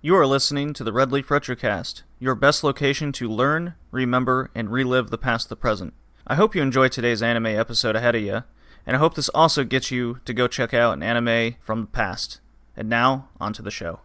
You are listening to the Red Leaf Retrocast, your best location to learn, remember, and relive the past the present. I hope you enjoyed today's anime episode ahead of you, and I hope this also gets you to go check out an anime from the past. And now, on to the show.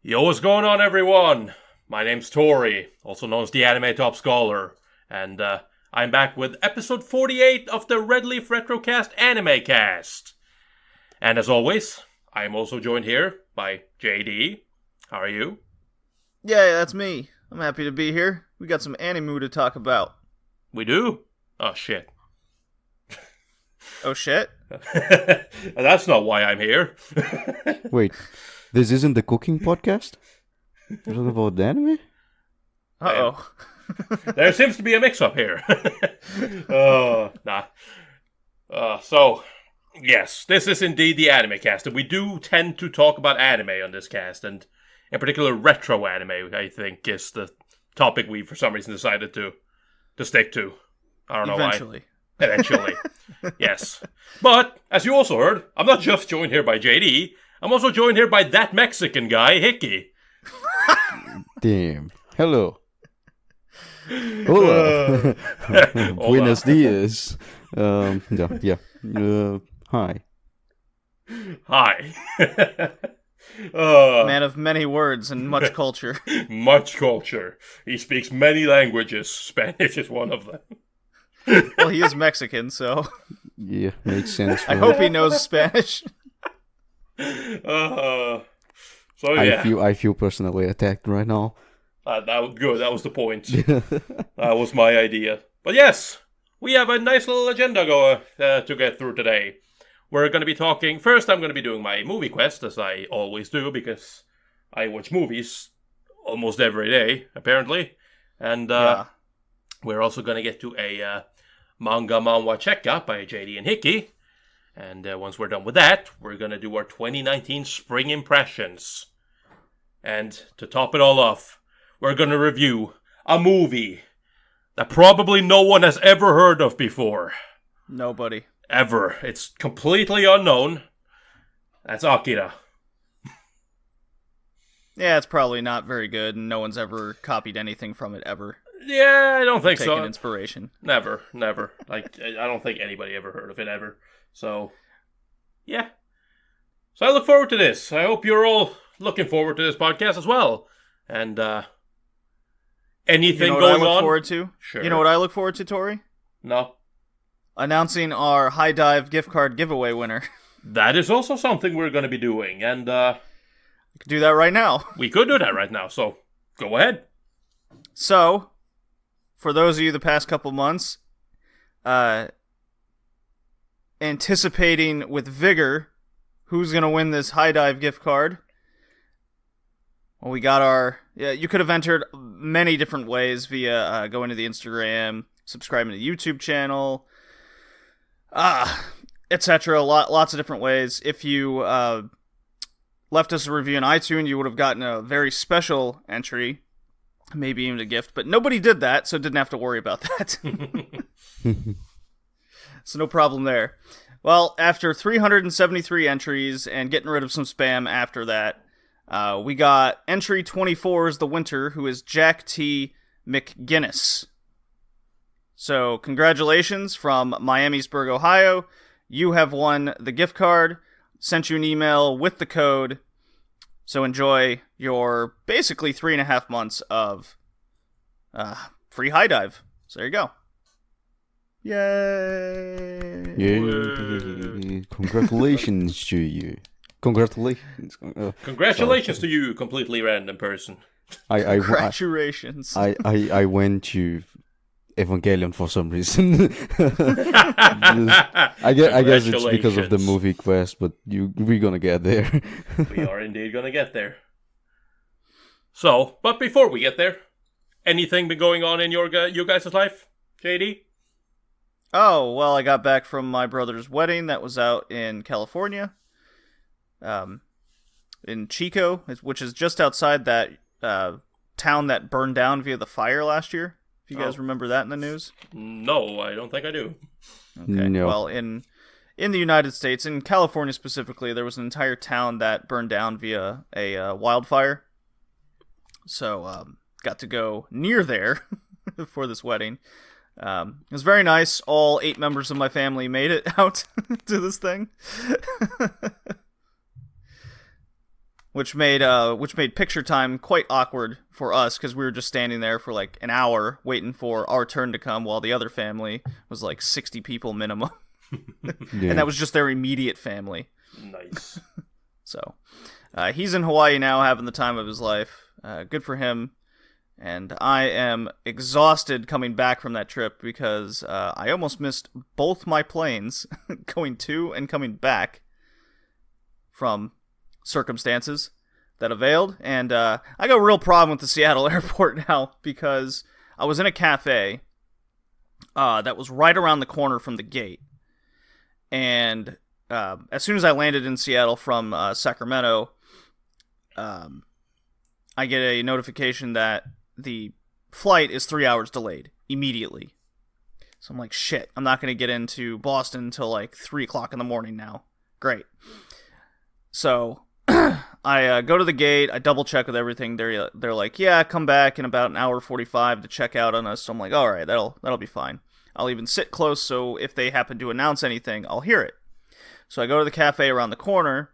Yo, what's going on, everyone? My name's Tori, also known as the Anime Top Scholar, and I'm back with episode 48 of the Red Leaf Retrocast Anime Cast. And as always, I'm also joined here by JD. How are you? Yeah, that's me. I'm happy to be here. We got some anime to talk about. We do? Oh, shit. Oh, shit? That's not why I'm here. Wait, this isn't the cooking podcast? We're talking about the anime? Uh-oh. There seems to be a mix-up here. So, yes, this is indeed the anime cast, and we do tend to talk about anime on this cast, and in particular retro anime, I think, is the topic we, for some reason, decided to stick to. I don't know why. Eventually. Yes. But, as you also heard, I'm not just joined here by JD, I'm also joined here by that Mexican guy, Hickey. Damn. Hello. Hola. Buenos dias. Hi. Hi. Man of many words and much culture. Much culture. He speaks many languages. Spanish is one of them. Well, he is Mexican, so... Yeah, makes sense. I hope he knows Spanish. So yeah. I feel personally attacked right now. That was good. That was the point. That was my idea. But yes, we have a nice little agenda to get through today. We're going to be talking... First, I'm going to be doing my movie quest, as I always do, because I watch movies almost every day, apparently. And we're also going to get to a Manga Manhwa checkup by JD and Hickey. And once we're done with that, we're going to do our 2019 spring impressions. And to top it all off, we're going to review a movie that probably no one has ever heard of before. Nobody. Ever. It's completely unknown. That's Akira. Yeah, it's probably not very good, and no one's ever copied anything from it ever. Yeah, I don't think so. Taken inspiration. Never. Like, I don't think anybody ever heard of it ever. So, yeah. So I look forward to this. I hope you're all looking forward to this podcast as well. And, anything going on? You know what I look forward to? Sure. You know what I look forward to, Tori? No. Announcing our High Dive gift card giveaway winner. That is also something we're going to be doing. And, we could do that right now. We could do that right now, so go ahead. So, for those of you the past couple months, anticipating with vigor who's going to win this High Dive gift card. Well, we got our... Yeah, you could have entered many different ways via going to the Instagram, subscribing to the YouTube channel, etc. Lots of different ways. If you left us a review on iTunes, you would have gotten a very special entry, maybe even a gift. But nobody did that, so didn't have to worry about that. So no problem there. Well, after 373 entries and getting rid of some spam after that, we got entry 24 is the winter, who is Jack T. McGinnis. So congratulations from Miamisburg, Ohio. You have won the gift card. Sent you an email with the code. So enjoy your basically 3.5 months of free High Dive. So there you go. Yay! Yay. Congratulations to you. Congratulations. Congratulations to you, completely random person. Congratulations. I went to Evangelion for some reason. I guess it's because of the movie quest, but we're gonna get there. We are indeed gonna get there. So, but before we get there, anything been going on in your guys' life, JD? Oh, well, I got back from my brother's wedding that was out in California. In Chico, which is just outside that town that burned down via the fire last year. If you guys remember that in the news? No, I don't think I do. Okay. No. Well, in the United States, in California specifically, there was an entire town that burned down via a wildfire. So, got to go near there for this wedding. It was very nice. All 8 members of my family made it out to this thing. Which made picture time quite awkward for us because we were just standing there for like an hour waiting for our turn to come while the other family was like 60 people minimum. And that was just their immediate family. Nice. So he's in Hawaii now having the time of his life. Good for him. And I am exhausted coming back from that trip because I almost missed both my planes going to and coming back from circumstances that availed. And I got a real problem with the Seattle airport now because I was in a cafe that was right around the corner from the gate. And as soon as I landed in Seattle from Sacramento, I get a notification that the flight is 3 hours delayed immediately. So I'm like, shit, I'm not going to get into Boston until like 3 o'clock in the morning now. Great. So I go to the gate. I double check with everything. They're like, yeah, come back in about an hour 45 to check out on us. So I'm like, all right, that'll be fine. I'll even sit close so if they happen to announce anything, I'll hear it. So I go to the cafe around the corner.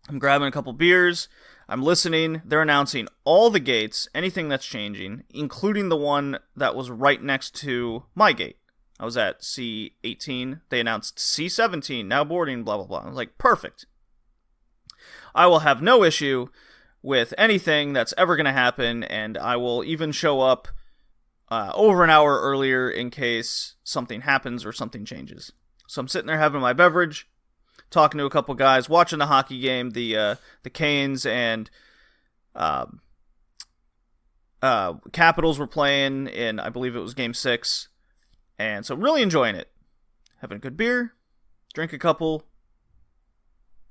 I'm grabbing a couple beers. I'm listening. They're announcing all the gates, anything that's changing, including the one that was right next to my gate. I was at C18. They announced C17, now boarding, blah, blah, blah. I was like, perfect. I will have no issue with anything that's ever going to happen, and I will even show up over an hour earlier in case something happens or something changes. So I'm sitting there having my beverage, talking to a couple guys, watching the hockey game, the Canes and Capitals were playing in, I believe it was Game 6, and so I'm really enjoying it. Having a good beer, drink a couple,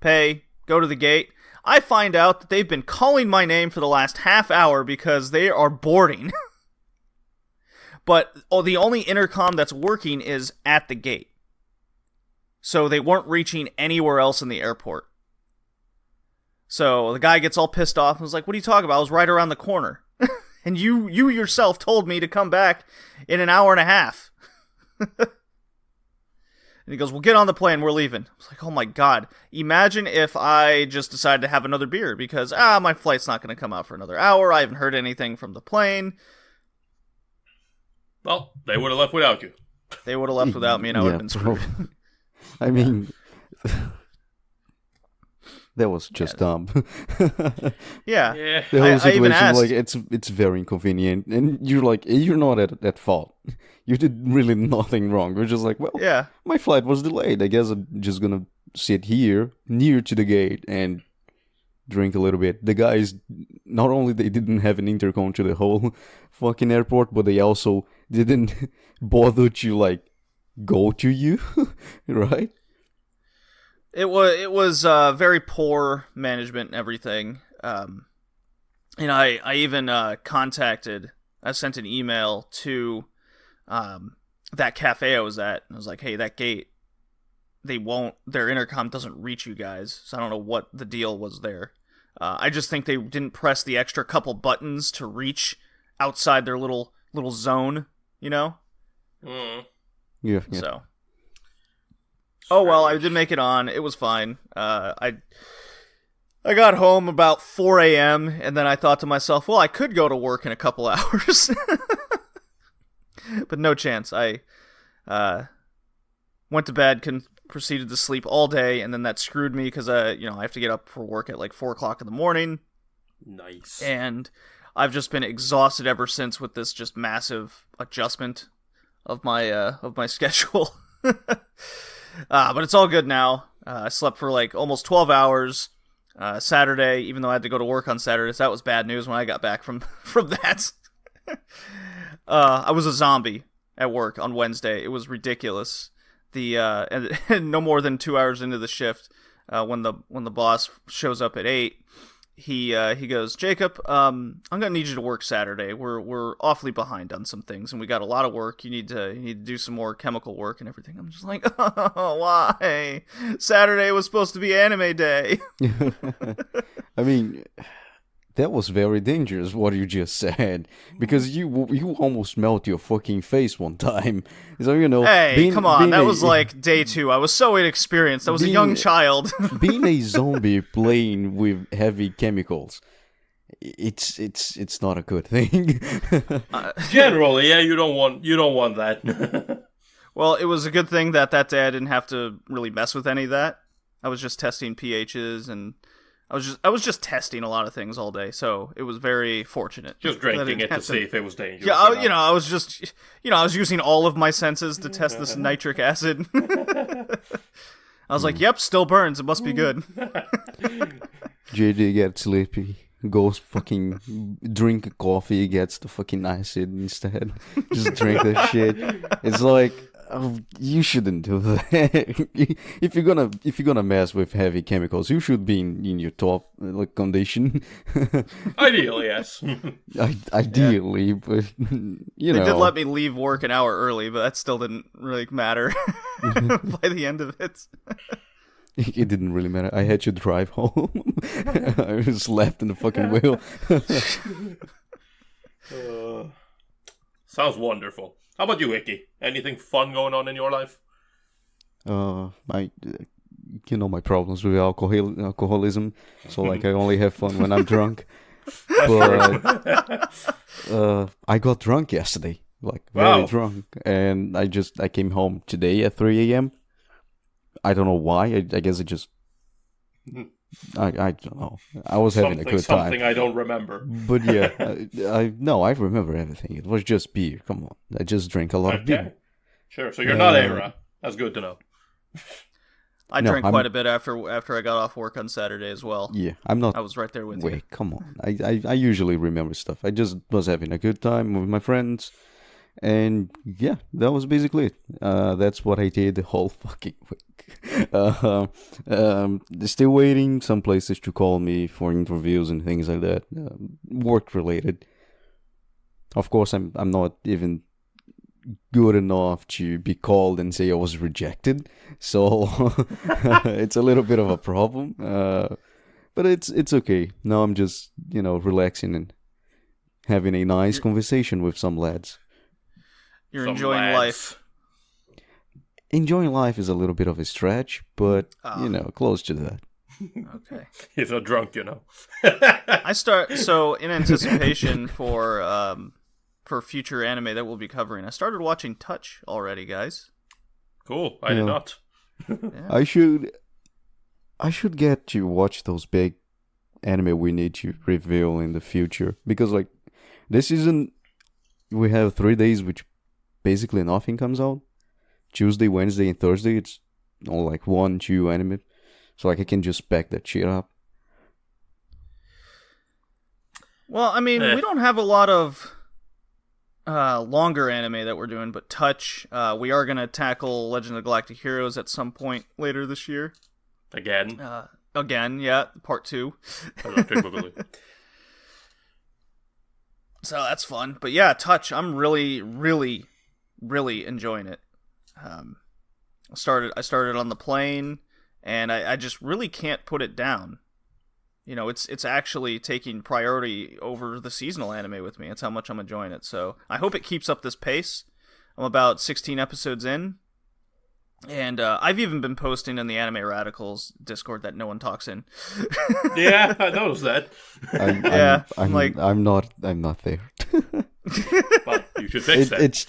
pay, go to the gate. I find out that they've been calling my name for the last half hour because they are boarding. But the only intercom that's working is at the gate. So they weren't reaching anywhere else in the airport. So the guy gets all pissed off and was like, what are you talking about? I was right around the corner. And you yourself told me to come back in an hour and a half. And he goes, well, get on the plane. We're leaving. I was like, oh my God. Imagine if I just decided to have another beer because, my flight's not going to come out for another hour. I haven't heard anything from the plane. Well, they would have left without you. They would have left without me and I would have been screwed. I mean, that was just dumb. Yeah. The whole situation, even asked, like, it's very inconvenient, and you're not at fault. You did really nothing wrong. You're just like, well, yeah, my flight was delayed. I guess I'm just gonna sit here near to the gate and drink a little bit. The guys, not only they didn't have an intercom to the whole fucking airport, but they also didn't bother to like go to you, right? It was very poor management and everything. I even I sent an email to that cafe I was at. And I was like, hey, that gate, their intercom doesn't reach you guys. So I don't know what the deal was there. I just think they didn't press the extra couple buttons to reach outside their little zone, you know? Mm. Yeah. So. Oh well, I did make it on. It was fine. I got home about 4 a.m. and then I thought to myself, well, I could go to work in a couple hours. But no chance. I Went to bed, proceeded to sleep all day, and then that screwed me because I have to get up for work at like 4 o'clock in the morning. Nice. And I've just been exhausted ever since with this just massive adjustment of my schedule. But it's all good now. I slept for like almost 12 hours Saturday, even though I had to go to work on Saturday. So that was bad news when I got back from that. I was a zombie at work on Wednesday. It was ridiculous. And no more than 2 hours into the shift, when the boss shows up at 8, he goes, Jacob, I'm gonna need you to work Saturday. We're awfully behind on some things, and we got a lot of work. You need to do some more chemical work and everything. I'm just like, oh, why? Saturday was supposed to be anime day. I mean, that was very dangerous what you just said, because you almost melt your fucking face one time. So hey, come on, that was like day 2. I was so inexperienced. I was a young child. Being a zombie playing with heavy chemicals, it's not a good thing. Generally, yeah, you don't want that. Well, it was a good thing that day I didn't have to really mess with any of that. I was just testing pHs and I was just testing a lot of things all day, so it was very fortunate. Just drinking it to see if it was dangerous. Yeah, I was just, I was using all of my senses to test this nitric acid. I was like, yep, still burns. It must be good. JJ gets sleepy, goes fucking drink coffee, gets the fucking acid instead. Just drink the shit. It's like, oh, you shouldn't do that. If you're gonna mess with heavy chemicals, you should be in your top condition. Ideally, yes. Ideally, but They did let me leave work an hour early, but that still didn't really matter by the end of it. It didn't really matter. I had to drive home. I was left in the fucking wheel. Sounds wonderful. How about you, Icky? Anything fun going on in your life? My problems with alcoholism. So I only have fun when I'm drunk. But I got drunk yesterday, very drunk, and I came home today at 3 a.m. I don't know why. I guess it just. I don't know. I was having a good time. Something I don't remember. But yeah, I remember everything. It was just beer. Come on, I just drank a lot of beer. Sure. So you're not Era. That's good to know. I drank quite a bit after I got off work on Saturday as well. Yeah, I'm not. I was right there with you. Wait, come on. I usually remember stuff. I just was having a good time with my friends. And yeah, that was basically it. That's what I did the whole fucking week. Still waiting some places to call me for interviews and things like that, work related. Of course, I'm not even good enough to be called and say I was rejected, so it's a little bit of a problem. But it's okay. Now I'm just relaxing and having a nice conversation with some lads. You're enjoying life. Enjoying life is a little bit of a stretch, but, close to that. Okay. He's not drunk, So, in anticipation for future anime that we'll be covering, I started watching Touch already, guys. Cool. I did not. Yeah. I should get to watch those big anime we need to reveal in the future. Because, this season, we have 3 days which basically nothing comes out. Tuesday, Wednesday, and Thursday, it's all 1-2 anime. So I can just pack that shit up. Well, I mean, we don't have a lot of longer anime that we're doing, but Touch, we are going to tackle Legend of Galactic Heroes at some point later this year. Again? Again, yeah, part 2. So that's fun. But yeah, Touch, I'm really, really, really enjoying it. I started on the plane, and I just really can't put it down. It's actually taking priority over the seasonal anime with me. That's how much I'm enjoying it. So I hope it keeps up this pace. I'm about 16 episodes in, and I've even been posting in the Anime Radicals Discord that no one talks in. Yeah, I noticed that. I'm not there. But you should fix that. It's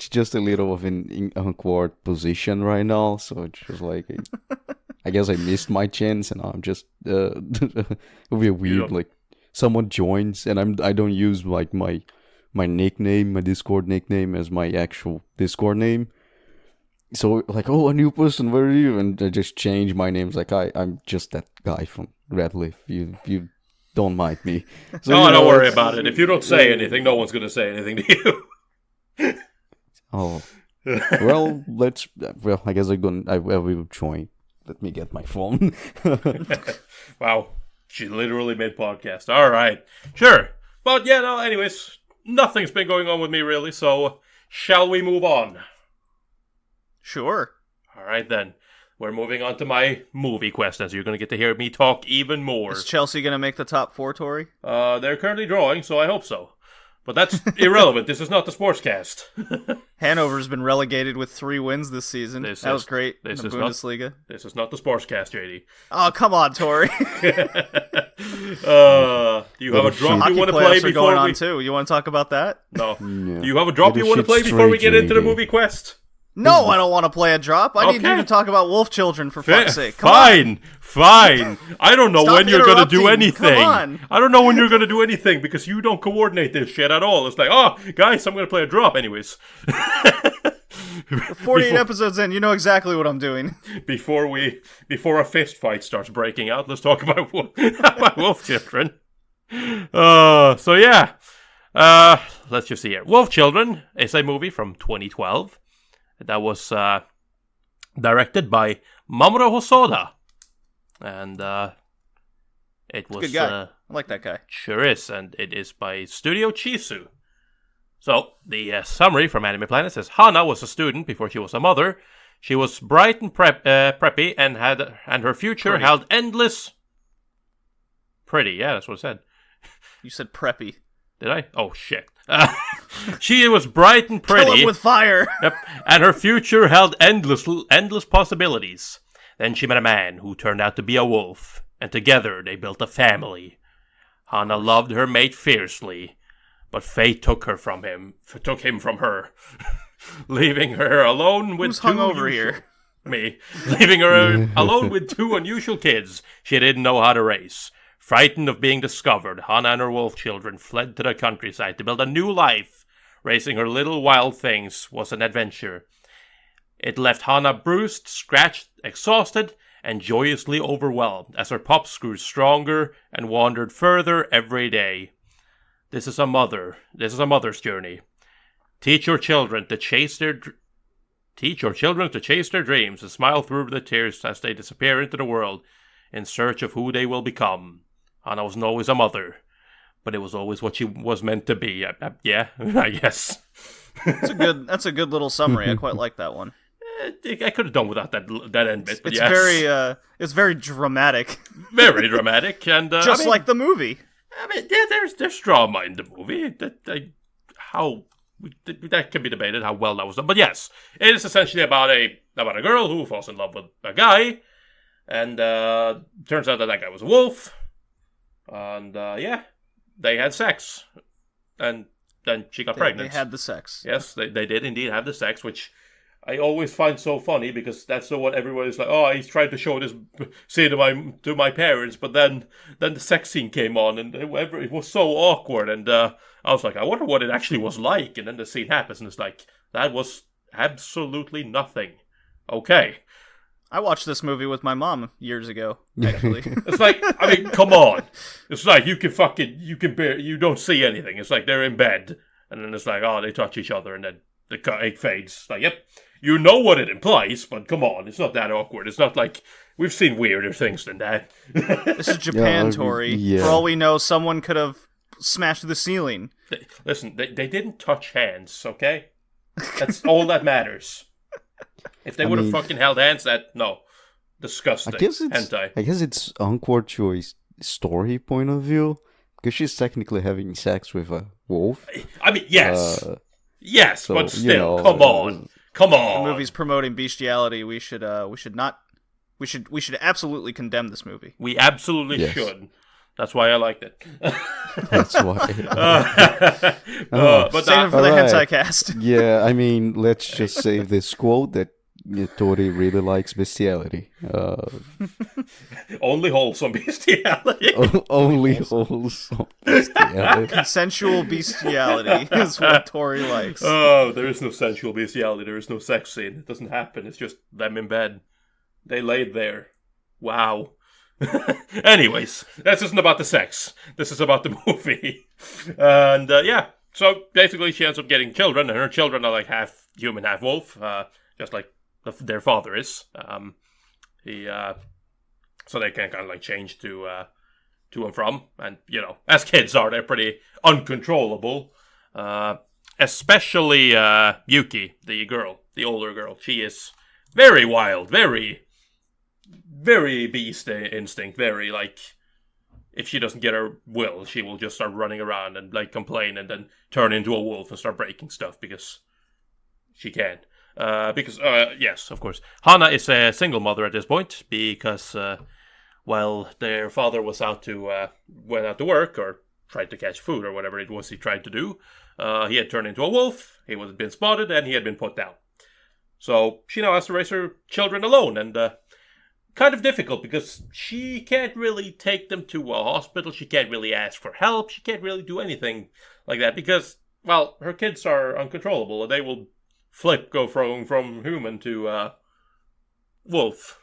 just a little of an awkward position right now, so it's just like I guess I missed my chance, and I'm just it'll be weird. Like someone joins, and I don't use like my nickname, my Discord nickname, as my actual Discord name. So like, oh, a new person, where are you? And I just change my name. It's like I'm just that guy from Redleaf. You don't mind me. So, don't worry about it. If you don't say anything, no one's gonna say anything to you. Oh, well, I guess I will join. Let me get my phone. Wow, she literally made podcast. All right, sure. But yeah, no. Anyways, nothing's been going on with me really. So shall we move on? Sure. All right then. We're moving on to my movie questions. You're going to get to hear me talk even more. Is Chelsea going to make the top 4, Tori? They're currently drawing, so I hope so. But that's irrelevant. This is not the Sportscast. Hanover's been relegated with 3 wins this season. That was great in the Bundesliga. This is not the Sportscast, JD. Oh, come on, Tori. Do you have a drop you want to play before going on too. You want to talk about that? No. Yeah. Do you have a drop you want to play before we get into the movie quest? No, I don't want to play a drop. I need you to talk about Wolf Children, for fuck's sake. Fine. I don't know when you're going to do anything. I don't know when you're going to do anything because you don't coordinate this shit at all. It's like, oh, guys, I'm going to play a drop anyways. 48 episodes in, you know exactly what I'm doing. Before a fist fight starts breaking out, let's talk about Wolf Children. So yeah. Let's just see here. Wolf Children is a movie from 2012. That was directed by Mamoru Hosoda. And it was... Good guy. I like that guy. Sure is. And it is by Studio Chisu. So, the summary from Anime Planet says, Hana was a student before she was a mother. She was bright and preppy and her future held endless... Pretty, yeah, that's what it said. You said preppy. Did I? Oh, shit. She was bright and pretty. Kill him with fire. Yep. And her future held endless possibilities. Then she met a man who turned out to be a wolf, and together they built a family. Hana loved her mate fiercely, but fate took him from her, leaving her alone with Who's hungover here? Me. Leaving her alone with 2 unusual kids she didn't know how to raise. Frightened of being discovered, Hana and her wolf children fled to the countryside to build a new life. Raising her little wild things was an adventure. It left Hana bruised, scratched, exhausted, and joyously overwhelmed as her pups grew stronger and wandered further every day. This is a mother's journey. Teach your children to chase their dreams and smile through the tears as they disappear into the world in search of who they will become. Hana wasn't always a mother, but it was always what she was meant to be. Yeah, I guess. That's a good little summary. I quite like that one. I could have done without that end bit, but it's very dramatic. Very dramatic, and just like the movie. I mean, yeah, there's drama in the movie. That can be debated how well that was done, but yes, it is essentially about a girl who falls in love with a guy, and turns out that guy was a wolf. And, they had sex. And then she got pregnant. They had the sex. Yes, they did indeed have the sex, which I always find so funny because that's what everyone is like, oh, he's trying to show this scene to my parents, but then the sex scene came on and it was so awkward. And I was like, I wonder what it actually was like. And then the scene happens and it's like, that was absolutely nothing. Okay. I watched this movie with my mom years ago, actually. It's like, I mean, come on. It's like, you don't see anything. It's like they're in bed. And then it's like, oh, they touch each other. And then it fades. It's like, yep, you know what it implies, but come on. It's not that awkward. It's not like, we've seen weirder things than that. This is Japan, Tori. Yeah. For all we know, someone could have smashed the ceiling. Listen, they didn't touch hands, okay? That's all that matters. If they would have fucking held hands, disgusting. I guess it's awkward to a story point of view, because she's technically having sex with a wolf. I mean, yes. Yes, so, but still, come on. The movie's promoting bestiality. We should absolutely condemn this movie. We absolutely should. That's why I liked it. That's why. But Save it for the hentai cast. Yeah, I mean, let's just save this quote that Tori really likes bestiality. only wholesome bestiality. Only wholesome bestiality. Consensual bestiality is what Tori likes. Oh, there is no sensual bestiality. There is no sex scene. It doesn't happen. It's just them in bed. They laid there. Wow. Anyways, this isn't about the sex. This is about the movie. And yeah, so basically she ends up getting children, and her children are like half human, half wolf, just like their father is. So they can kind of like change to and from, and you know, as kids are, they're pretty uncontrollable. Especially Yuki, the older girl. She is very wild, very beast instinct, very like, if she doesn't get her will, she will just start running around and like complain and then turn into a wolf and start breaking stuff because she can. Yes, of course. Hana is a single mother at this point because while their father was went out to work or tried to catch food or whatever it was he tried to do, he had turned into a wolf, he was been spotted, and he had been put down. So she now has to raise her children alone, and kind of difficult because she can't really take them to a hospital, she can't really ask for help, she can't really do anything like that because, well, her kids are uncontrollable and they will go from human to wolf.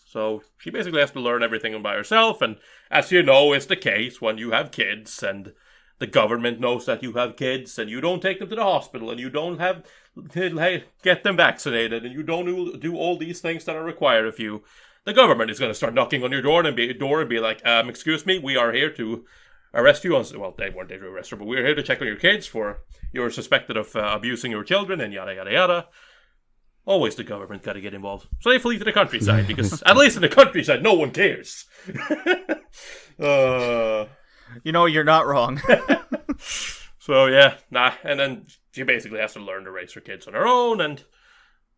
So she basically has to learn everything by herself, and as you know, it's the case when you have kids and the government knows that you have kids and you don't take them to the hospital and you don't get them vaccinated and you don't do all these things that are required of you. The government is going to start knocking on your door and be like, excuse me, we are here to arrest you. Well, they weren't there to arrest her, but we're here to check on your kids for you're suspected of abusing your children and yada yada yada. Always the government got to get involved. So they flee to the countryside because at least in the countryside, no one cares. You know, you're not wrong. So yeah, and then she basically has to learn to raise her kids on her own, and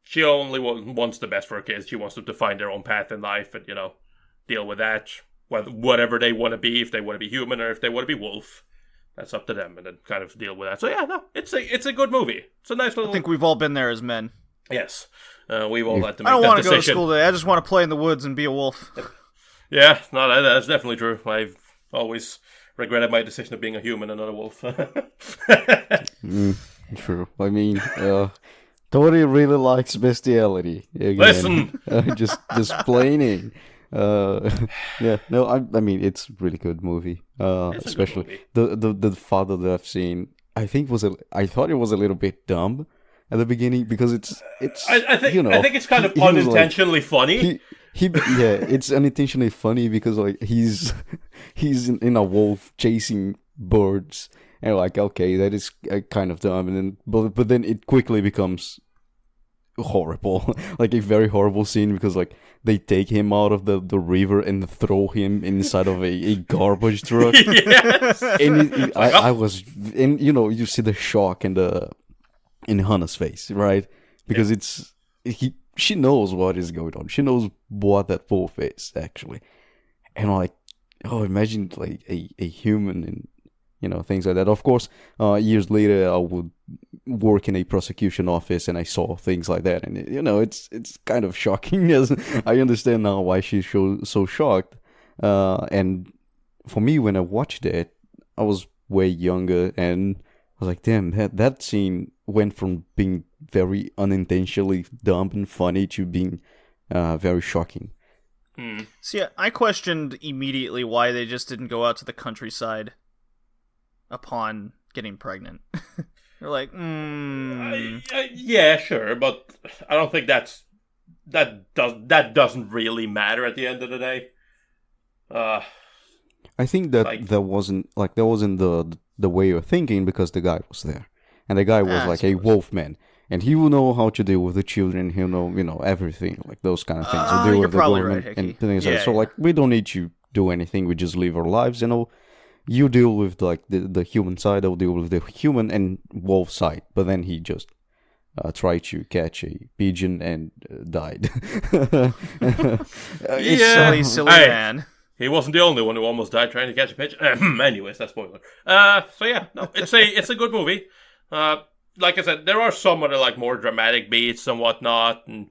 she only wants the best for her kids. She wants them to find their own path in life and, you know, deal with that. Whatever they want to be, if they want to be human or if they want to be wolf, that's up to them, and then kind of deal with that. So yeah, no, it's a good movie. It's a nice little. I think we've all been there as men. Yes, we've all had to make that decision. I don't want to go to school today. I just want to play in the woods and be a wolf. Yeah, no, that's definitely true. I've always regretted my decision of being a human and not a wolf. True. I mean, Tori really likes bestiality. Again. Listen! Just explaining. Yeah, no, I mean, it's a really good movie. Especially good movie. The father that I've seen, I thought it was a little bit dumb at the beginning because it's I think, you know, I think it's kind of unintentionally funny. It's unintentionally funny because like he's in a wolf chasing birds and like, okay, that is kind of dumb, and then but then it quickly becomes horrible. Like a very horrible scene because like they take him out of the river and throw him inside of a garbage truck. Yes. And I was, and you know, you see the shock in Hannah's face, right? Because she knows what is going on. She knows what that wolf is actually, and like, oh, imagine like a human and, you know, things like that. Of course, years later, I would work in a prosecution office, and I saw things like that, and you know, it's kind of shocking. As I understand now why she's so shocked. And for me, when I watched it, I was way younger, and I was like, damn, that scene went from being very unintentionally dumb and funny to being very shocking. See, I questioned immediately why they just didn't go out to the countryside upon getting pregnant. They're like, yeah, sure, but I don't think that doesn't really matter at the end of the day. I think that wasn't the way you're thinking because the guy was there, and the guy was like a wolfman, and he will know how to deal with the children. He'll know, you know, everything, like those kind of things. He'll deal with the government right, and things like that. So like, we don't need to do anything. We just live our lives, you know. You deal with like the human side, I'll deal with the human and wolf side. But then he just tried to catch a pigeon and died. Silly man. he wasn't the only one who almost died trying to catch a pigeon. Anyways, that's spoiler. So yeah, no, it's a good movie. Like I said, there are some other like more dramatic beats and whatnot, and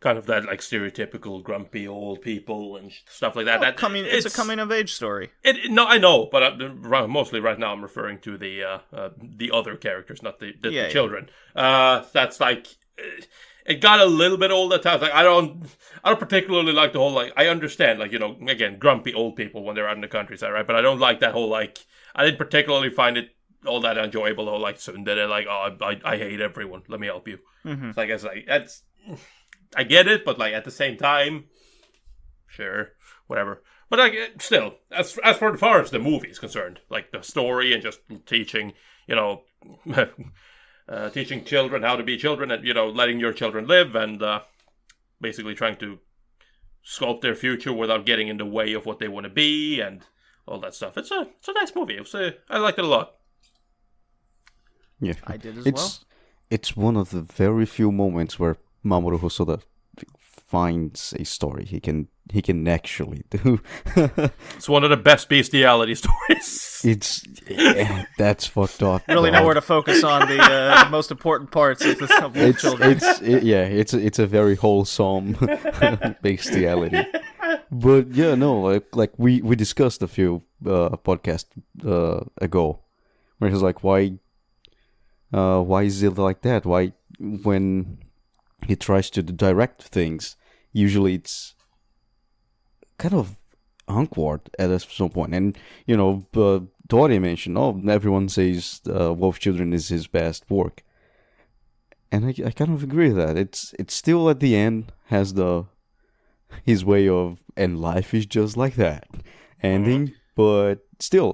kind of that like stereotypical grumpy old people and stuff like that. It's a coming of age story. No, I know, but mostly right now I'm referring to the other characters, not the children. That's like it got a little bit old at times. Like I don't particularly like the whole like I understand like again grumpy old people when they're out in the countryside, right? But I don't like that whole like I didn't particularly find it all that enjoyable. Or like tsundere, like I hate everyone. Let me help you. Mm-hmm. So I guess like that's. I get it, but like at the same time, sure, whatever. But like still, as far as the movie is concerned, like the story and just teaching, teaching children how to be children, and letting your children live, and basically trying to sculpt their future without getting in the way of what they want to be, and all that stuff. It's a nice movie. I liked it a lot. Yeah, I did as well. It's one of the very few moments where Mamoru Hosoda finds a story he can actually do. It's one of the best bestiality stories. That's fucked up. Really know where to focus on the most important parts of this of Wolf Children. It's a very wholesome bestiality. But yeah, no, like we discussed a few podcasts ago, where he's like, why is it like that? Why when he tries to direct things, usually it's kind of awkward at some point. And, Tori mentioned, everyone says Wolf Children is his best work. And I kind of agree with that. It's still at the end has his way of, and life is just like that ending. But still,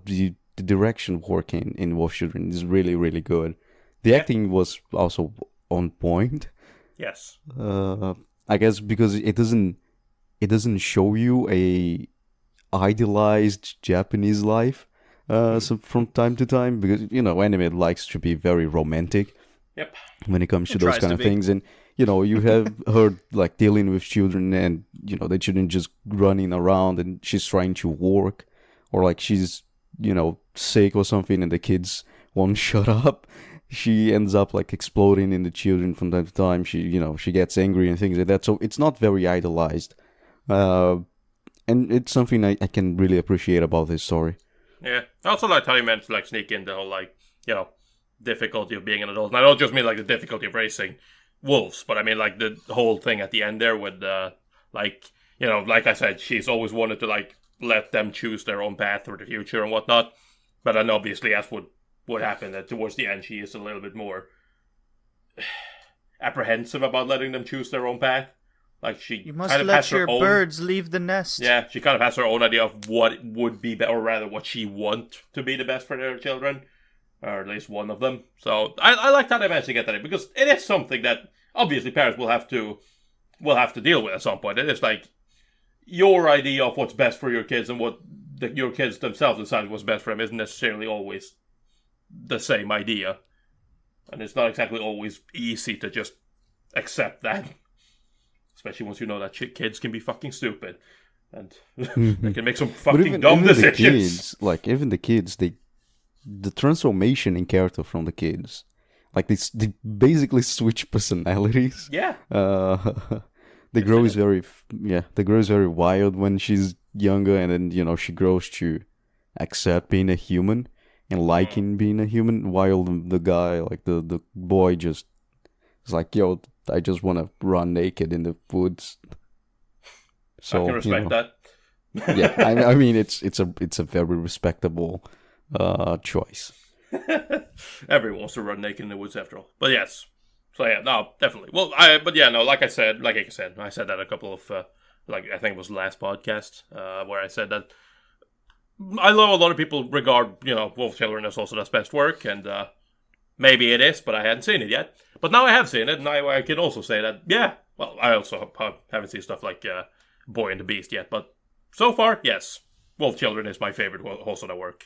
the direction work in Wolf Children is really, really good. The acting was also on point. Yes. I guess because it doesn't show you a idealized Japanese life so from time to time, because anime likes to be very romantic. Yep. When it comes to those kind of things, and you have her like dealing with children, and the children just running around, and she's trying to work, or like she's sick or something, and the kids won't shut up. She ends up like exploding in the children from time to time. She gets angry and things like that. So it's not very idolized, and it's something I can really appreciate about this story. Yeah, I also like how you meant to like sneak in the whole like difficulty of being an adult. And I don't just mean like the difficulty of raising wolves, but I mean like the whole thing at the end there with like I said, she's always wanted to like let them choose their own path for the future and whatnot. But then obviously as what happened that towards the end she is a little bit more apprehensive about letting them choose their own path. Like you must kind of let your birds leave the nest. Yeah, she kind of has her own idea of what would be, or rather what she want to be the best for their children, or at least one of them. So I like that I managed to get that in, because it is something that obviously parents will have to deal with at some point. It is like your idea of what's best for your kids and what your kids themselves decide what's best for them isn't necessarily always the same idea, and it's not exactly always easy to just accept that, especially once you know that kids can be fucking stupid and they can make some fucking dumb decisions. Even the kids, the transformation in character from the kids, like they basically switch personalities. Yeah. The girl is very wild when she's younger, and then she grows to accept being a human and liking being a human, while the guy, like the boy, just is like, yo, I just want to run naked in the woods. So I can respect that. Yeah, I mean it's a very respectable choice. Everyone wants to run naked in the woods after all. But yes. So yeah, no, definitely. Well, like I said, I said that a couple of I think it was the last podcast where I said that I know a lot of people regard, Wolf Children as also their best work, and maybe it is, but I hadn't seen it yet. But now I have seen it, and I can also say that, yeah, well, I also haven't seen stuff like Boy and the Beast yet, but so far, yes, Wolf Children is my favorite Hosoda work.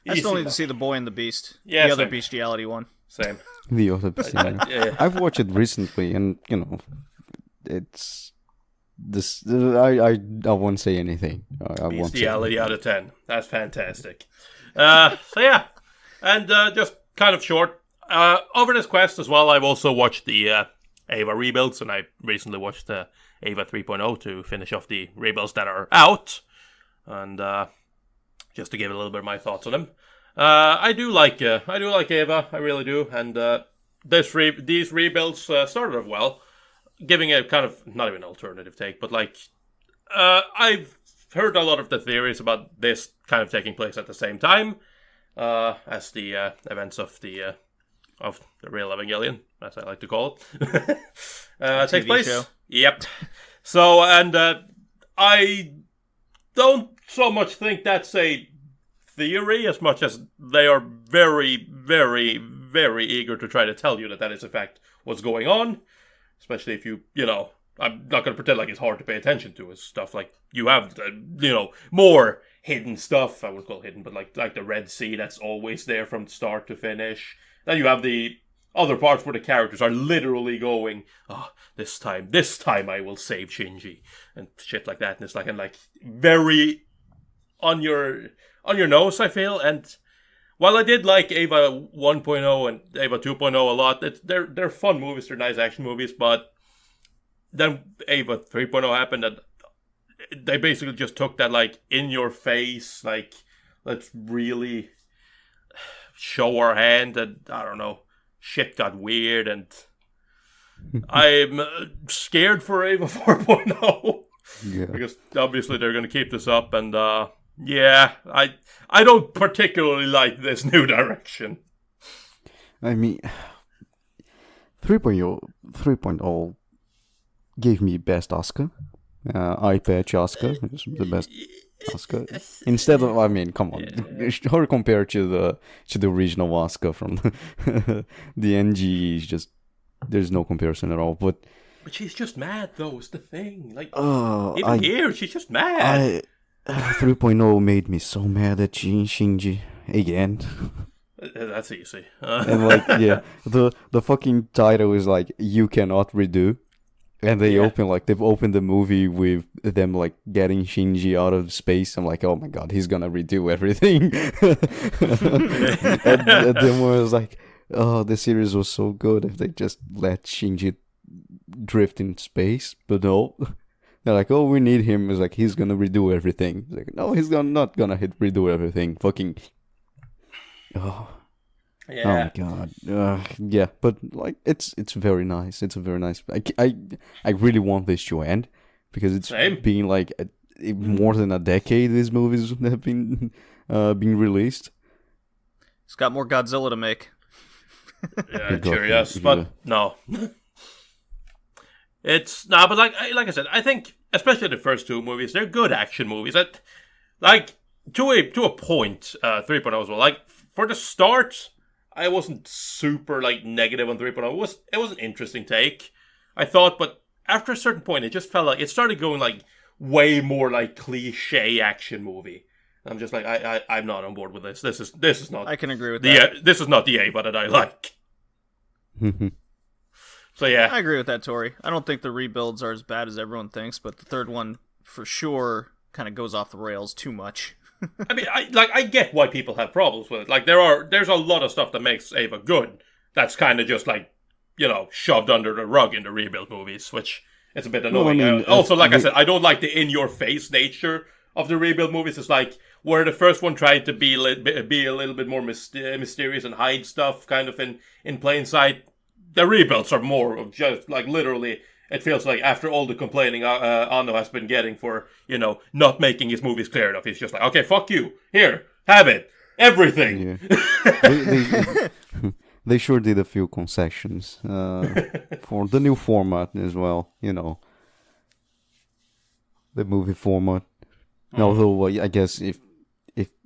I still need to see The Boy and the Beast. Yeah, the other same. bestiality one. Same. The other bestiality. Yeah. I've watched it recently, and, it's this I won't say anything. I won't say Bestiality anything. out of 10. That's fantastic. So yeah, and just kind of short. Over this quest as well, I've also watched the Eva rebuilds, and I recently watched Eva 3.0 to finish off the rebuilds that are out, and just to give a little bit of my thoughts on them. I do like Eva, I really do, and these rebuilds started off well, giving a kind of not even alternative take, but like I've heard a lot of the theories about this kind of taking place at the same time as the events of the real Evangelion, as I like to call it, takes place. show. Yep. So, and I don't so much think that's a theory as much as they are very, very, very eager to try to tell you that is in fact what's going on. Especially if you know, I'm not going to pretend like it's hard to pay attention to his stuff. Like, you have, more hidden stuff. I would call hidden, but like the Red Sea that's always there from start to finish. Then you have the other parts where the characters are literally going, "Oh, this time I will save Shinji," and shit like that. And it's like very on your nose, I feel. And while I did like Eva 1.0 and Eva 2.0 a lot, they're fun movies, they're nice action movies, but then Eva 3.0 happened, and they basically just took that, like, in your face, like, let's really show our hand, and I don't know, shit got weird, and I'm scared for Eva 4.0. Yeah. Because obviously they're going to keep this up, and yeah, I don't particularly like this new direction. I mean, 3.0 gave me best Oscar. Eye patch Oscar is the best Oscar. Instead of, I mean, come on, her compared to the original Oscar from the NG is just, there's no comparison at all. But she's just mad, though. Is the thing. Like, she's just mad. 3.0 made me so mad at Shinji again. That's easy. And like, yeah, the fucking title is like, "You Cannot Redo," and they've opened the movie with them like getting Shinji out of space. I'm like, oh my god, he's gonna redo everything. and then I was like, oh, the series was so good if they just let Shinji drift in space, but no. They're like, oh, we need him. It's like, he's gonna redo everything. It's like, no, he's not gonna redo everything. Fucking. Oh. Yeah. Oh my god. Yeah, but like, it's very nice. It's a very nice. I really want this to end because it's been like more than a decade. These movies have been being released. It's got more Godzilla to make. Yeah, curious, but no. It's but like I said, I think especially the first two movies, they're good action movies. That, like, to a point, 3.0 as well. Like, for the start, I wasn't super like negative on 3.0. It was an interesting take, I thought, but after a certain point, it just felt like it started going like way more like cliche action movie. I'm just like, I'm not on board with this. This is not. I can agree with that. This is not the Eva that I like. So yeah, I agree with that, Tori. I don't think the rebuilds are as bad as everyone thinks, but the third one for sure kind of goes off the rails too much. I mean, I get why people have problems with it. Like, there's a lot of stuff that makes Eva good. That's kind of just like, shoved under the rug in the rebuild movies, which is a bit annoying. Well, I mean, also, like I said, I don't like the in-your-face nature of the rebuild movies. It's like where the first one tried to be a little bit more mysterious and hide stuff kind of in plain sight. The rebuilds are more of just like literally. It feels like after all the complaining Anno has been getting for not making his movies clear enough, he's just like, okay, fuck you. Here, have it, everything. Yeah. They sure did a few concessions for the new format as well. The movie format. Although I guess if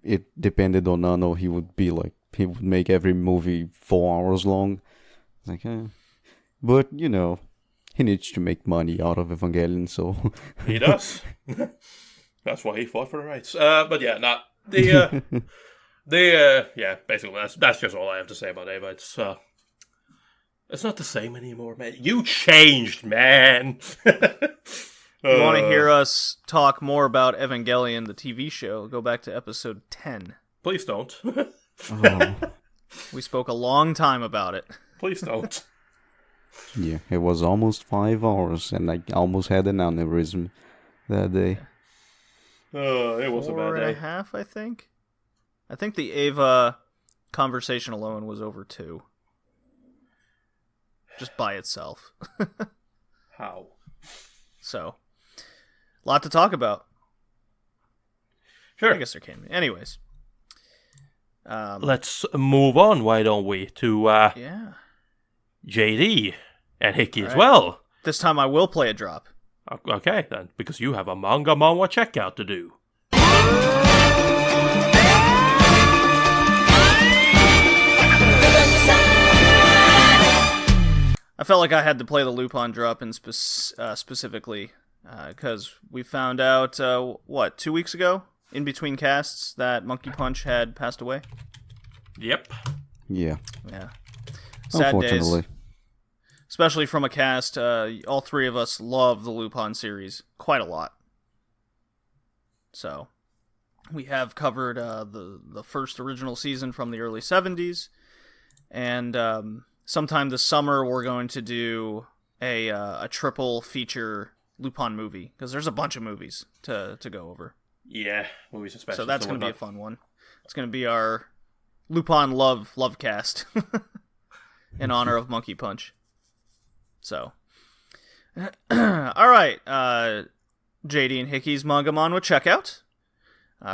it depended on Anno, he would make every movie 4 hours long. Like, but he needs to make money out of Evangelion, so he does. That's why he fought for the rights. But yeah, not the yeah. Basically, that's just all I have to say about Eva. It's not the same anymore, man. You changed, man. If you want to hear us talk more about Evangelion, the TV show, go back to episode 10. Please don't. Oh. We spoke a long time about it. Please don't. Yeah, it was almost 5 hours, and I almost had an aneurysm that day. It was a bad 4.5, day. I think. I think the Ava conversation alone was over 2. Just by itself. How? So, a lot to talk about. Sure. I guess there can be. Anyways. Let's move on, why don't we, to Yeah. JD and Hickey as Alright. well. This time I will play a drop. Okay, then, because you have a Manhwa checkout to do. I felt like I had to play the Lupin drop in specifically because we found out, 2 weeks ago, in between casts, that Monkey Punch had passed away. Yep. Yeah, Yeah. Sad unfortunately. days. Especially from a cast, all three of us love the Lupin series quite a lot. So, we have covered the first original season from the early 70s, and sometime this summer we're going to do a triple feature Lupin movie, because there's a bunch of movies to go over. Yeah, movies and specials. So that's going to be a fun one. It's going to be our Lupin love cast in honor of Monkey Punch. So, all right, JD and Hickey's Manga Manhwa checkout.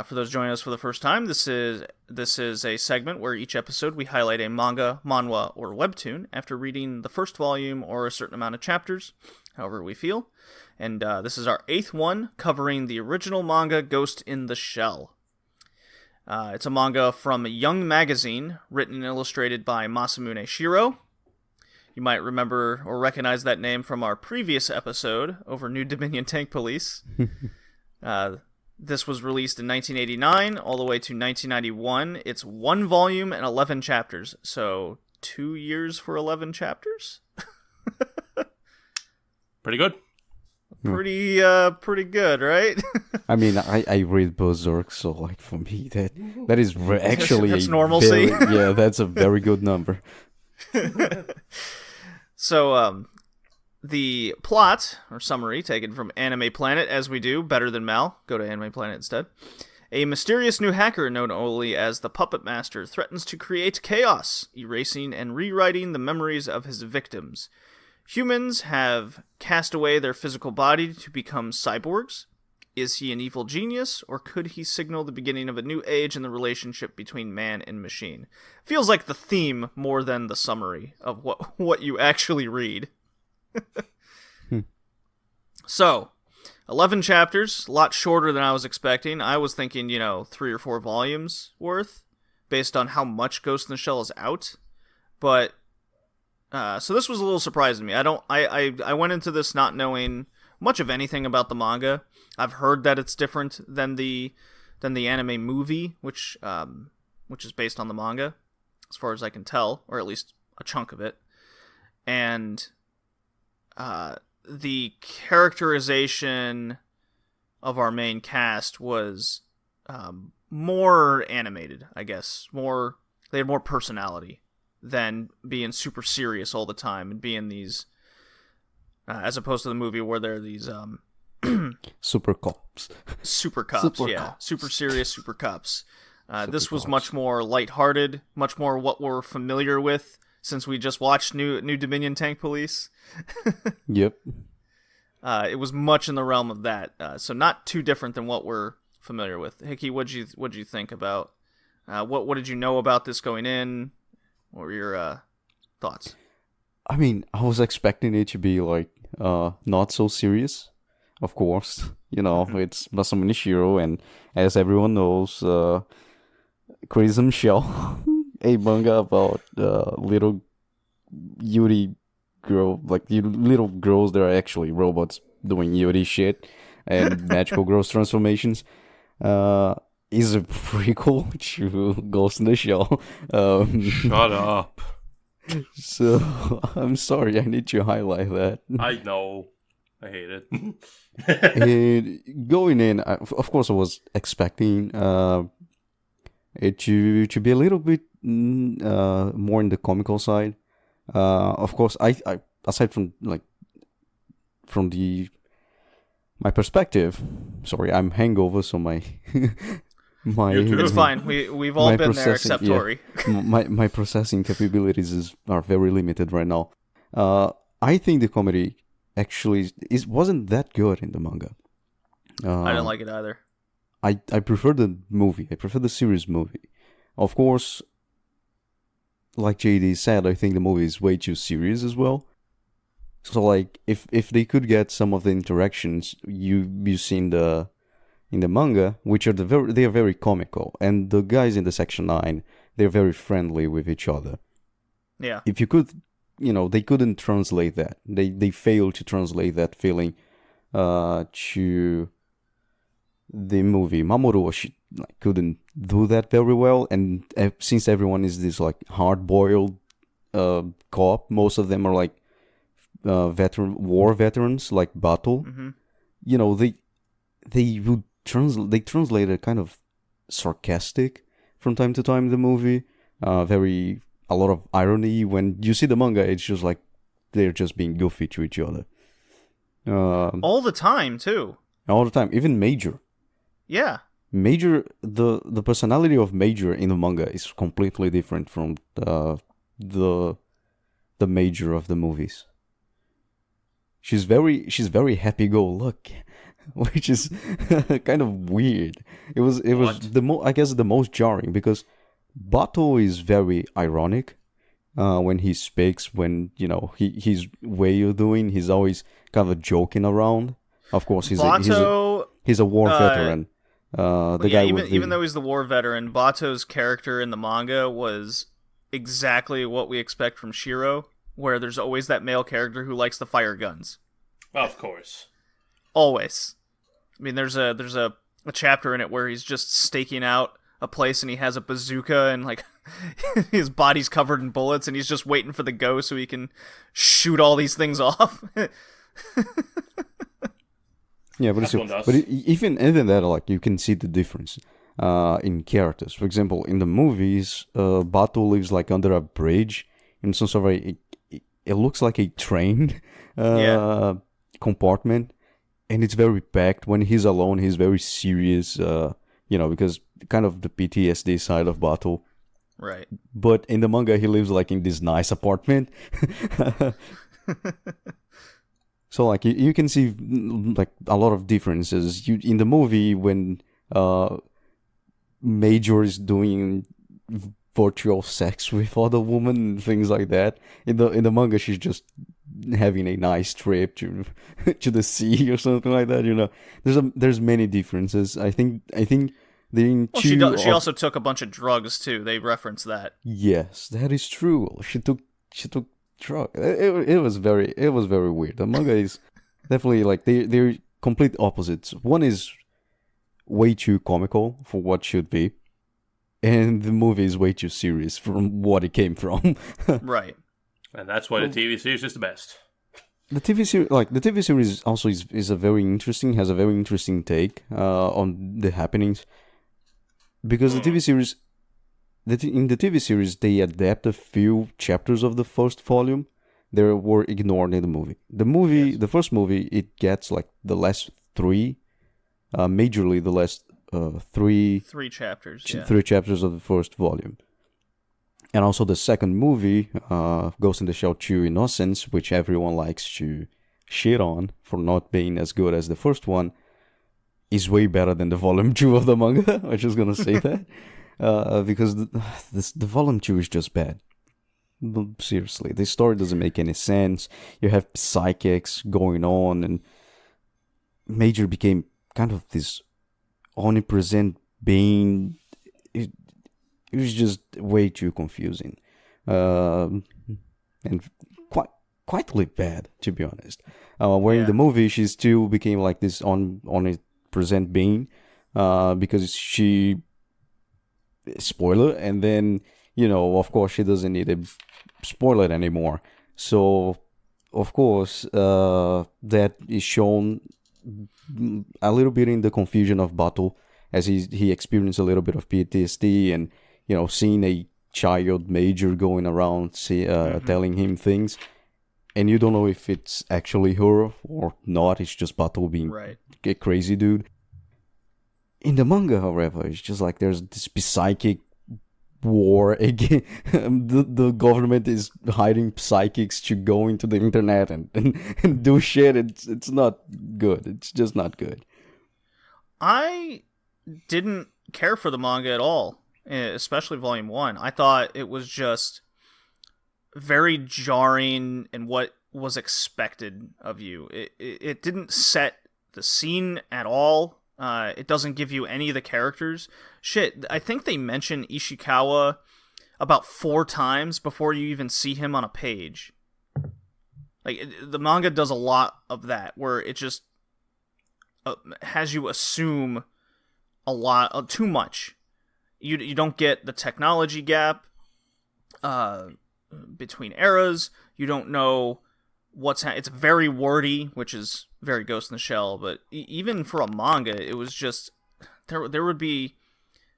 For those joining us for the first time, this is a segment where each episode we highlight a manga, manhwa, or webtoon after reading the first volume or a certain amount of chapters, however we feel. And this is our 8th one, covering the original manga Ghost in the Shell. It's a manga from Young Magazine, written and illustrated by Masamune Shiro. You might remember or recognize that name from our previous episode over New Dominion Tank Police. This was released in 1989 all the way to 1991. It's 1 volume and 11 chapters, so 2 years for 11 chapters? Pretty good. Pretty good, right? I mean, I read Berserk, so like for me that is actually That's normalcy. Yeah, that's a very good number. So, the plot, or summary, taken from Anime Planet, as we do, better than Mal, go to Anime Planet instead. A mysterious new hacker known only as the Puppet Master threatens to create chaos, erasing and rewriting the memories of his victims. Humans have cast away their physical body to become cyborgs. Is he an evil genius, or could he signal the beginning of a new age in the relationship between man and machine? Feels like the theme more than the summary of what you actually read. So, 11 chapters, a lot shorter than I was expecting. I was thinking, 3 or 4 volumes worth, based on how much Ghost in the Shell is out. But, so this was a little surprising to me. I went into this not knowing much of anything about the manga. I've heard that it's different than the anime movie, which is based on the manga, as far as I can tell, or at least a chunk of it. And the characterization of our main cast was more animated, I guess. They had more personality than being super serious all the time and being these, as opposed to the movie where they're these Super cops. Super cops, super serious super cops. This was much more lighthearted, much more what we're familiar with since we just watched New Dominion Tank Police. Yep. It was much in the realm of that, so not too different than what we're familiar with. Hickey, what'd you think about? What did you know about this going in? What were your thoughts? I mean, I was expecting it to be like not so serious. Of course, it's Masamune Shiro, and as everyone knows, Crimson Shell, a manga about little Yuri girl, like little girls that are actually robots doing Yuri shit and magical girls transformations, is a prequel to Ghost in the Shell. Shut up. So I'm sorry, I need to highlight that. I know. I hate it. And going in, of course, I was expecting it to be a little bit more in the comical side. Of course, I aside from from my perspective. Sorry, I'm hangover, so my You too. It's fine. We've all been there except Tori. my processing capabilities are very limited right now. I think the comedy actually wasn't that good in the manga. I didn't like it either. I prefer the movie. I prefer the series movie. Of course, like JD said, I think the movie is way too serious as well. So like if they could get some of the interactions you see in the manga, which are they are very comical, and the guys in the Section 9, they're very friendly with each other. Yeah. If you could, they couldn't translate that. They failed to translate that feeling to the movie. Mamoru couldn't do that very well, and since everyone is this like hard-boiled cop, most of them are like war veterans like Bato. Mm-hmm. They translated kind of sarcastic from time to time in the movie. A lot of irony. When you see the manga, it's just like they're just being goofy to each other. All the time too. All the time, even Major. Yeah. Major, the personality of Major in the manga is completely different from the Major of the movies. She's very happy-go-lucky, which is kind of weird. It was I guess the most jarring, because Bato is very ironic when he speaks. When his way of doing, he's always kind of joking around. Of course, he's a war veteran. Even though he's the war veteran, Bato's character in the manga was exactly what we expect from Shiro, where there's always that male character who likes to fire guns. Of course. Always. I mean, there's a chapter in it where he's just staking out a place and he has a bazooka and like his body's covered in bullets and he's just waiting for the go so he can shoot all these things off. Yeah, but even that, like, you can see the difference in characters. For example, in the movies, Bato lives like under a bridge in some sort of it looks like a train compartment, and it's very packed. When he's alone, he's very serious, because kind of the PTSD side of Bato. Right. But in the manga, he lives like in this nice apartment. So like you can see like a lot of differences. In the movie, when Major is doing virtual sex with other women and things like that, in the manga she's just having a nice trip to the sea or something like that. There's many differences. I think she also took a bunch of drugs too. They reference that. Yes, that is true. She took drug. It was very weird. The manga is definitely like they're complete opposites. One is way too comical for what should be, and the movie is way too serious from what it came from. Right. And that's why the TV series is the best. The TV series also has a very interesting take on the happenings, because the TV series. In the TV series, they adapt a few chapters of the first volume that were ignored in the movie. The first movie, it gets like the last three, majorly the last three chapters, three chapters of the first volume. And also the second movie, Ghost in the Shell 2 Innocence, which everyone likes to shit on for not being as good as the first one, is way better than the volume 2 of the manga. I was just gonna say that. Because the volume 2 is just bad. Seriously, the story doesn't make any sense. You have psychics going on, and Major became kind of this omnipresent being. It was just way too confusing, and quite bad, to be honest. Where in the movie she still became like this omnipresent being, because she. Spoiler, and then of course she doesn't need to spoil it anymore, so of course, that is shown a little bit in the confusion of Battle, as he experienced a little bit of PTSD, and seeing a child major going around telling him things, and you don't know if it's actually her or not. It's just Battle being a crazy dude. In the manga, however, it's just like there's this psychic war again. The government is hiring psychics to go into the internet and do shit. It's not good. It's just not good. I didn't care for the manga at all, especially Volume 1. I thought it was just very jarring in what was expected of you. It didn't set the scene at all. It doesn't give you any of the characters. Shit, I think they mention Ishikawa about 4 times before you even see him on a page. Like, the manga does a lot of that, where it just has you assume a lot, too much. You don't get the technology gap between eras. You don't know it's very wordy, which is very Ghost in the Shell, but even for a manga, it was just there would be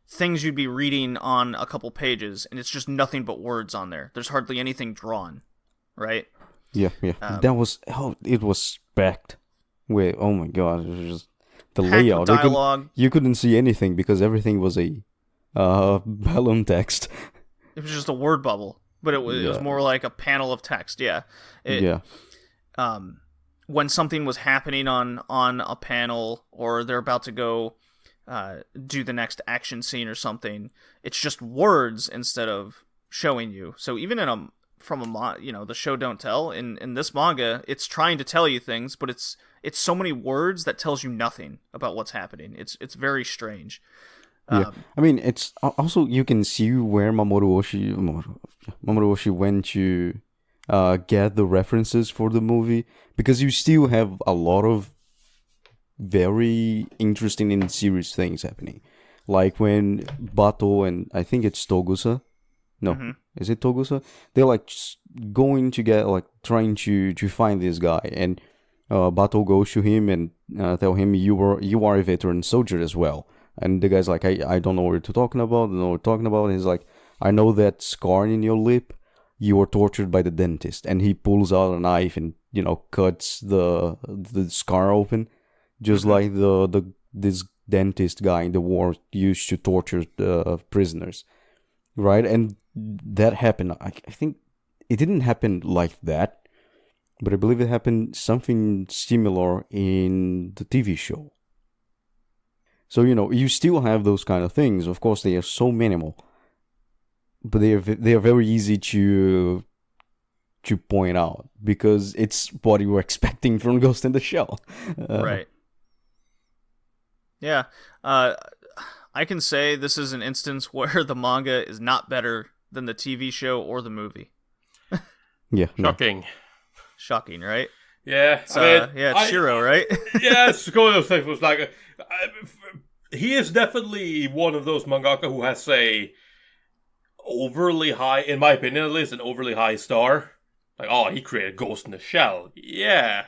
things you'd be reading on a couple pages, and it's just nothing but words on there. There's hardly anything drawn, right? Yeah. That was it was stacked with, oh my god, it was just the layout. Dialogue. You couldn't see anything because everything was a vellum text. It was just a word bubble, but it was more like a panel of text. Yeah. When something was happening on a panel, or they're about to go do the next action scene or something, it's just words instead of showing you. So even the show don't tell, in this manga, it's trying to tell you things, but it's so many words that tells you nothing about what's happening. It's very strange. I mean, it's also, you can see where Mamoru Oshii went to get the references for the movie, because you still have a lot of very interesting and serious things happening, like when Bato and I think it's Togusa, is it Togusa? They're like going to get, like, trying to find this guy, and Bato goes to him and tell him, you are a veteran soldier as well. And the guy's like, I don't know what you're talking about. And he's like, I know that scar in your lip. You were tortured by the dentist. And he pulls out a knife and, cuts the scar open. Just like this dentist guy in the war used to torture the prisoners. Right? And that happened. I think it didn't happen like that. But I believe it happened something similar in the TV show. So, you still have those kind of things. Of course, they are so minimal. But they are very easy to point out, because it's what you were expecting from Ghost in the Shell. Right. Yeah. I can say this is an instance where the manga is not better than the TV show or the movie. Yeah. Shocking. Shocking, right? Yeah. It's Shiro, right? Yeah, it's one of those things. Was like, he is definitely one of those mangaka who has a overly high, in my opinion at least, an overly high star. Like, oh, he created Ghost in the Shell. Yeah.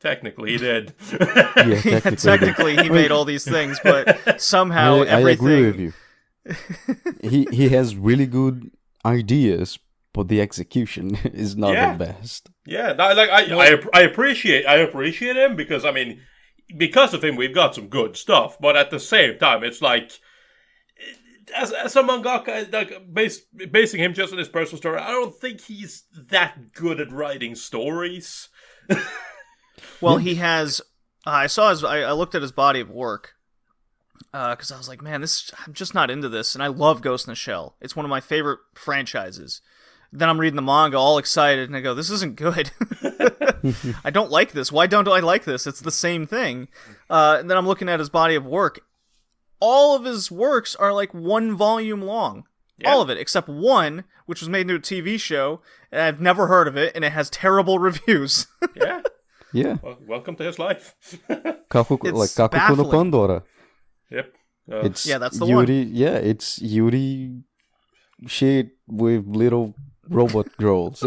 Technically, he did. Technically, he made all these things, but somehow everything. I agree with you. He has really good ideas, but the execution is not the best. Yeah, I appreciate him, because, I mean, because of him, we've got some good stuff. But at the same time, it's like, as a mangaka, like, basing him just on his personal story, I don't think he's that good at writing stories. Well, he has. I looked at his body of work, because I was like, man, I'm just not into this, and I love Ghost in the Shell. It's one of my favorite franchises. Then I'm reading the manga all excited, and I go, this isn't good. I don't like this. Why don't I like this? It's the same thing. And then I'm looking at his body of work. All of his works are like 1 volume long. Yeah. All of it, except one, which was made into a TV show, and I've never heard of it, and it has terrible reviews. Yeah. Yeah. Well, welcome to his life. Kakuku no Pandora. Yep. That's the Yuri, one. Yeah, it's Yuri shit with little robot girls.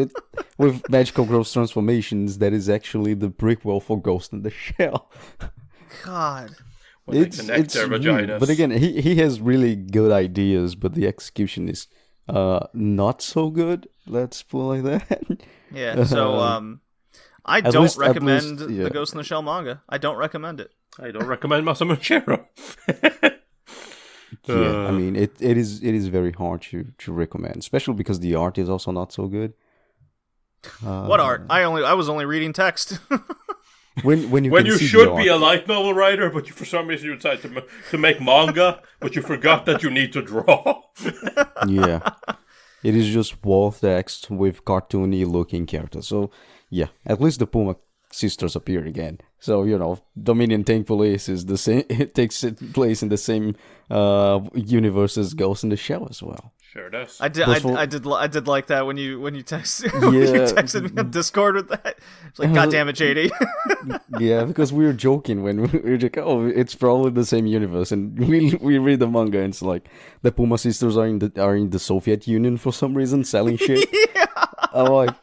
With magical girls transformations, that is actually the prequel for Ghost in the Shell. God. When they connect their weird. vaginas. But again, he has really good ideas, but the execution is not so good. Let's put it like that. Yeah, so I At don't least- at recommend least, yeah. the Ghost in the Shell manga. I don't recommend it. I don't recommend Masamune Shirow. Yeah, I mean it is very hard to recommend, especially because the art is also not so good. What art? I was only reading text. When you When can you see should the be art. a light novel writer, but for some reason you decided to make manga, but you forgot that you need to draw. Yeah, it is just wall text with cartoony looking characters. So yeah, at least the Puma sisters appear again. So Dominion Tank Police is the same. It takes place in the same universe as Ghost in the Shell as well. Sure does. I did like that when you when you texted me on Discord with that. It's like, God damn it, JD. Yeah, because we were joking when we were like, oh, it's probably the same universe, and we read the manga, and it's like the Puma sisters are in the Soviet Union for some reason selling shit. Yeah. I'm like,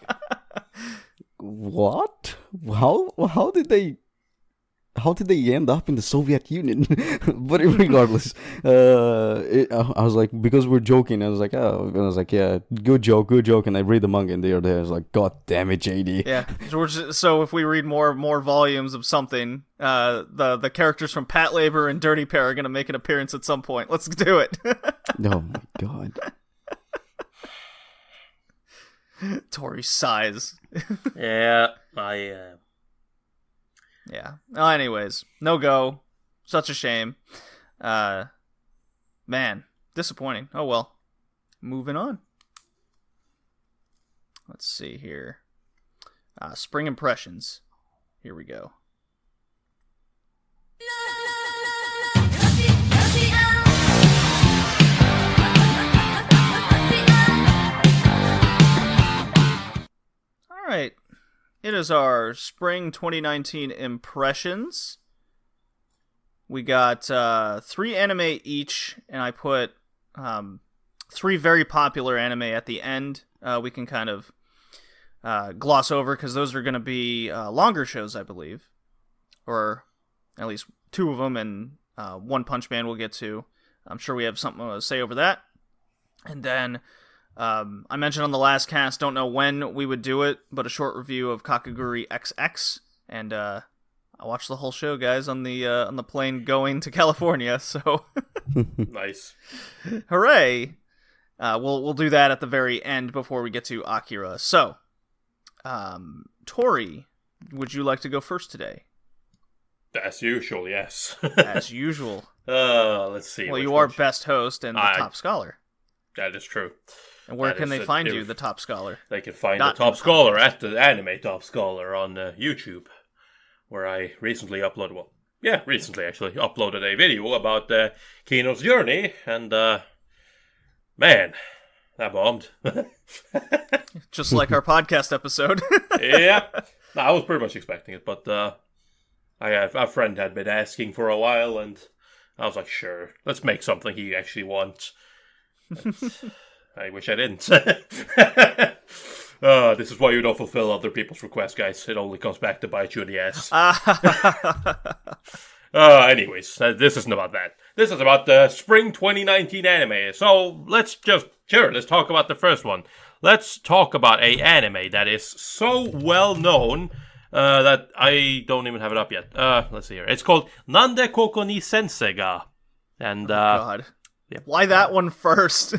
what? How did they end up in the Soviet Union? But regardless, I was like, because we're joking, I was like, yeah, good joke, and I read the manga, and they are there. I was like, God damn it, JD. Yeah. So if we read more volumes of something, the characters from Pat Labor and Dirty Pair are gonna make an appearance at some point. Let's do it. Oh my God. Tori sighs. Yeah, Yeah. Well, anyways, no go. Such a shame. Man, disappointing. Oh well. Moving on. Let's see here. Spring impressions. Here we go. All right. It is our spring 2019 impressions. We got 3 anime each, and I put 3 very popular anime at the end. We can kind of gloss over because those are going to be longer shows, I believe. Or at least 2 of them, and One Punch Man we'll get to. I'm sure we have something to say over that. And then I mentioned on the last cast, don't know when we would do it, but a short review of Kakegurui XX, and I watched the whole show, guys, on the plane going to California. So nice. Hooray! We'll do that at the very end before we get to Akira. So, Tori, would you like to go first today? As usual, yes. As usual. Let's see. Well, you are best host and the top scholar. That is true. And where can they find you, the top scholar? They can find the top scholar at the anime top scholar on YouTube, where I recently uploaded, uploaded a video about Kino's journey, and man, that bombed. Just like our podcast episode. Yeah, no, I was pretty much expecting it, but a friend had been asking for a while, and I was like, sure, let's make something he actually wants. I wish I didn't. This is why you don't fulfill other people's requests, guys. It only comes back to bite you in the ass. Anyways, this isn't about that. This is about the spring 2019 anime. So let's talk about the first one. Let's talk about a anime that is so well known that I don't even have it up yet. Let's see here. It's called Nande Koko ni Sensei ga. And God. Yeah. Why that one first?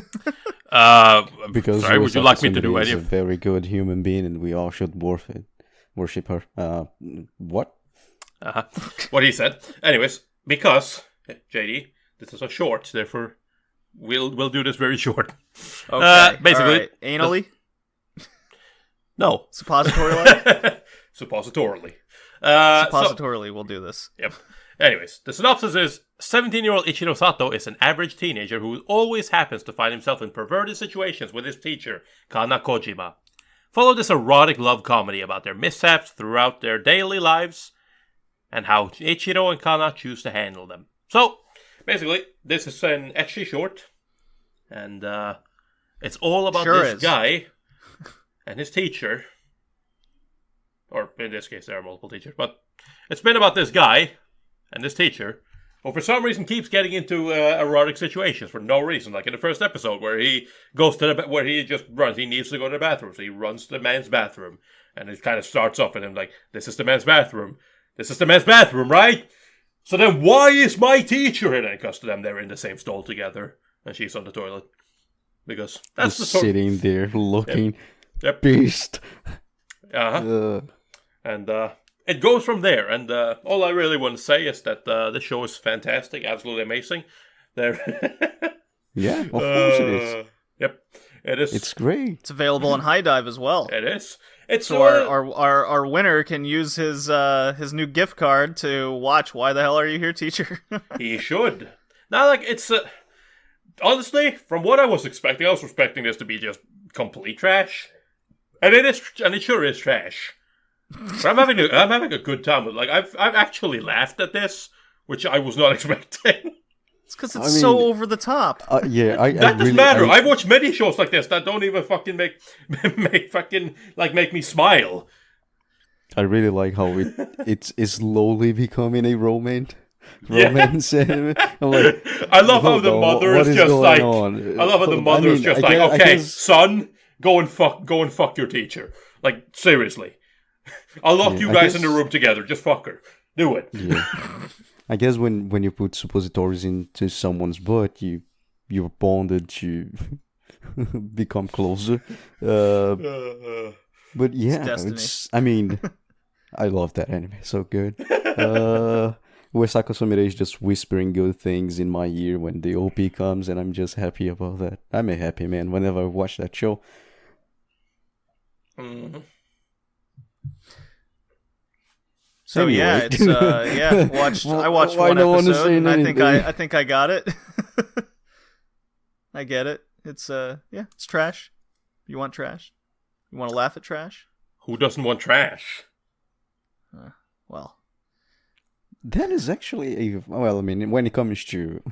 Because sorry, would you like me to do any is a of very good human being, and we all should worship her. What? What he said. Anyways, because JD, this is a short, therefore we'll do this very short. Okay, basically, right. Anally? No. Suppositorily? Suppositorily. Suppositorily, we'll do this. Yep. Anyways, the synopsis is 17-year-old Ichiro Sato is an average teenager who always happens to find himself in perverted situations with his teacher, Kana Kojima. Follow this erotic love comedy about their mishaps throughout their daily lives and how Ichiro and Kana choose to handle them. So, basically, this is an ecchi short, and it's all about guy and his teacher, or in this case there are multiple teachers, but it's been about this guy and this teacher who for some reason keeps getting into erotic situations for no reason. Like in the first episode where he goes to where he just runs, he needs to go to the bathroom, so he runs to the man's bathroom, and it kind of starts off with him like, this is the man's bathroom. This is the man's bathroom, right? So then why is my teacher in it? Because to them they're in the same stall together, and she's on the toilet. Because that's just the sitting there looking Yep. pissed. Uh-huh. And it goes from there. And all I really want to say is that the show is fantastic, absolutely amazing. There. Yeah, of course it is. Yep, it is. It's great. It's available in High Dive as well. It is. It's So our winner can use his new gift card to watch Why the Hell Are You Here, Teacher? He should. Now, like, it's honestly, from what I was expecting this to be just complete trash, and it is, and it sure is trash. But I'm having a good time with. Like, I've actually laughed at this, which I was not expecting. It's because it's so over the top. Yeah, That doesn't matter. I've watched many shows like this that don't even fucking make me smile. I really like how it's slowly becoming a romance anime. I'm like, I love how the mother is just like. on? I love how the mother is just like, okay, son, go and fuck your teacher. Like, seriously, I'll lock you guys in the room together. Just fuck her. Do it. Yeah. I guess when you put suppositories into someone's butt, you're bonded to become closer. But yeah, it's I mean, I love that anime. So good. Where Sako Sumire is just whispering good things in my ear when the OP comes, and I'm just happy about that. I'm a happy man whenever I watch that show. Mm-hmm. So Anyway. yeah, it's I watched one episode, and I think I got it. I get it. It's it's trash. You want trash? You want to laugh at trash? Who doesn't want trash? Well, That is actually I mean, when it comes to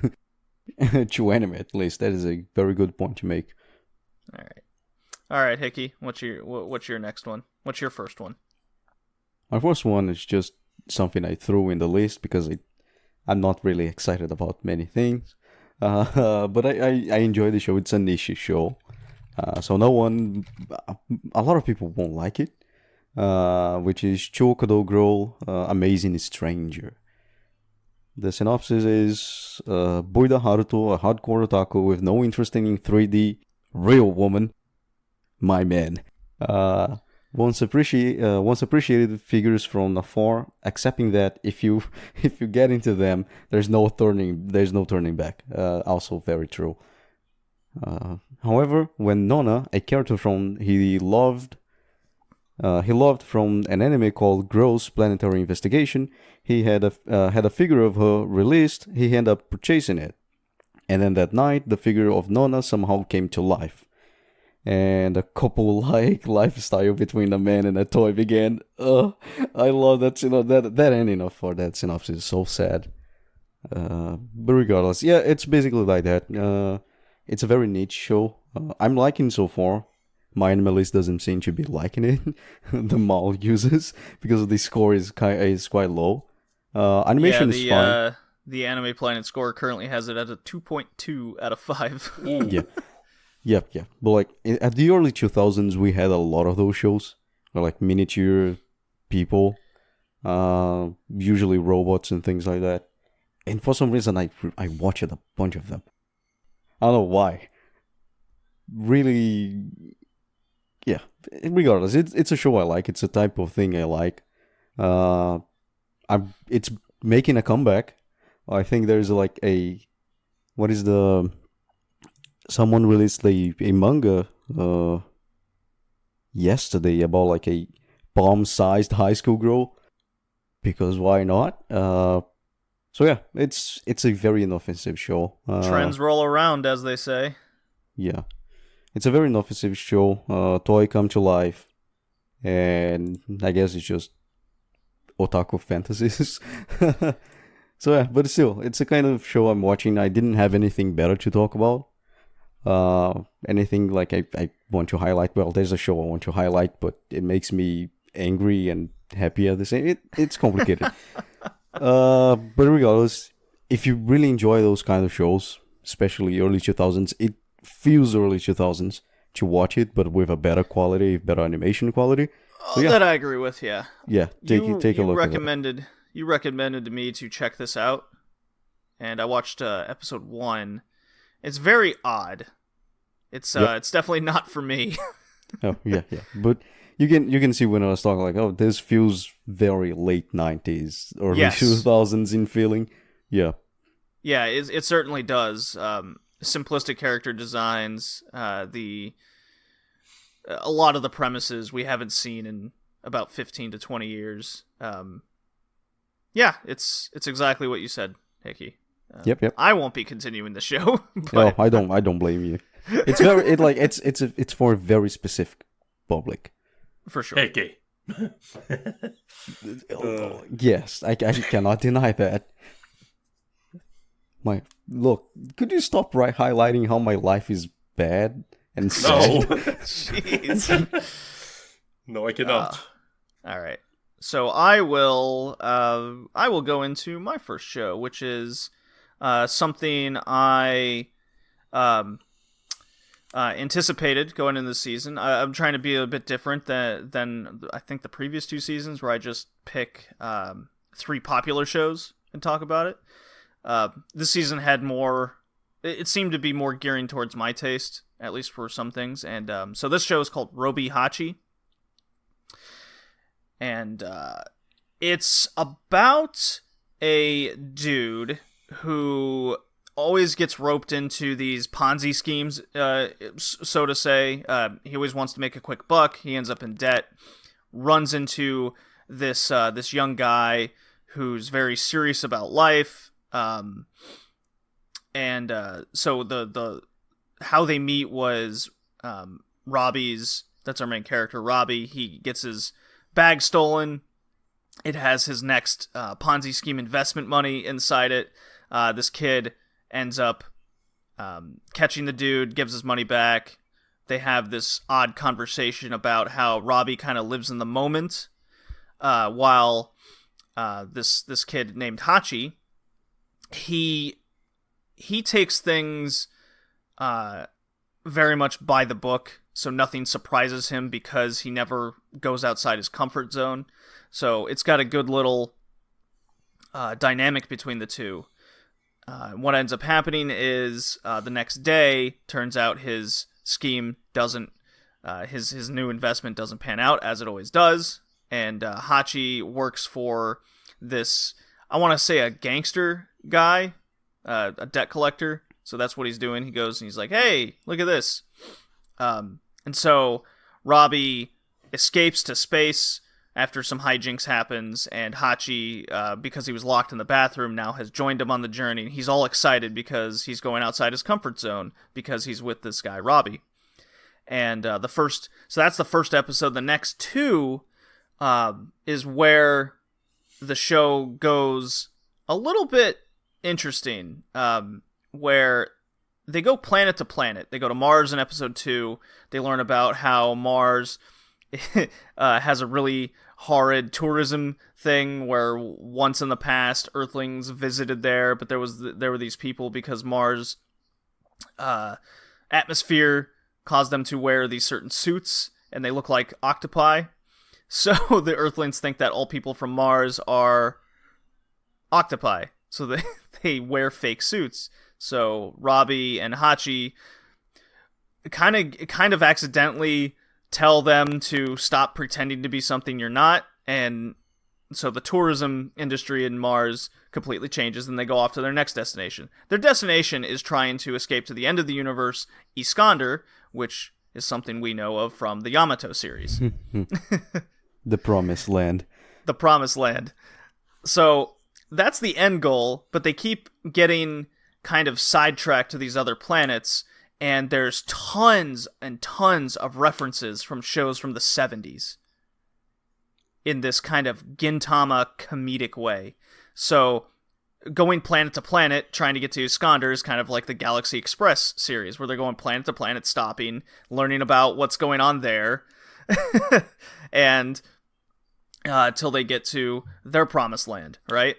to anime, at least, that is a very good point to make. all right, Hickey. What's your next one? What's your first one? My first one is just something I threw in the list because I'm not really excited about many things. But I enjoy the show. It's a niche show. So a lot of people won't like it. Which is Chokado Girl, Amazing Stranger. The synopsis is Buida Haruto, a hardcore otaku with no interest in 3D, real woman, my man. Once appreciated figures from afar, accepting that if you get into them, there's no turning back. Also very true. However, when Nona, a character from he loved from an anime called Gross Planetary Investigation, he had a figure of her released. He ended up purchasing it, and then that night, the figure of Nona somehow came to life. And a couple-like lifestyle between a man and a toy began. I love that. That ending for that synopsis is so sad. But regardless, yeah, it's basically like that. It's a very niche show. I'm liking so far. My anime list doesn't seem to be liking it. The mall uses because the score is quite low. Animation is fine. The Anime Planet score currently has it at a 2.2 out of 5. Yeah. Yep. But like at the early 2000s, we had a lot of those shows, where like miniature people, usually robots and things like that. And for some reason, I watched a bunch of them. I don't know why. Really, yeah. Regardless, it's a show I like. It's a type of thing I like. It's making a comeback. I think there's like someone released a manga yesterday about like a palm-sized high school girl, because why not? So yeah, it's a very inoffensive show. Trends roll around, as they say. Yeah, it's a very inoffensive show. Toy come to life, and I guess it's just otaku fantasies. So yeah, but still, it's a kind of show I'm watching. I didn't have anything better to talk about. Anything like I want to highlight. Well, there's a show I want to highlight, but it makes me angry and happy at the same. It's complicated. But regardless, if you really enjoy those kind of shows, especially early 2000s, it feels early 2000s to watch it, but with a better quality, better animation quality. So, yeah. That I agree with. Yeah. Yeah, take a look. You recommended to me to check this out, and I watched episode 1. It's very odd. It's definitely not for me. Oh yeah. But you can see when I was talking like, oh, this feels very late 90s, early 2000s in feeling. Yeah. Yeah, it certainly does. Simplistic character designs, a lot of the premises we haven't seen in about 15 to 20 years. Yeah, it's exactly what you said, Hickey. Yep. I won't be continuing the show. But... No, I don't blame you. It's very it's for a very specific public. For sure. Hickey. Yes, I cannot deny that. Look, could you stop highlighting how my life is bad and sad? No. Jeez. No, I cannot. All right. So I will go into my first show, which is something I anticipated going into the season. I'm trying to be a bit different than I think the previous 2 seasons, where I just pick 3 popular shows and talk about it. This season had more. It seemed to be more gearing towards my taste, at least for some things. And so this show is called Robi Hachi. And it's about a dude who always gets roped into these Ponzi schemes, so to say. He always wants to make a quick buck. He ends up in debt. Runs into this young guy who's very serious about life. So the how they meet was Robbie's. That's our main character, Robbie. He gets his bag stolen. It has his next Ponzi scheme investment money inside it. This kid ends up catching the dude, gives his money back. They have this odd conversation about how Robbie kind of lives in the moment, while this kid named Hachi, he takes things very much by the book, so nothing surprises him because he never goes outside his comfort zone. So it's got a good little dynamic between the two. What ends up happening is the next day, turns out his scheme doesn't, his new investment doesn't pan out as it always does, and Hachi works for this, I want to say a gangster guy, a debt collector. So that's what he's doing. He goes and he's like, hey, look at this. And so Robbie escapes to space after some hijinks happens, and Hachi, because he was locked in the bathroom, now has joined him on the journey. He's all excited because he's going outside his comfort zone because he's with this guy, Robbie. And so that's the first episode. The next 2 is where the show goes a little bit interesting, where they go planet to planet. They go to Mars in episode 2. They learn about how Mars has a really horrid tourism thing where once in the past Earthlings visited there, but there were these people because Mars atmosphere caused them to wear these certain suits, and they look like octopi. So the Earthlings think that all people from Mars are octopi, so they wear fake suits. So Robbie and Hachi kind of accidentally tell them to stop pretending to be something you're not, and so the tourism industry in Mars completely changes, and they go off to their next destination. Their destination is trying to escape to the end of the universe, Iskander, which is something we know of from the Yamato series. The Promised Land. The Promised Land. So that's the end goal, but they keep getting kind of sidetracked to these other planets, and there's tons and tons of references from shows from the 70s in this kind of Gintama comedic way. So going planet to planet, trying to get to Iskander is kind of like the Galaxy Express series, where they're going planet to planet, stopping, learning about what's going on there, and till they get to their promised land, right?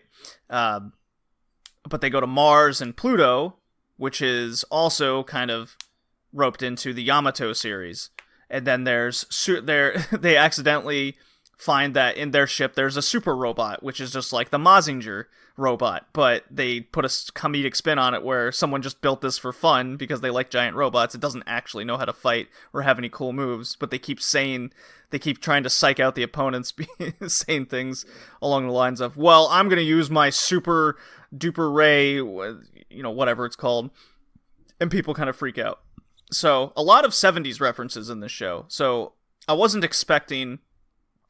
But they go to Mars and Pluto, which is also kind of roped into the Yamato series. And then they accidentally find that in their ship there's a super robot, which is just like the Mazinger robot, but they put a comedic spin on it where someone just built this for fun because they like giant robots. It doesn't actually know how to fight or have any cool moves, but they keep trying to psych out the opponents, saying things along the lines of, well, I'm going to use my super duper ray, whatever it's called, and people kind of freak out. So a lot of 70s references in this show. So I wasn't expecting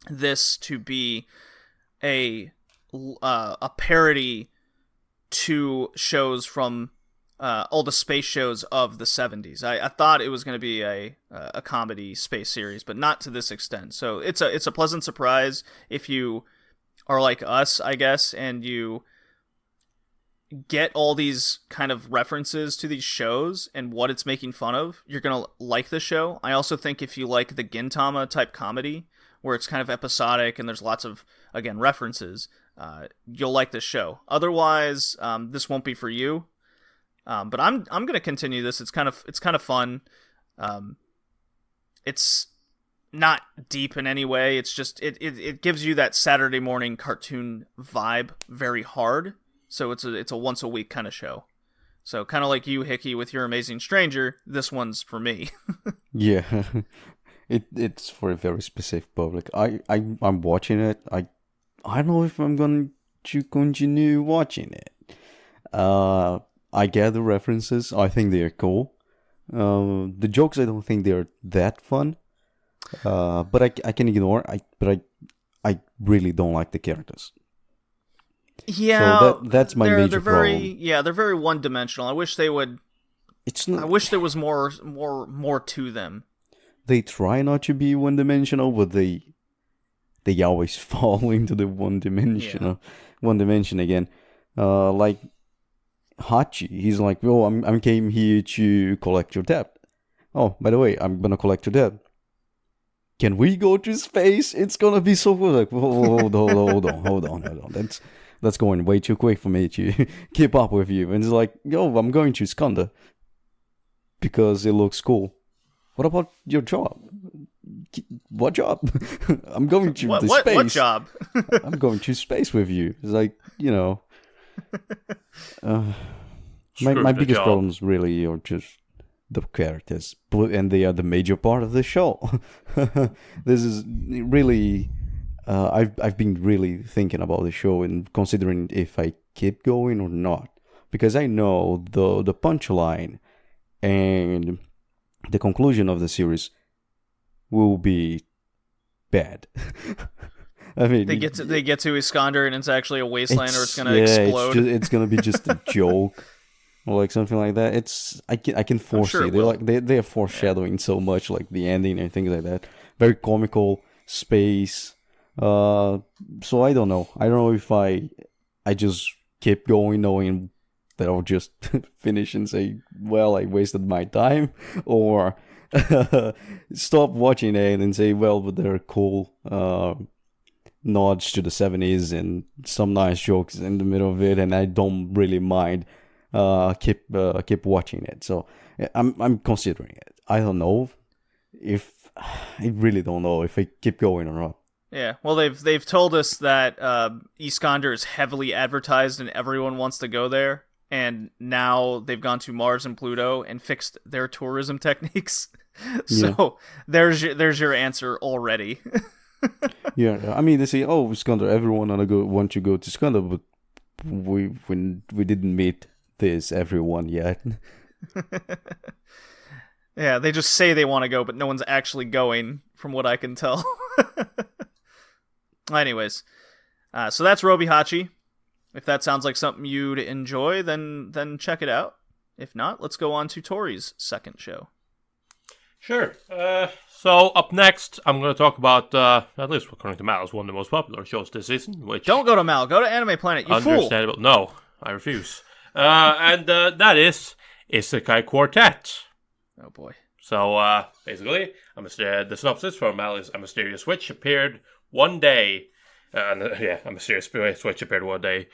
this to be a parody to shows from all the space shows of the 70s. I thought it was going to be a comedy space series, but not to this extent. So it's a pleasant surprise if you are like us, I guess, and you get all these kind of references to these shows and what it's making fun of. You're going to like the show. I also think if you like the Gintama type comedy, where it's kind of episodic and there's lots of, again, references, you'll like this show. Otherwise, this won't be for you. But I'm going to continue this. It's kind of fun. It's not deep in any way. It's just it gives you that Saturday morning cartoon vibe very hard. So it's a once a week kind of show. So kind of like you, Hickey, with Your Amazing Stranger, this one's for me. Yeah. It's for a very specific public. I'm watching it. I don't know if I'm going to continue watching it. I get the references. I think they're cool. The jokes, I don't think they're that fun. But I can ignore. But I really don't like the characters. Yeah, so that's my major problem. Yeah, they're very one dimensional. I wish they would. I wish there was more to them. They try not to be one dimensional, but they always fall into the one dimension again. Like Hachi, he's like, "Oh, I'm came here to collect your debt. Oh, by the way, I'm gonna collect your debt. Can we go to space? It's gonna be so cool." Like, hold on. That's going way too quick for me to keep up with you. And it's like, yo, I'm going to Skanda because it looks cool. What about your job? What job? I'm going to space. What job? I'm going to space with you. It's like, my biggest problems really are just the characters, and they are the major part of the show. This is really, I've been really thinking about the show and considering if I keep going or not, because I know the punchline and the conclusion of the series will be bad. I mean, they get to Iskander and it's actually a wasteland, or it's gonna explode. It's gonna be just a joke, or like something like that. I can foresee. They are foreshadowing so much, like the ending and things like that. Very comical space. So I don't know. I don't know if I just keep going, knowing that I'll just finish and say, well, I wasted my time, or stop watching it and say, well, but there are cool nods to the 70s and some nice jokes in the middle of it, and I don't really mind keep watching it. So I'm considering it. I don't know I really don't know if I keep going or not. Yeah, well, they've told us that Iskander is heavily advertised and everyone wants to go there. And now they've gone to Mars and Pluto and fixed their tourism techniques. So there's your answer already. Yeah, I mean, they say, oh, Iskander, everyone want to go to Iskander, but we didn't meet this everyone yet. Yeah, they just say they want to go, but no one's actually going, from what I can tell. Anyways, so that's Robi Hachi. If that sounds like something you'd enjoy, then check it out. If not, let's go on to Tori's second show. Sure. So up next, I'm going to talk about, at least according to Mal, one of the most popular shows this season. Which don't go to Mal. Go to Anime Planet. You fool. Understandable. No. I refuse. And that is Isekai Quartet. Oh boy. So, basically, the synopsis from Alice, a mysterious switch appeared one day. A mysterious switch appeared one day.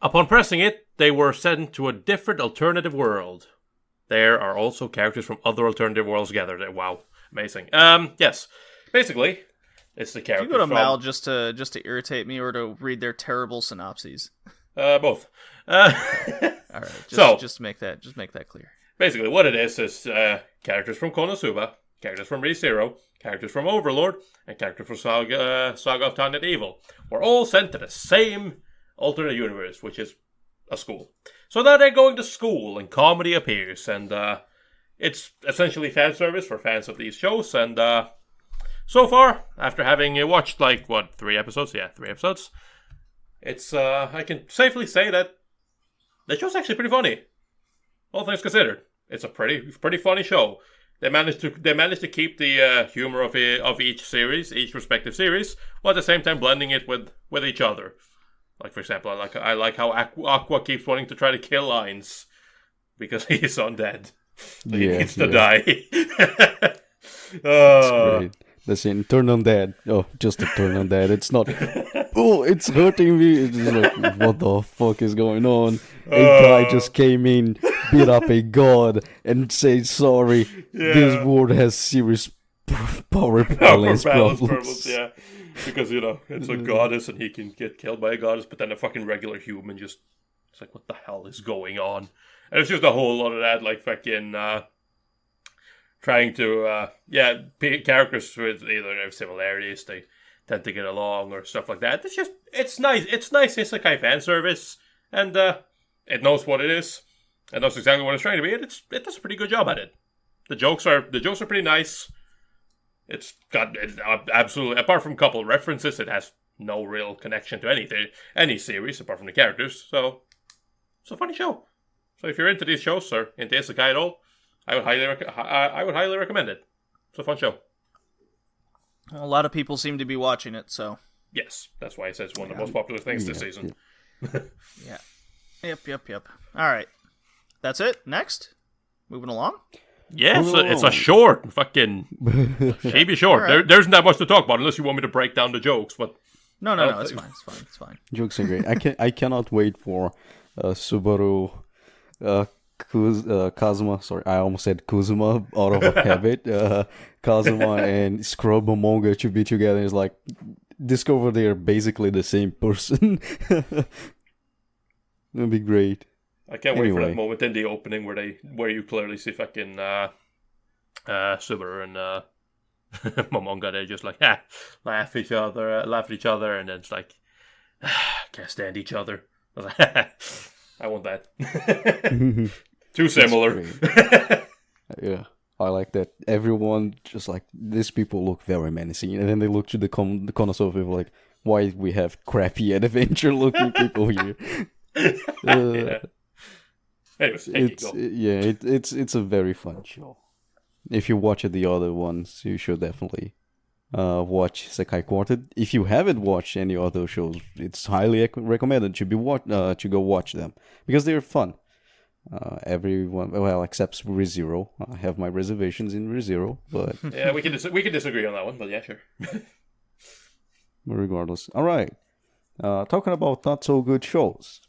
Upon pressing it, they were sent to a different alternative world. There are also characters from other alternative worlds gathered there. Wow, amazing. Yes. Basically, it's the character Do you go to from... Mal just to irritate me or to read their terrible synopses? Both. All right, just make that clear. Basically, what it is characters from Konosuba, characters from ReZero, characters from Overlord, and characters from Saga of Time and Evil were all sent to the same alternate universe, which is a school. So now they're going to school, and comedy appears, and it's essentially fan service for fans of these shows, and so far, after having watched, 3 episodes? Yeah, 3 episodes. It's, I can safely say that the show's actually pretty funny. All things considered. It's a pretty funny show. They managed to keep the humor of each respective series, while at the same time blending it with each other. Like, for example, I like how Aqua keeps wanting to try to kill Ainz because he's undead. So he needs to die. That's great. The scene, turn on that. Oh, just to turn on that. It's not, oh, it's hurting me. It's just like, what the fuck is going on? A guy just came in, beat up a god, and said sorry. Yeah. This world has serious power balance problems. Yeah. Because, it's a goddess and he can get killed by a goddess, but then a fucking regular human just... It's like, what the hell is going on? And it's just a whole lot of that, like, fucking... trying to, characters with either similarities, they tend to get along or stuff like that. It's nice. It's nice Isekai fan service, and it knows what it is. It knows exactly what it's trying to be, and it does a pretty good job at it. The jokes are pretty nice. It's got absolutely, apart from a couple of references, it has no real connection to any series apart from the characters. So it's a funny show. So if you're into these shows or into Isekai at all, I would highly recommend it. It's a fun show. A lot of people seem to be watching it, so... Yes, that's why it says one of the most popular things this season. Yeah. Yep. Alright. That's it? Next? Moving along? Yes, it's a short. Fucking... Chibi short. Right. There isn't that much to talk about unless you want me to break down the jokes, but... No, it's fine. Jokes are great. I cannot wait for Subaru... Kazuma, sorry, I almost said Kuzuma out of a habit. Kazuma and Scrub Manga to be together is like discover they're basically the same person. That'd be great. I can't wait for that moment in the opening where you clearly see fucking Subaru and Momonga. They just like laugh at each other, and then it's like can't stand each other. I was like, I want that. Too similar. Yeah, I like that. Everyone just like, these people look very menacing, and then they look to the Konosuba people like, why we have crappy adventure-looking people here? Yeah. Anyways, it's a very fun show. If you watch the other ones, you should definitely watch Isekai Quartet. If you haven't watched any other shows, it's highly recommended to go watch them because they're fun. Everyone, well, except ReZero. I have my reservations in ReZero, but yeah, we can disagree on that one, but yeah, sure. Regardless, all right. Talking about not so good shows.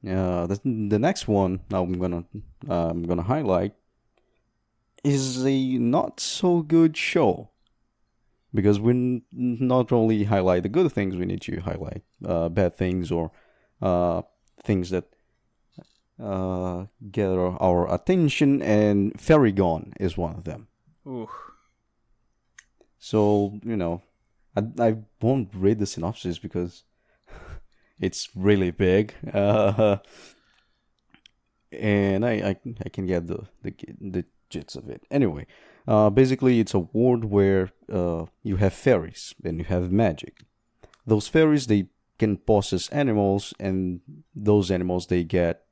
The next one now I'm gonna highlight is a not so good show. Because we not only highlight the good things, we need to highlight bad things or things that get our attention, and Fairy Gone is one of them. Ooh. So, I won't read the synopsis because it's really big. And I can get the gist of it. Anyway, basically it's a world where you have fairies and you have magic. Those fairies, they can possess animals, and those animals, they get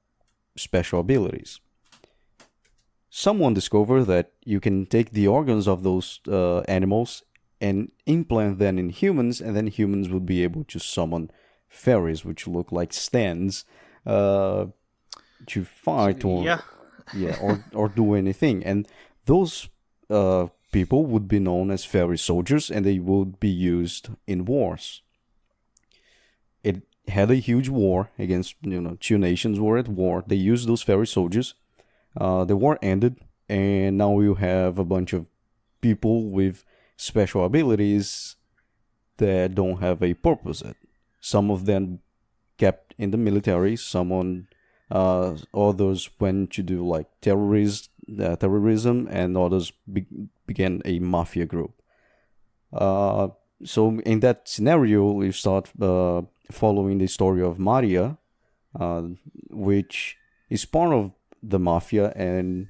special abilities. Someone discovered that you can take the organs of those animals and implant them in humans, and then humans would be able to summon fairies, which look like stands to fight or Yeah. or do anything. And those people would be known as fairy soldiers, and they would be used in wars. It had a huge war against, two nations were at war. They used those fairy soldiers. The war ended, and now you have a bunch of people with special abilities that don't have a purpose yet. Some of them kept in the military, others went to do like terrorism, and others began a mafia group. So in that scenario, we start following the story of Maria, which is part of the mafia, and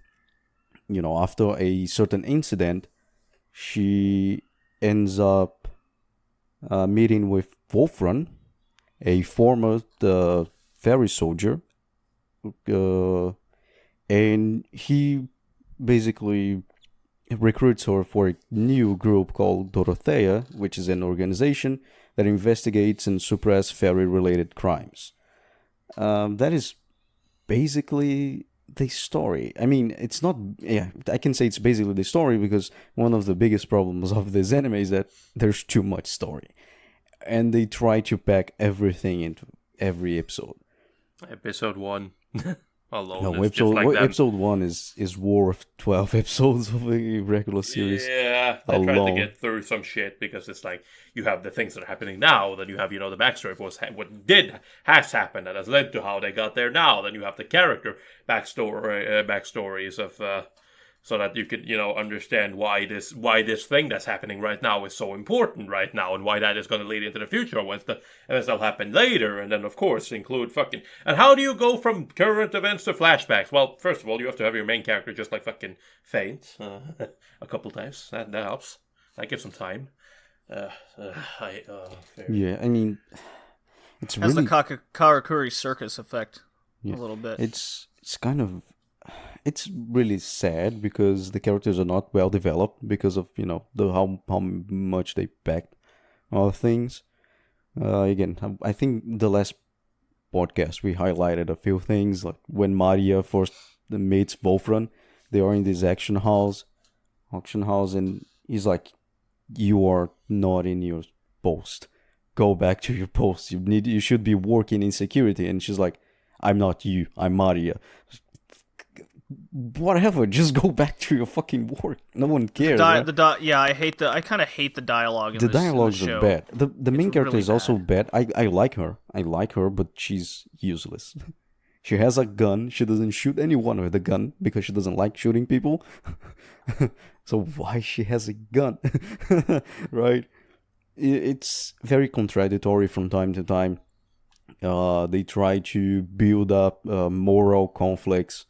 after a certain incident, she ends up meeting with Wolfram, a former fairy soldier, and he basically recruits her for a new group called Dorothea, which is an organization that investigates and suppresses fairy-related crimes. That is basically the story. I mean, it's not... Yeah, I can say it's basically the story because one of the biggest problems of this anime is that there's too much story. And they try to pack everything into every episode. Episode 1 alone No, is just like that. episode 1 is worth 12 episodes of a regular series. Yeah, they tried alone. to get through some shit because it's like you have the things that are happening now, then you have the backstory of what has happened that has led to how they got there now. Then you have the character backstories of so that you could understand why this thing that's happening right now is so important right now, and why that is going to lead into the future when that'll happen later, and then of course include fucking. And how do you go from current events to flashbacks? Well, first of all, you have to have your main character just like fucking faint a couple times. That helps. That gives some time. Yeah, I mean, it's Has really... the Karakuri circus effect a little bit. It's kind of... It's really sad because the characters are not well developed because of, how much they packed all things. Again, I think the last podcast we highlighted a few things, like when Maria first meets Wolfram, they are in this auction house, and he's like, "You are not in your post. Go back to your post. You should be working in security." And she's like, "I'm not you. I'm Maria." Whatever, just go back to your fucking work. No one cares. I kind of hate the dialogue in the this dialogues show. are bad. The main character really is also bad. I like her, but she's useless. She has a gun. She doesn't shoot anyone with a gun because she doesn't like shooting people. So why she has a gun? Right? It's very contradictory from time to time. They try to build up moral conflicts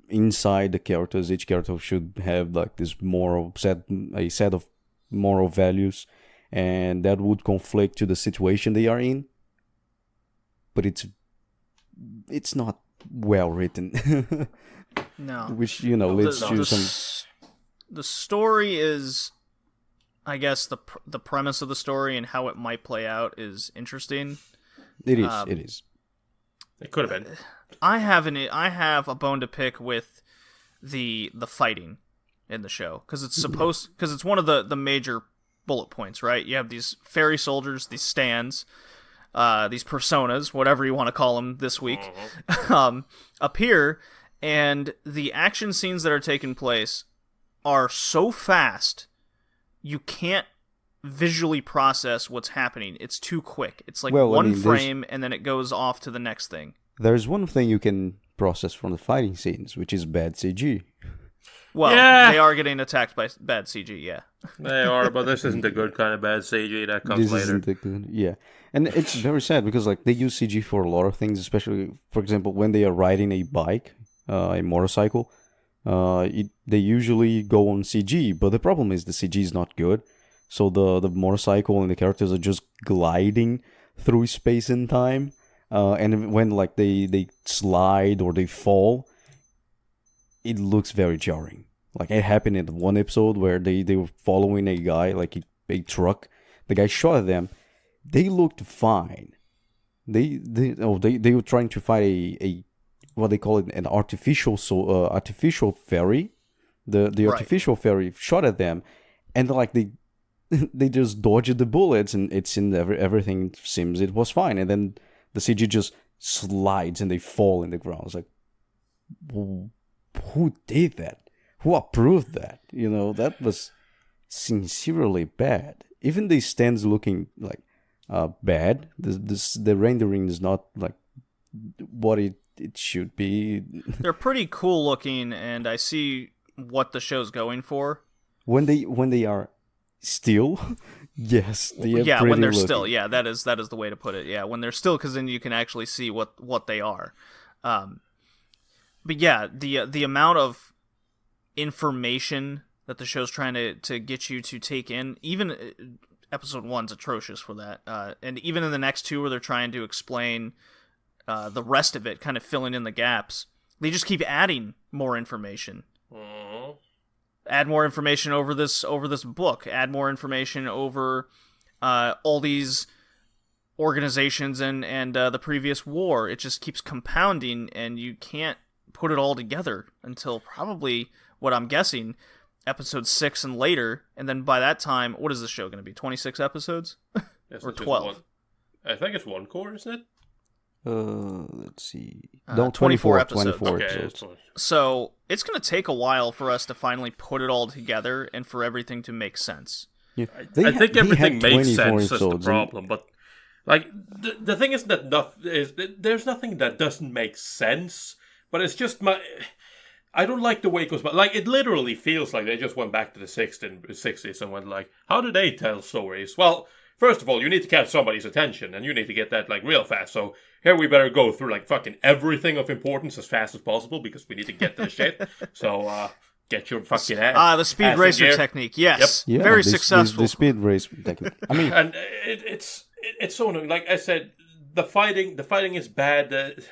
inside the characters. Each character should have like this a set of moral values, and that would conflict to the situation they are in. But it's not well written. No, Which leads to some. The story is, I guess, the premise of the story and how it might play out is interesting. It is. It could have been. I have a bone to pick with the fighting in the show because it's one of the major bullet points, right? You have these fairy soldiers, these stands, these personas, whatever you want to call them this week, appear, and the action scenes that are taking place are so fast you can't visually process what's happening. It's too quick. It's like frame and then it goes off to the next thing. There's one thing you can process from the fighting scenes, which is bad CG. Well, yeah. They are getting attacked by bad CG, yeah. They are, but this isn't the good kind of bad CG that comes This later. isn't the good, yeah. And it's very sad because like they use CG for a lot of things, especially, for example, when they are riding a bike, a motorcycle. They usually go on CG, but the problem is the CG is not good. So the motorcycle and the characters are just gliding through space and time. And when like they slide or they fall, it looks very jarring. Like it happened in one episode where they were following a guy, like a truck. The guy shot at them. They looked fine They were trying to fight a what they call it, an artificial fairy. The Right. artificial fairy shot at them, and like they just dodged the bullets, and it seemed everything seems it was fine, and then the CG just slides and they fall in the ground. It's like, who did that? Who approved that? That was sincerely bad. Even the stands looking like bad. The rendering is not like what it should be. They're pretty cool looking, and I see what the show's going for. When they are still, yes, they are yeah, pretty when they're looking. still, yeah, that is the way to put it. Yeah, when they're still, because then you can actually see what they are. But yeah, the amount of information that the show's trying to get you to take in, even episode 1's atrocious for that, and even in the next 2 where they're trying to explain the rest of it, kind of filling in the gaps, they just keep adding more information. Add more information over this book. Add more information over all these organizations and the previous war. It just keeps compounding, and you can't put it all together until probably, what I'm guessing, episode 6 and later. And then by that time, what is the show going to be? 26 episodes? Yes, or it's 12? I think it's one core, isn't it? Let's see. 24 episodes. 24 Okay, episodes. So it's going to take a while for us to finally put it all together and for everything to make sense. Yeah. I think everything makes 24 sense. Is the episodes, problem, but like the thing is that there's nothing that doesn't make sense. But it's just I don't like the way it goes. But like, it literally feels like they just went back to the 60s and went like, how do they tell stories? Well, first of all, you need to catch somebody's attention, and you need to get that like real fast. So here we better go through like fucking everything of importance as fast as possible because we need to get to the shit. So get your fucking ass. The speed ass in racer gear. technique, yes, Yeah, very the successful. speed race technique. I mean, And it's so annoying. Like I said, the fighting is bad.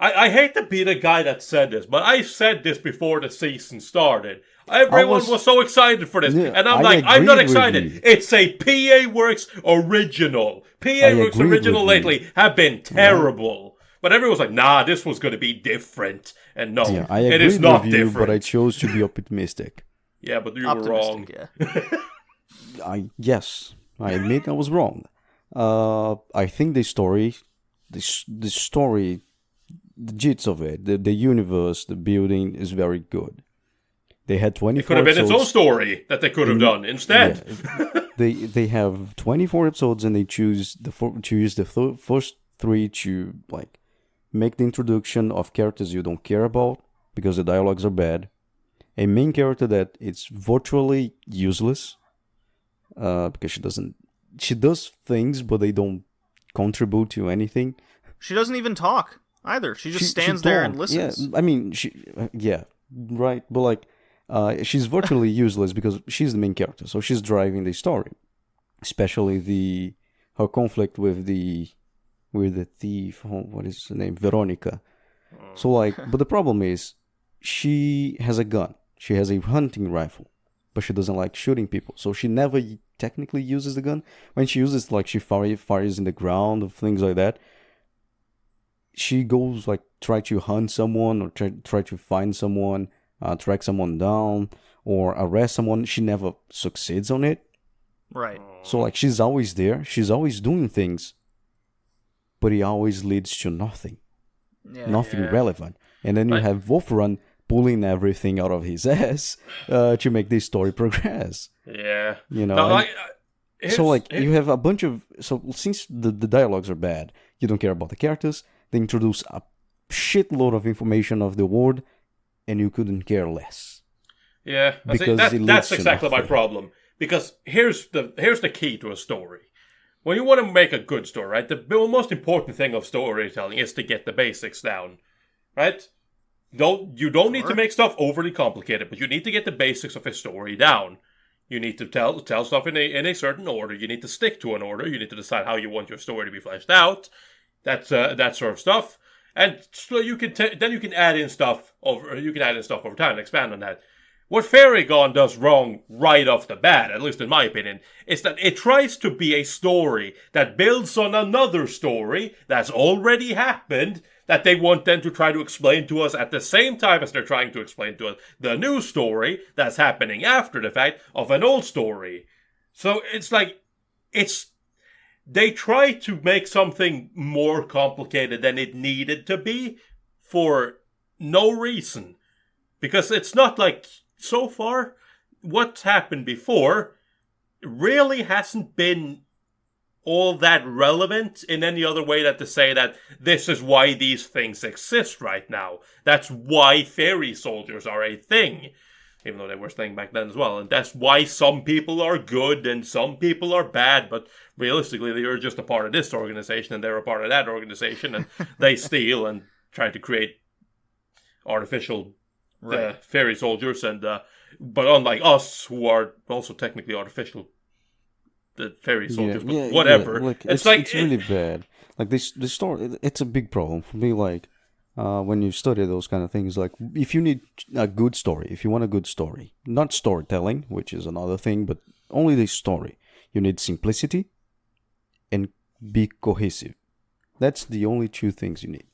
I hate to be the guy that said this, but I said this before the season started. Everyone was so excited for this, Yeah, and I'm I like, I'm not agreed with excited. you. It's a PA Works original. PA Works agreed original with you. lately have been terrible. But everyone's like, nah, this was going to be different. And no, yeah, I it agree is not with you, different. but I chose to be optimistic. Yeah, but you were wrong. Optimistic, yeah. Yes, I admit I was wrong. I think the story, the gist of it, the universe, the building is very good. They had 24 It could have been its own episodes. story that they could have done instead. Yeah. They have 24 episodes, and they choose the first 3 to like make the introduction of characters you don't care about because the dialogues are bad. A main character that it's virtually useless because she does things, but they don't contribute to anything. She doesn't even talk either. She just stands there and listens. Yeah, I mean, right. But like, she's virtually useless because she's the main character, so she's driving the story, especially her conflict with the thief. What is her name? Veronica. So like, but the problem is, she has a gun. She has a hunting rifle, but she doesn't like shooting people, so she never technically uses the gun. When she uses, like, she fires in the ground or things like that. She goes like try to hunt someone or try to find someone, track someone down or arrest someone. She never succeeds on it. Right. So like, she's always there. She's always doing things, but it always leads to nothing. Yeah. Nothing relevant. And then you have Wolfrun pulling everything out of his ass to make this story progress. Yeah. You know. No, so like, you have a bunch of, so since the dialogues are bad, you don't care about the characters. They introduce a shitload of information of the world, and you couldn't care less. Yeah, Because that's exactly my problem. Because here's the key to a story. When you want to make a good story, right? The most important thing of storytelling is to get the basics down, right? You don't need to make stuff overly complicated, but you need to get the basics of a story down. You need to tell stuff in a certain order. You need to stick to an order. You need to decide how you want your story to be fleshed out. That sort of stuff, and so you can then you can add in stuff over time and expand on that. what Fairy Gone does wrong right off the bat, at least in my opinion, is that it tries to be a story that builds on another story that's already happened, that they want them to try to explain to us at the same time as they're trying to explain to us the new story that's happening after the fact of an old story. So it's like, they try to make something more complicated than it needed to be for no reason. Because it's not like, so far, what's happened before really hasn't been all that relevant in any other way than to say that this is why these things exist right now. That's why fairy soldiers are a thing. Even though they were a thing back then as well. And that's why some people are good and some people are bad. But realistically, they are just a part of this organization and they're a part of that organization. And they steal and try to create artificial fairy soldiers. And but unlike us, who are also technically artificial, the fairy soldiers, but whatever. Yeah. Like, it's really bad. Like this story, it's a big problem for me. Like when you study those kind of things, like if you need a good story, if you want a good story, not storytelling, which is another thing, but only the story, you need simplicity and be cohesive. That's the only two things you need.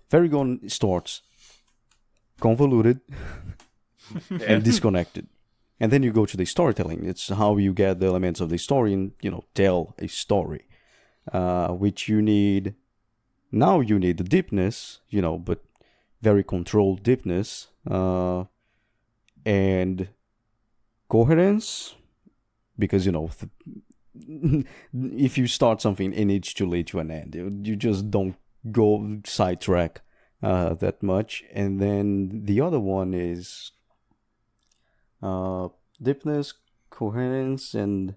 Fairy Gone starts convoluted and disconnected. And then you go to the storytelling. It's how you get the elements of the story and, tell a story. Which you need... Now you need the deepness, but very controlled deepness. And coherence. Because, if you start something, it needs to lead to an end. You just don't go sidetrack that much. And then the other one is... deepness, coherence, and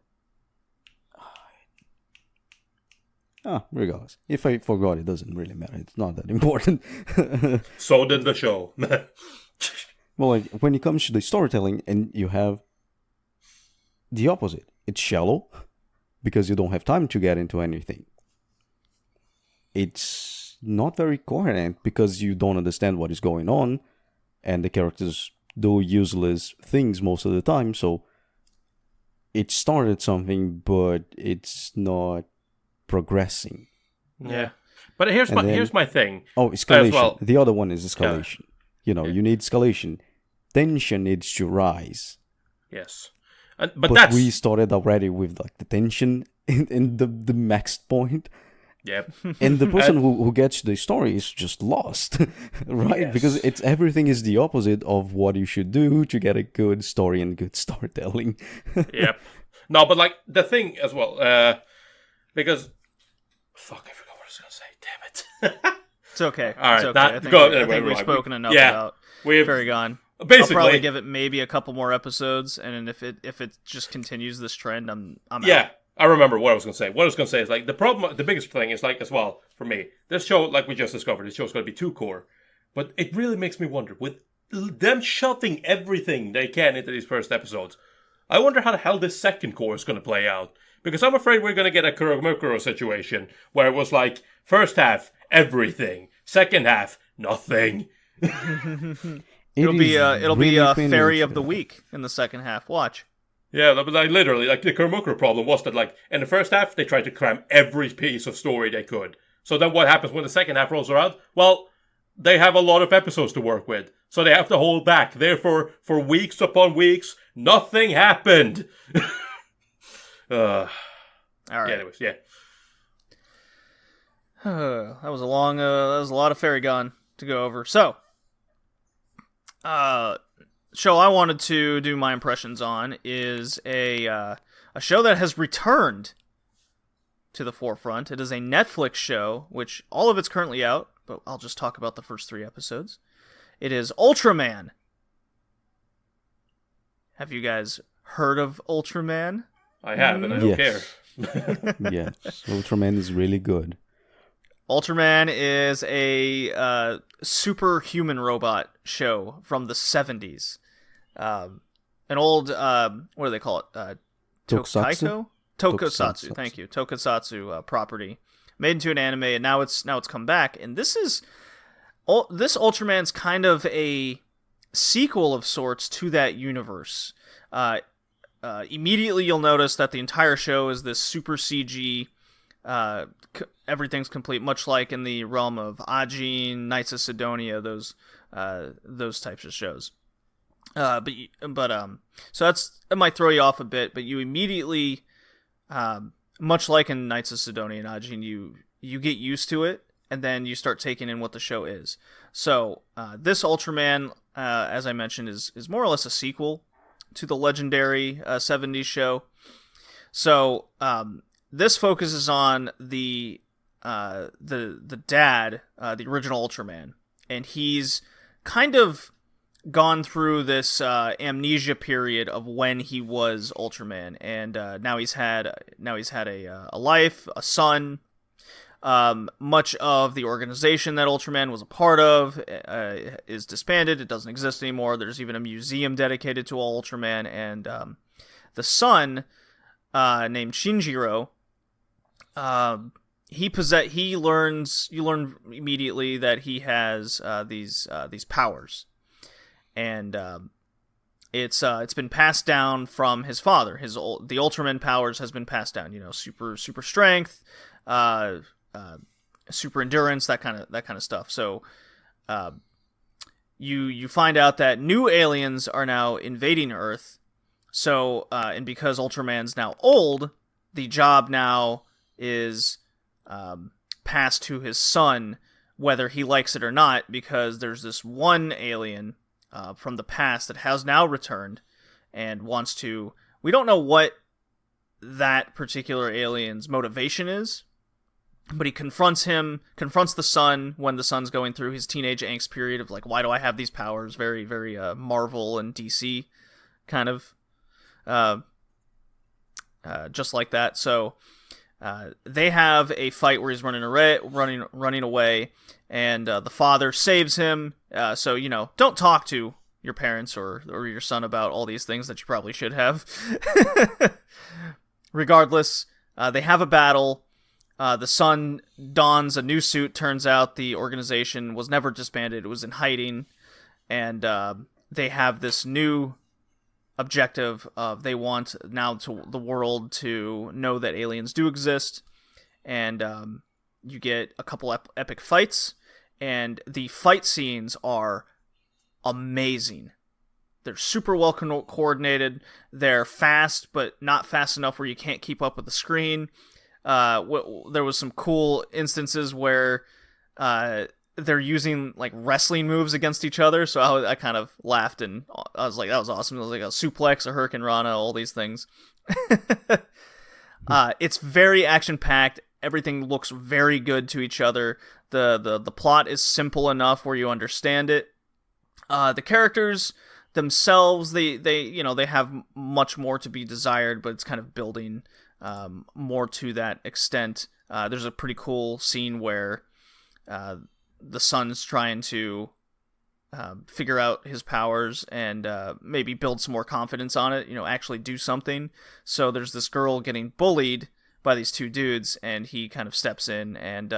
regardless. If I forgot, it doesn't really matter. It's not that important. So did the show. Well, like when it comes to the storytelling, and you have the opposite. It's shallow because you don't have time to get into anything. It's not very coherent because you don't understand what is going on, and the characters do useless things most of the time, so it started something, but it's not progressing. Yeah. But here's my thing. Oh, escalation. Well. The other one is escalation. You need escalation. Tension needs to rise. Yes. But that's... we started already with like the tension in the max point. Yep. And the person who gets the story is just lost, right? Yes. Because everything is the opposite of what you should do to get a good story and good storytelling. Yep. No, but like the thing as well, because fuck, I forgot what I was gonna say. Damn it. It's okay. All right. It's okay. I think we've spoken enough about Fairy Gone. Basically, I'll probably give it maybe a couple more episodes, and if it just continues this trend, I'm out. I remember what I was going to say. What I was going to say is, like, the biggest thing is, like, as well, for me, this show, like we just discovered, this show's going to be too core. But it really makes me wonder, with them shoving everything they can into these first episodes, I wonder how the hell this second core is going to play out. Because I'm afraid we're going to get a Kuromukuro situation, where it was like, first half, everything. Second half, nothing. It'll be a Fairy of the Week in the second half. Watch. Yeah, but like literally, like the Kuromukuro problem was that like in the first half they tried to cram every piece of story they could. So then what happens when the second half rolls around? Well, they have a lot of episodes to work with, so they have to hold back. Therefore, for weeks upon weeks, nothing happened. All right. Yeah, anyways, yeah. That was a lot of Fairy Gone to go over. So, show I wanted to do my impressions on is a show that has returned to the forefront. It is a Netflix show, which all of it's currently out, but I'll just talk about the first 3 episodes. It is Ultraman. Have you guys heard of Ultraman? I have, and I don't care. Yes, Ultraman is really good. Ultraman is a superhuman robot show from the 70s. An old, what do they call it? Tokusatsu? Tokusatsu, thank you. Tokusatsu property. Made into an anime, and now it's come back. And this Ultraman's kind of a sequel of sorts to that universe. Immediately, you'll notice that the entire show is this super CG. Everything's complete, much like in the realm of Ajin, Knights of Sidonia, those types of shows. So it might throw you off a bit, but you immediately, much like in Knights of Sidonia and Ajin, you get used to it, and then you start taking in what the show is. So this Ultraman, as I mentioned, is more or less a sequel to the legendary 70s show. So this focuses on the dad, the original Ultraman, and he's kind of gone through this amnesia period of when he was Ultraman, and now he's had a life, a son. Much of the organization that Ultraman was a part of is disbanded. It doesn't exist anymore. There's even a museum dedicated to all Ultraman, and the son, named Shinjiro, you learn immediately that he has these powers, and it's been passed down from his father. The Ultraman powers has been passed down. Super strength, super endurance, that kind of stuff. So you find out that new aliens are now invading Earth. So and because Ultraman's now old, the job now is passed to his son, whether he likes it or not, because there's this one alien from the past that has now returned and wants to. We don't know what that particular alien's motivation is, but he confronts the son when the son's going through his teenage angst period of like, why do I have these powers? Very, very Marvel and DC kind of, just like that. So they have a fight where he's running away, and the father saves him. So don't talk to your parents or your son about all these things that you probably should have. Regardless, they have a battle. The son dons a new suit. Turns out the organization was never disbanded. It was in hiding. And they have this new objective of they want now to the world to know that aliens do exist. And you get a couple epic fights. And the fight scenes are amazing. They're super well coordinated. They're fast, but not fast enough where you can't keep up with the screen. There was some cool instances where they're using like wrestling moves against each other, so I kind of laughed, and I was like, that was awesome. It was like a suplex, a Hurricane Rana, all these things. It's very action-packed. Everything looks very good to each other. The plot is simple enough where you understand it. The characters themselves, they have much more to be desired, but it's kind of building more to that extent. There's a pretty cool scene where the son's trying to figure out his powers and maybe build some more confidence on it, actually do something. So there's this girl getting bullied by these two dudes, and he kind of steps in, and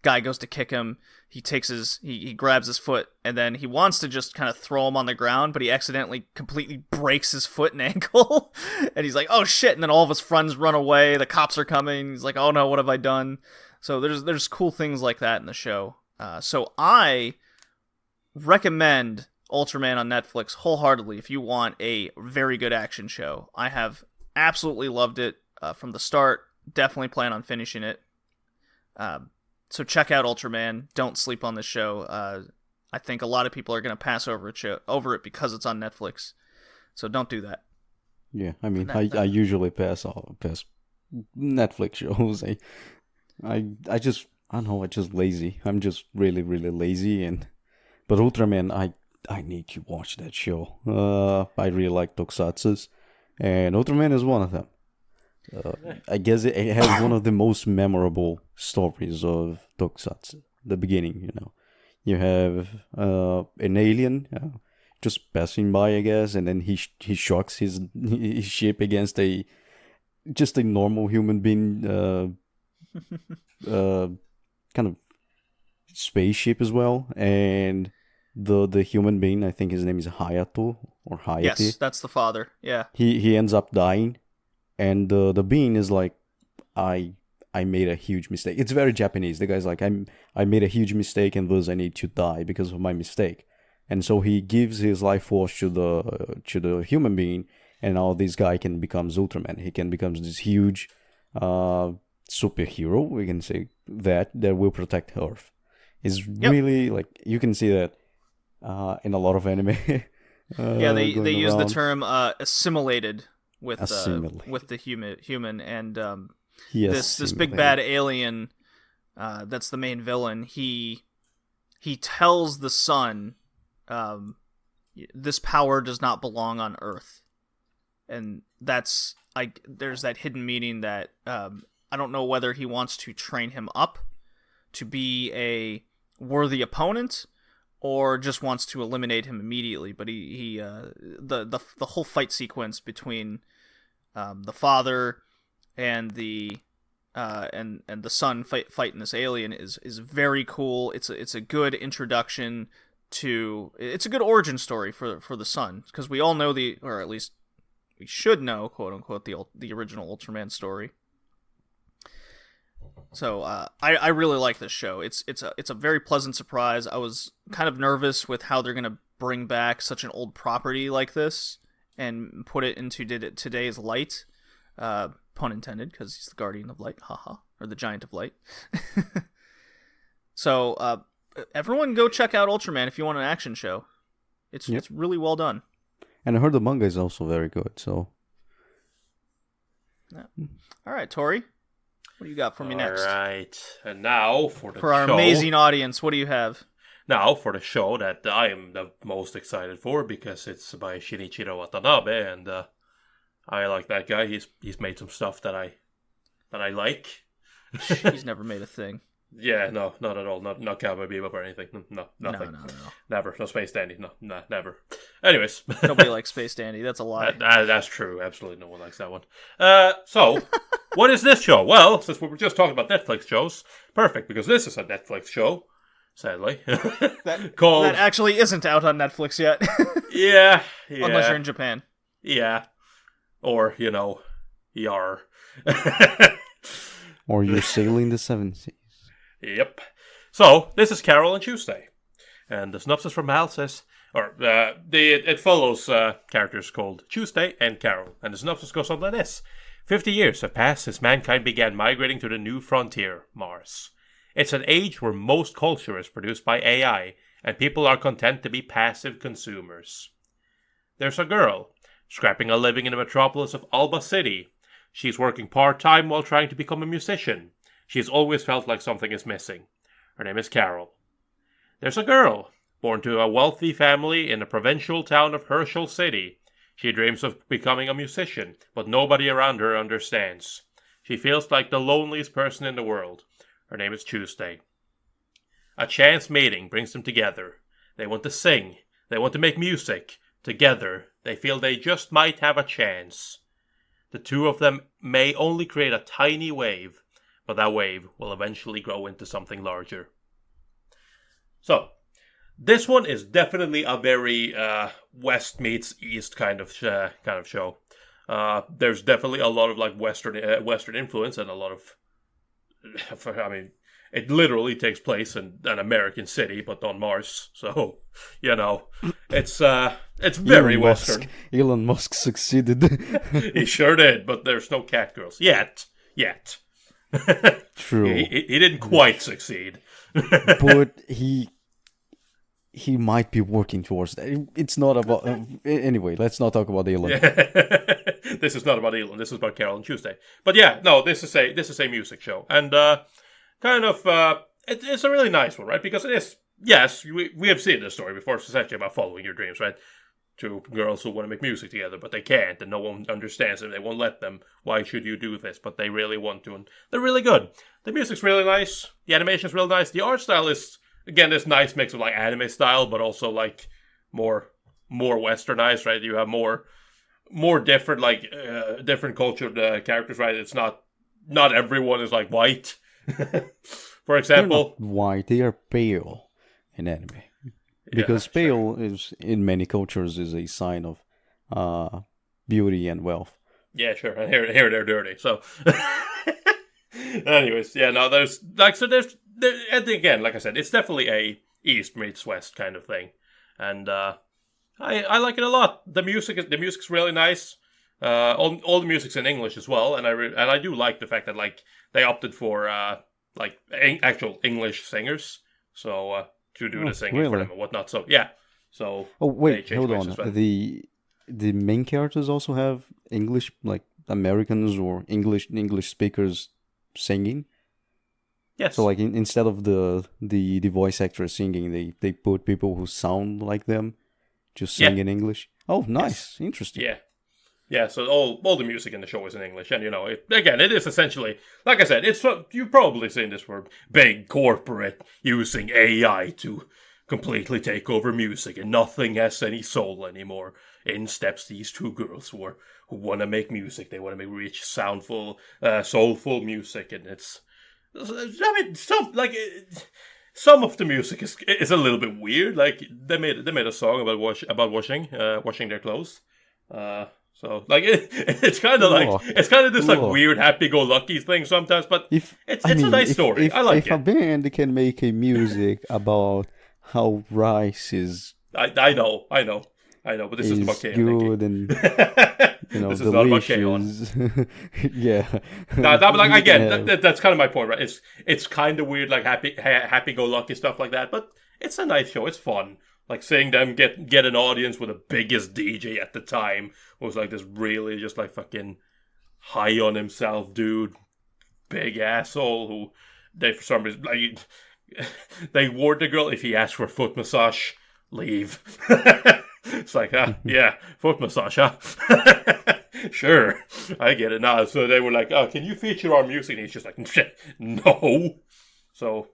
guy goes to kick him. He grabs his foot, and then he wants to just kind of throw him on the ground, but he accidentally completely breaks his foot and ankle. And he's like, oh shit, and then all of his friends run away, the cops are coming, he's like, oh no, what have I done? So there's cool things like that in the show. So I recommend Ultraman on Netflix wholeheartedly if you want a very good action show. I have absolutely loved it from the start. Definitely plan on finishing it. So check out Ultraman. Don't sleep on this show. I think a lot of people are going to pass over it because it's on Netflix. So don't do that. Yeah, I mean, I usually pass Netflix shows. I don't know, I'm just lazy. I'm just really, really lazy. But Ultraman, I need to watch that show. I really like tokusatsu, and Ultraman is one of them. I guess it has one of the most memorable stories of tokusatsu. The beginning, you have an alien just passing by, I guess, and then he shocks his ship against a normal human being, kind of spaceship as well, and the human being, I think his name is Hayato or Hayate. Yes, that's the father. Yeah. He ends up dying, and the being is like, I made a huge mistake. It's very Japanese. The guy's like, I made a huge mistake, and thus I need to die because of my mistake. And so he gives his life force to the human being, and now this guy can become Ultraman. He can become this huge superhero. We can say that will protect Earth. It's really like, you can see that in a lot of anime. Yeah, they use the term assimilated with Assimilate. With the human and Yes, this big bad alien that's the main villain. He tells the son, this power does not belong on Earth, and that's like, there's that hidden meaning that I don't know whether he wants to train him up to be a worthy opponent or just wants to eliminate him immediately. But the whole fight sequence between the father and the son fighting this alien is very cool. It's a good introduction to, it's a good origin story for the son, because we all know or at least we should know, quote unquote, the original Ultraman story. So I really like this show. It's a very pleasant surprise. I was kind of nervous with how they're gonna bring back such an old property like this and put it into today's light. Pun intended, because he's the guardian of light, haha, or the giant of light. So everyone go check out Ultraman if you want an action show. It's really well done. And I heard the manga is also very good. So, yeah. All right, Tori, what do you got for me next? All right, and now for our amazing audience, what do you have? Now for the show that I am the most excited for, because it's by Shinichiro Watanabe, and I like that guy. He's made some stuff that I like. He's never made a thing. Yeah, no, not at all. Not Cowboy Bebop or anything. No, nothing. No. Never. No Space Dandy. No, never. Anyways. Nobody likes Space Dandy. That's a lie. That's true. Absolutely no one likes that one. So, what is this show? Well, since we were just talking about Netflix shows, perfect, because this is a Netflix show, sadly. That actually isn't out on Netflix yet. Yeah. Unless you're in Japan. Yeah. Or, yar. or you're sailing the seven seas. Yep. So, this is Carole and Tuesday. And the synopsis from Hal says, it follows characters called Tuesday and Carole. And the synopsis goes something like this. 50 years have passed since mankind began migrating to the new frontier, Mars. It's an age where most culture is produced by AI, and people are content to be passive consumers. There's a girl, scrapping a living in the metropolis of Alba City. She's working part-time while trying to become a musician. She's always felt like something is missing. Her name is Carole. There's a girl, born to a wealthy family in the provincial town of Herschel City. She dreams of becoming a musician, but nobody around her understands. She feels like the loneliest person in the world. Her name is Tuesday. A chance meeting brings them together. They want to sing. They want to make music. Together, they feel they just might have a chance. The two of them may only create a tiny wave, but that wave will eventually grow into something larger. So, this one is definitely a very West meets East kind of show. There's definitely a lot of like Western influence, and a lot of, it literally takes place in an American city, but on Mars. So, it's very Western. Elon Musk succeeded. He sure did, but there's no catgirls yet. True. He didn't quite succeed. But he might be working towards that. It's not about... anyway, let's not talk about Elon. This is not about Elon. This is about Carole and Tuesday. But yeah, no, this is a music show. And it's a really nice one, right? Because it is... Yes, we have seen this story before. It's essentially about following your dreams, right? Two girls who want to make music together, but they can't, and no one understands them. They won't let them. Why should you do this? But they really want to, and they're really good. The music's really nice. The animation's really nice. The art style is, again, this nice mix of like anime style, but also like more westernized, right? You have more different different cultured characters, right? It's not everyone is like white, for example. They're not white, they are pale in anime. Because Yeah, sure. pale is in many cultures is a sign of beauty and wealth. Yeah, sure. And here they're dirty. So, anyways, yeah, no, there's like so there, and again, like I said, it's definitely a East meets West kind of thing, and I like it a lot. The music's really nice. All the music's in English as well, and I do like the fact that like they opted for like actual English singers, so to do Oh, the singing for really? them and whatnot. So yeah, so Oh they wait, changed hold voices on. as well. The main characters also have English, like Americans or English speakers singing. So Yes, like instead of the voice actors singing, they put people who sound like them just yeah, sing in English. Oh, yes, nice, interesting. yeah. Yeah, so all the music in the show is in English, and you know, it is essentially, like I said, it's you've probably seen this for big corporate using AI to completely take over music, and nothing has any soul anymore. In steps these two girls who want to make music. They want to make rich, soundful, soulful music, and I mean, some of the music is a little bit weird. Like they made a song about washing their clothes. So like it's kind of like Look, it's kind of this like look. weird happy-go-lucky thing sometimes, but If it's I it's a mean, nice story. if I like if a it. band can make a music about how rice I know, but this isn't about is K, I'm thinking. good and This is not about K-On! delicious, yeah, But like you can again, have. that's kind of my point, right? It's kind of weird, like happy-go-lucky stuff like that, but it's a nice show. It's fun. Like seeing them get an audience with the biggest DJ at the time was like this really just like fucking high on himself dude, big asshole who they for some reason like they warned the girl if he asked for a foot massage, leave. It's like, yeah, foot massage, huh? Sure, I get it now. So they were like, oh, can you feature our music? And he's just like, no. So,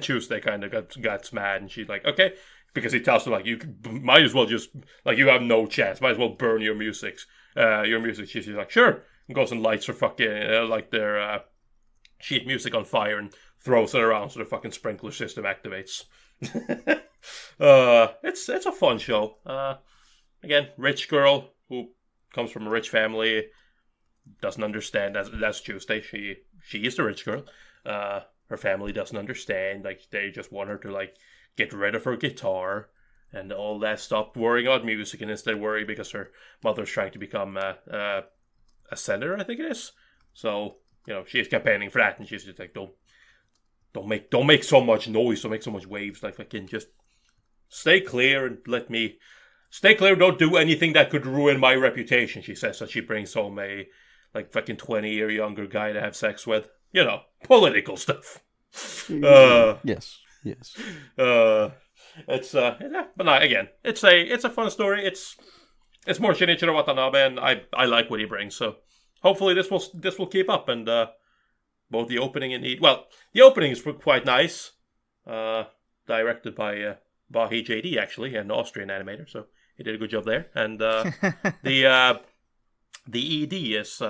Tuesday kind of got mad, and she's like, okay, because he tells her like, you might as well just like you have no chance. Might as well burn your music. She's like, sure, and goes and lights her fucking like their sheet music on fire and throws it around so the fucking sprinkler system activates. It's a fun show. Again, rich girl who comes from a rich family doesn't understand. That's Tuesday. She is the rich girl. Her family doesn't understand. Like they just want her to like get rid of her guitar and all that. Stop worrying about music and instead worry because her mother's trying to become a senator. I think it is. So she's campaigning for that, and she's just like don't make so much noise, don't make so much waves. Like fucking just stay clear and let me stay clear. Don't do anything that could ruin my reputation. She says that she brings home a like fucking 20-year younger guy to have sex with. Political stuff. Yes, yes. It's but no, again, it's a fun story. It's more Shinichiro Watanabe, and I like what he brings. So hopefully this will keep up, and both the opening and the opening is quite nice. Directed by Bahi JD, actually, an Austrian animator, so he did a good job there. And the ED is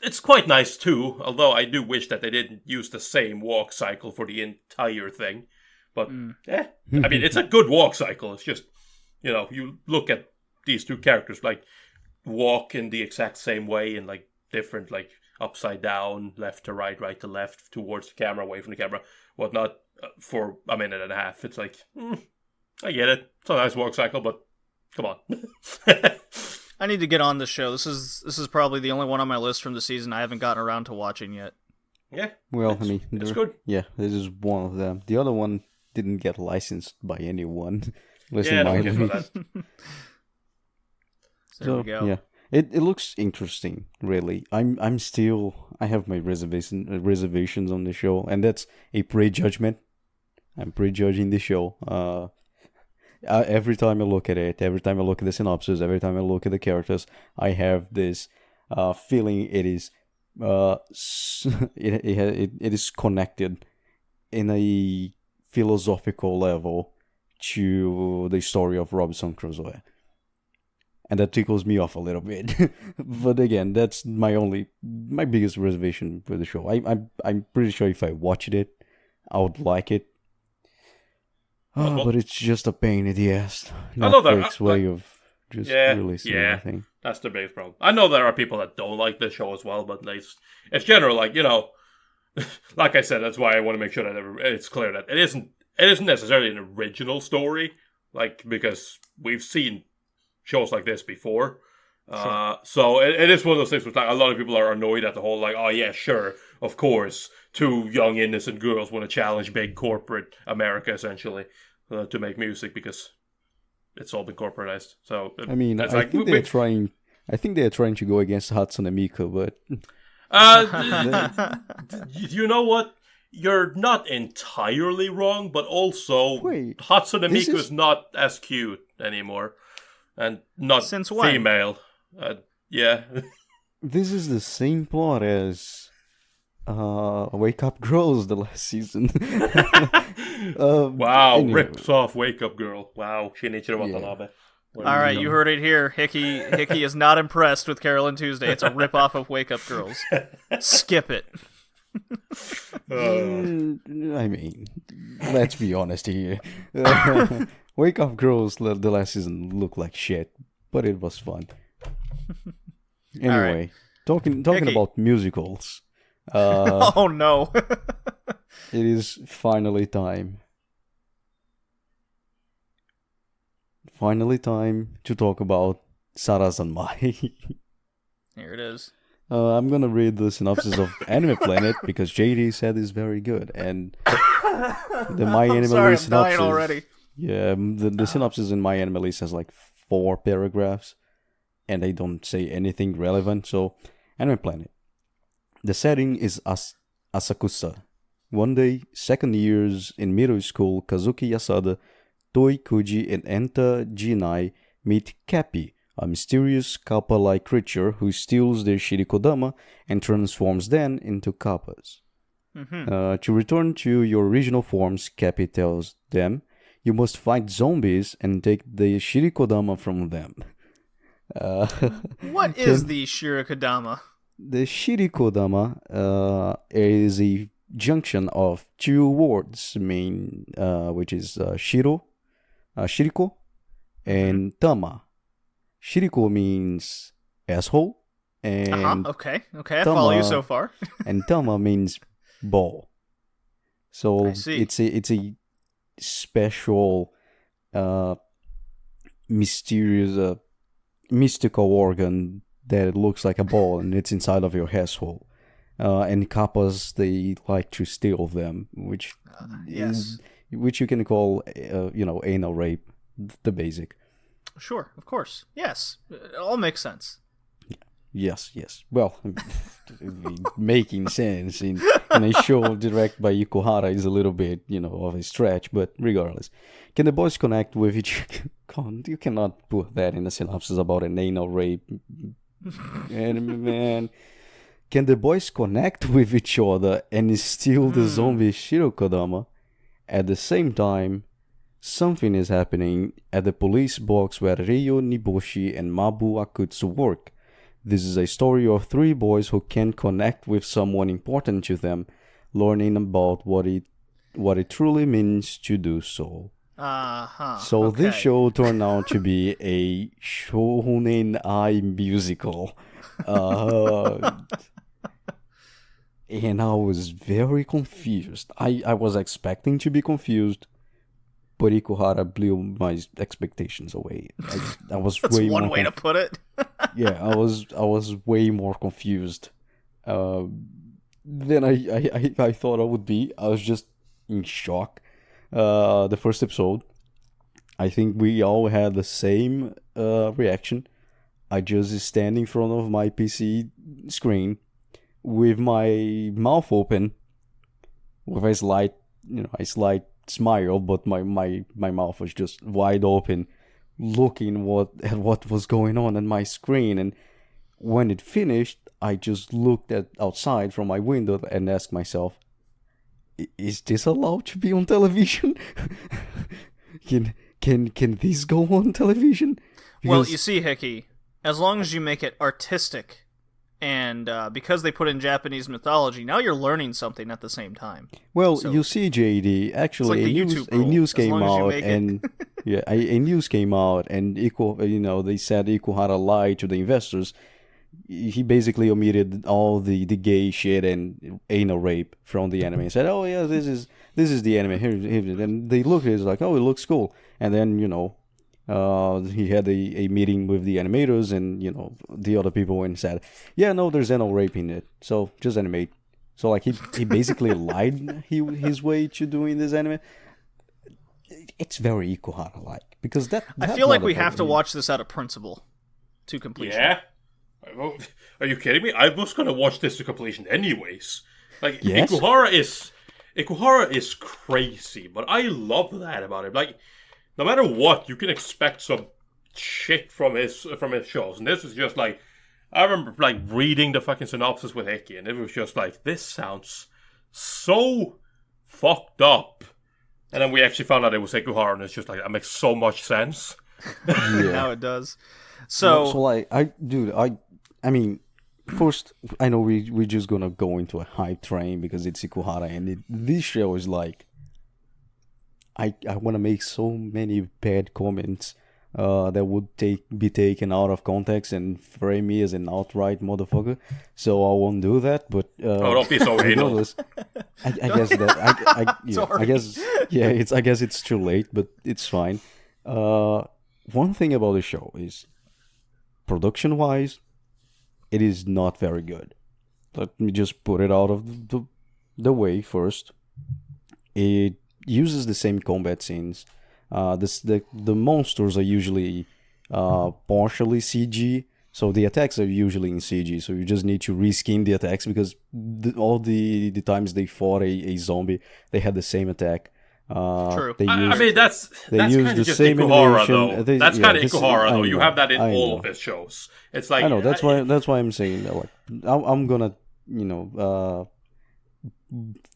it's quite nice too, although I do wish that they didn't use the same walk cycle for the entire thing. But I mean, it's a good walk cycle. It's just you look at these two characters like walk in the exact same way in like different like upside down, left to right, right to left, towards the camera, away from the camera, whatnot, for a minute and a half. It's like, I get it. It's a nice walk cycle, but come on. I need to get on this show. This is probably the only one on my list from the season I haven't gotten around to watching yet. Yeah. Well, I mean, it's good. Yeah, this is one of them. The other one didn't get licensed by anyone. Yeah, no one cares about that. There we go. Yeah, it looks interesting. Really, I have my reservations on the show, and that's a prejudgment. I'm prejudging the show. Every time I look at it, every time I look at the synopsis, every time I look at the characters, I have this feeling it is it is connected in a philosophical level to the story of Robinson Crusoe. And that tickles me off a little bit. But again, that's my biggest reservation with the show. I'm pretty sure if I watched it, I would like it. But it's just a pain in the ass. I know that, Netflix's way of just releasing everything. That's the biggest problem. I know there are people that don't like the show as well, but it's general, like, you know, like I said, that's why I want to make sure that it's clear that it isn't necessarily an original story, like, because we've seen shows like this before. Sure. So it is one of those things where like, a lot of people are annoyed at the whole, like, oh yeah, sure, of course, two young innocent girls want to challenge big corporate America, essentially, to make music because it's all been corporatized. So I mean, I think they're trying to go against Hatsune Miku, but you know what? You're not entirely wrong, but also Hatsune Miku is not as cute anymore, and not Since when? female. Yeah. This is the same plot as Wake Up Girls the last season. Wow, anyway. rips off Wake Up Girl. Wow, Shinichiro Watanabe. All right, you heard it here. Hickey is not impressed with Carole and Tuesday. It's a ripoff of Wake Up Girls. Skip it. I mean, let's be honest here. Wake Up Girls the last season looked like shit, but it was fun. Anyway, right. talking Hickey. about musicals. Oh no. It is finally time. Finally time to talk about Sarazanmai. Here it is. I'm gonna read the synopsis of Anime Planet because JD said it's very good, and the My Anime Sorry, List I'm dying synopsis. already. Yeah, the synopsis in My Anime List has like 4 paragraphs, and they don't say anything relevant. So, Anime Planet. The setting is Asakusa. One day, second years in middle school, Kazuki Yasada, Toi Kuji, and Enta Jinai meet Cappy, a mysterious kappa-like creature who steals their Shirikodama and transforms them into kappas. To return to your original forms, Cappy tells them, you must fight zombies and take the Shirikodama from them. What is the Shirikodama? The Shirikodama is a junction of 2 words, which is Shiriko, and Tama. Shiriko means asshole, and Okay, I follow you so far. and Tama means ball. So I see. it's a special, mysterious, mystical organ that looks like a ball, and it's inside of your asshole. And kappas, they like to steal them, which you can call, anal rape, the basic. Sure, of course. Yes, it all makes sense. Yes. Well, making sense in a show directed by Yuko is a little bit, of a stretch, but regardless. Can the boys connect with each other? You cannot put that in a synopsis about an anal rape. And man, can the boys connect with each other and steal the zombie Shirikodama? At the same time, something is happening at the police box where Ryo Niboshi and Mabu Akutsu work. This is a story of 3 boys who can connect with someone important to them, learning about what it truly means to do so. So this show turned out to be a Shounen Ai musical. And I was very confused. I was expecting to be confused, but Ikuhara blew my expectations away. I was That's way one more way to put it. Yeah, I was way more confused than I thought I would be. I was just in shock. The first episode, I think we all had the same reaction. I just stand in front of my PC screen with my mouth open, with a slight smile, but my mouth was just wide open, looking at what was going on my screen. And when it finished, I just looked outside from my window and asked myself, is this allowed to be on television? Can this go on television? Well, you see, Hickey, as long as you make it artistic and because they put in Japanese mythology, now you're learning something at the same time. Well, So- you see, JD, actually, like the a YouTube news rule, as came long as you out, make it. and yeah, a news came out, and they said Ikuhara lied to the investors. He basically omitted all the gay shit and anal rape from the anime. He said, "Oh yeah, this is the anime." Here. And they looked at it like, "Oh, it looks cool." And then he had a meeting with the animators, and the other people went and said, "Yeah, no, there's anal rape in it, so just animate." So like he basically lied his way to doing this anime. It's very Ikuhara like, because I that's feel like not we a have to problem. watch this out of principle to completion. Yeah? Are you kidding me? I was gonna watch this to completion anyways. Like, Yes? Ikuhara is crazy, but I love that about him. Like, no matter what, you can expect some shit from his shows, and this is just like, I remember like reading the fucking synopsis with Hickey, and it was just like, this sounds so fucked up. And then we actually found out it was Ikuhara, and it's just like, that makes so much sense. Now it does. So like I mean, first I know we're just gonna go into a hype train because it's Ikuhara, and this show is like, I want to make so many bad comments that would be taken out of context and frame me as an outright motherfucker. So I won't do that. But Don't be so anal. regardless, I guess that I guess it's too late, but it's fine. One thing about the show is, production wise, it is not very good. Let me just put it out of the way first. It uses the same combat scenes. The monsters are usually partially CG, so the attacks are usually in CG. So you just need to reskin the attacks, because all the times they fought a zombie, they had the same attack. True. I mean, that's kind use of the just same Ikuhara, animation. though. That's kind of Ikuhara, I though. You know, have that in I all know. of his shows. It's like, I know, that's why I'm saying that. Like, I'm gonna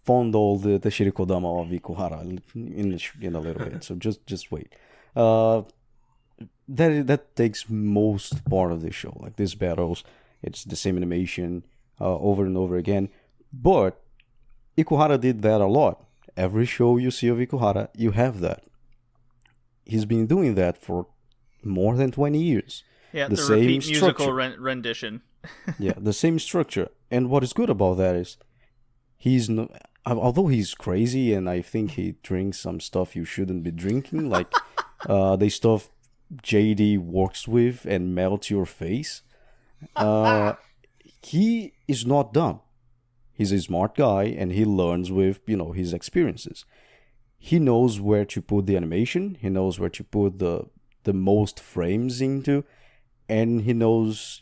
fondle the Shirikodama of Ikuhara in a little bit. So just wait. That takes most part of the show. Like, these battles, it's the same animation over and over again. But Ikuhara did that a lot. Every show you see of Ikuhara, you have that. He's been doing that for more than 20 years. yeah, the the same repeat musical structure. rendition. Yeah, the same structure. And what is good about that is, he's no, although he's crazy, and I think he drinks some stuff you shouldn't be drinking, like the stuff JD works with and melts your face. He is not dumb. He's a smart guy, and he learns with his experiences. He knows where to put the animation. He knows where to put the most frames into, and he knows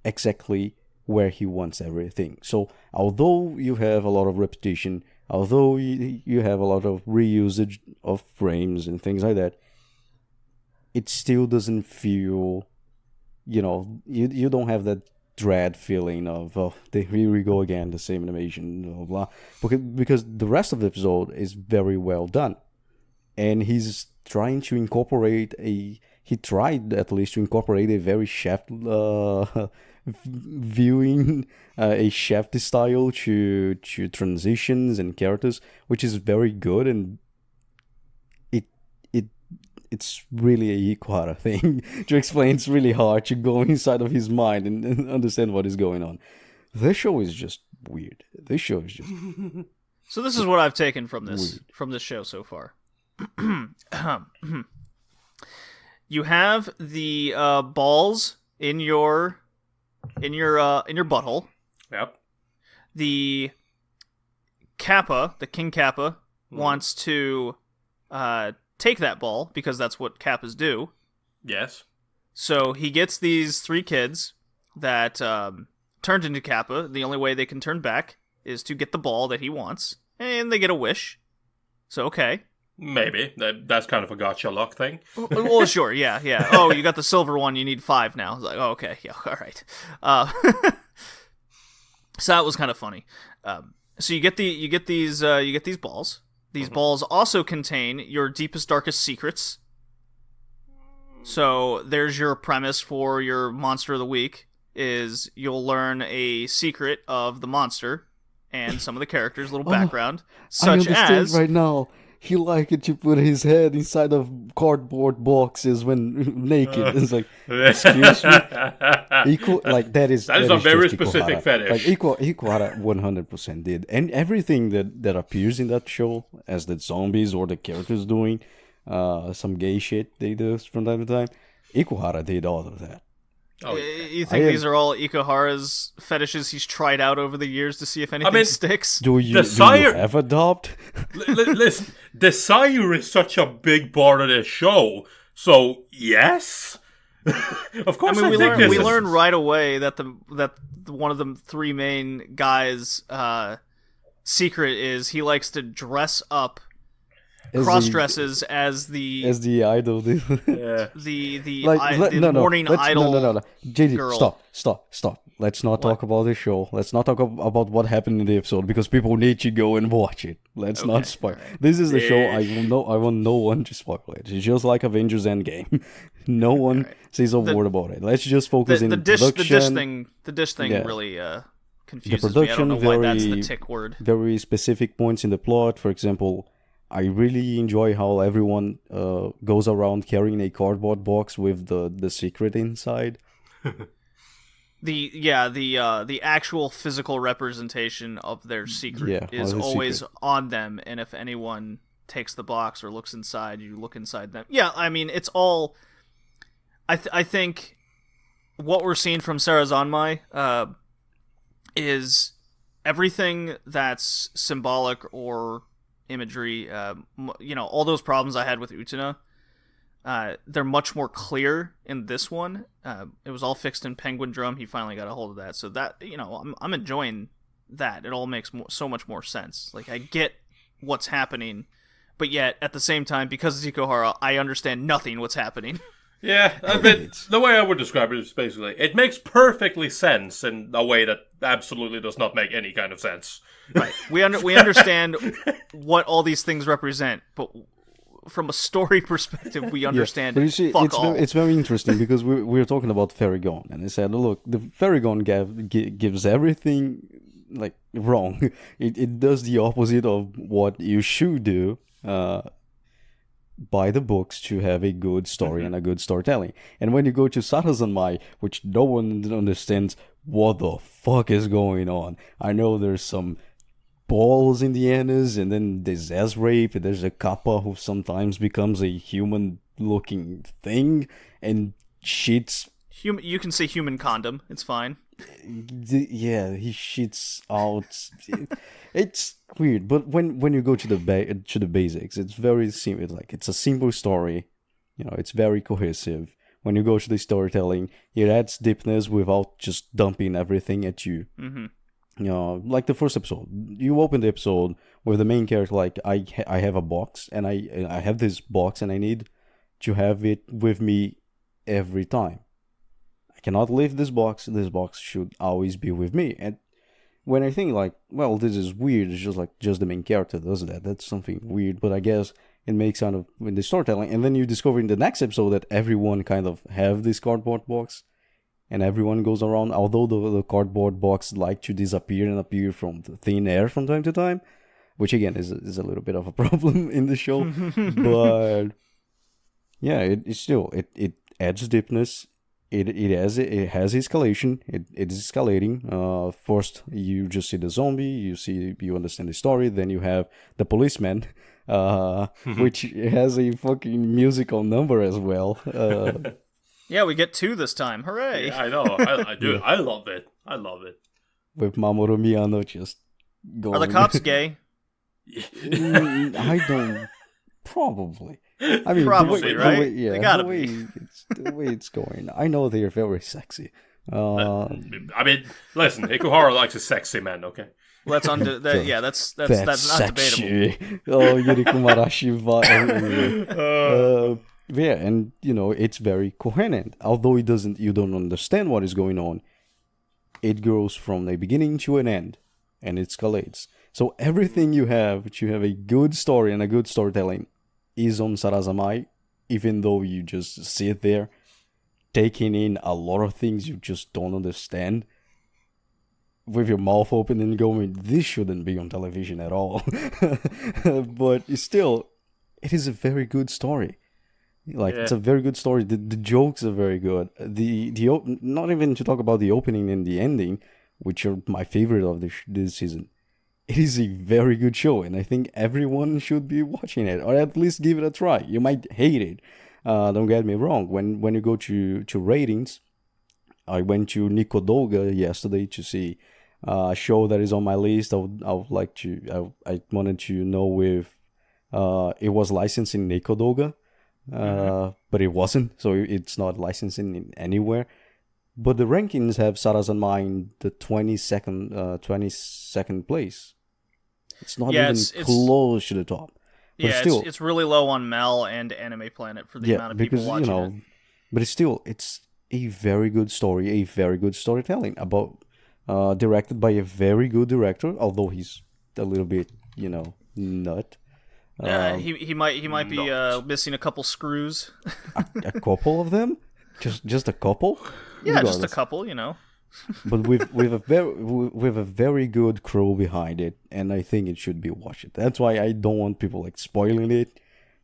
exactly where he wants everything. So although you have a lot of repetition, although you have a lot of reusage of frames and things like that, it still doesn't feel, you don't have that dread feeling of, oh, here we go again, the same animation, blah, blah. Because the rest of the episode is very well done. And he's trying to incorporate he tried at least to incorporate a very Shaft viewing, a Shaft style to transitions and characters, which is very good, and it's really a Ikuhara thing to explain. It's really hard to go inside of his mind and understand what is going on. This show is just weird. This show is just So this is what I've taken from this Weird. show so far. You have the balls in your butthole. Yep. The Kappa, the King Kappa, wants to take that ball because that's what Kappas do. Yes. So he gets these 3 kids that turned into Kappa. The only way they can turn back is to get the ball that he wants, and they get a wish. So okay. Maybe. That's kind of a gotcha luck thing. Well, sure, yeah. Oh, you got the silver one. You need 5 now. I was like, oh, okay, yeah, all right. So that was kind of funny. So you get these balls. These balls also contain your deepest, darkest secrets. So there's your premise for your monster of the week. is you'll learn a secret of the monster and some of the characters, a little background, such I understand as right now. He liked to put his head inside of cardboard boxes when naked. It's like, excuse me. That is a very just specific Ikuhara. fetish. Like Ikuhara 100% did, and everything that appears in that show, as the zombies or the characters doing, some gay shit they do from time to time. Ikuhara did all of that. Oh, you think these are all Ikuhara's fetishes he's tried out over the years to see if anything sticks? Do you have a doubt? Listen, desire is such a big part of this show, so yes. Of course, we learn right away that one of the three main guys' secret is he likes to dress up. Cross dresses as the idol, dude. Yeah. the morning idol. No. JD, girl. Stop. Let's not talk about the show. Let's not talk about what happened in the episode because people need to go and watch it. Let's not spoil. Right. This is the show. I want no one to spoil it. It's just like Avengers Endgame. No one says a word about it. Let's just focus in production. The dish thing really confuses me. I don't know why that's the tick word. Very specific points in the plot. For example, I really enjoy how everyone goes around carrying a cardboard box with the secret inside. The actual physical representation of their secret is always on them, and if anyone takes the box or looks inside, you look inside them. Yeah, I mean, it's all... I think what we're seeing from Sarazanmai is everything that's symbolic or imagery, all those problems I had with Utena, they're much more clear in this one. It was all fixed in Penguin Drum. He finally got a hold of that, so that I'm enjoying that. It all makes so much more sense. Like, I get what's happening, but yet at the same time, because it's Ikuhara, I understand nothing what's happening. Yeah, the way I would describe it is basically, it makes perfectly sense in a way that absolutely does not make any kind of sense. Right. We understand what all these things represent, but from a story perspective, we understand but you see, all. It's very interesting because we're talking about Fairygon, and they said, look, the Fairygon gives everything like wrong. It does the opposite of what you should do. By the books to have a good story and a good storytelling. And when you go to Sarazanmai, which no one understands what the fuck is going on. I know there's some balls in the anus, and then there's S-rape, and there's a kappa who sometimes becomes a human-looking thing, and shits... You can say human condom, it's fine. Yeah, he shits out... It's weird, but when you go to the basics, it's very simple. It's a simple story, it's very cohesive. When you go to the storytelling, it adds deepness without just dumping everything at you. Mm-hmm. Like the first episode, you open the episode with the main character like, I have a box, and I have this box, and I need to have it with me every time. I cannot leave this box. This box should always be with me. And when I think well, this is weird, it's just the main character does that. That's something weird, but I guess it makes kind of in the storytelling. And then you discover in the next episode that everyone kind of have this cardboard box, and everyone goes around. Although the cardboard box like to disappear and appear from the thin air from time to time, which again is a little bit of a problem in the show, but yeah, it adds deepness. It has escalation. It is escalating. First, you just see the zombie. You understand the story. Then you have the policeman, which has a fucking musical number as well. Yeah, we get 2 this time. Hooray! Yeah, I know. I do. I love it. With Mamoru Miyano just going. Are the cops gay? I don't. Probably. I mean, probably, right? They gotta be. The way it's going. I know they are very sexy. I mean, listen, Ikuhara likes a sexy man, okay? Let's undo that. Yeah, that's not debatable. Oh, Yuriko Marashi. Yeah, and it's very coherent. Although you don't understand what is going on. It goes from a beginning to an end, and it escalates. So everything you have a good story and a good storytelling, is on Sarazanmai, even though you just sit there taking in a lot of things you just don't understand with your mouth open and going, this shouldn't be on television at all. But still, it is a very good story. Like, it's a very good story. The jokes are very good. Not even to talk about the opening and the ending, which are my favorite of this season. It is a very good show, and I think everyone should be watching it, or at least give it a try. You might hate it. Don't get me wrong. When you go to ratings, I went to Nikodoga yesterday to see a show that is on my list. I wanted to know if it was licensed in Nikodoga, but it wasn't, so it's not licensing in anywhere. But the rankings have Sarazanmai in the 22nd place. It's not even close to the top. But still, it's really low on Mel and Anime Planet for the amount of people watching it. But it's a very good story, a very good storytelling about directed by a very good director, although he's a little bit, nut. He might be missing a couple screws. A couple of them? Just a couple? Yeah, regardless. Just a couple, But with a very good crew behind it, and I think it should be watched. That's why I don't want people spoiling it,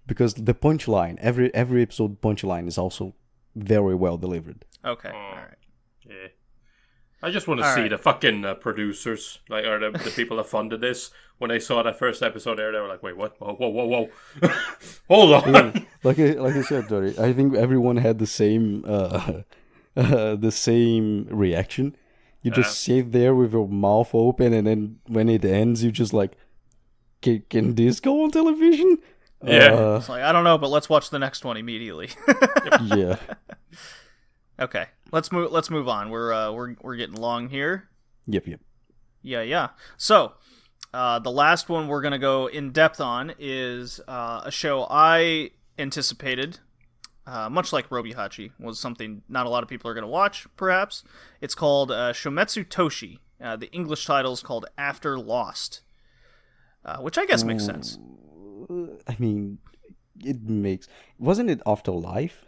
because the punchline, every episode punchline is also very well delivered. Okay, all right. Yeah. I just want to see the fucking producers, or the people that funded this. When they saw that first episode there, they were like, "Wait, what? Whoa! Hold on!" Yeah, like I said, Tori, I think everyone had the same reaction. You just sit there with your mouth open, and then when it ends, you just like, "Can this go on television?" Yeah, it's like, I don't know, but let's watch the next one immediately. Yeah. Okay, let's move on. We're getting long here. Yep. Yeah. So, the last one we're gonna go in depth on is a show I anticipated, much like Robi Hachi, was something not a lot of people are gonna watch. Perhaps it's called Shometsu Toshi. The English title is called After Lost, which I guess makes sense. I mean, wasn't it Afterlife?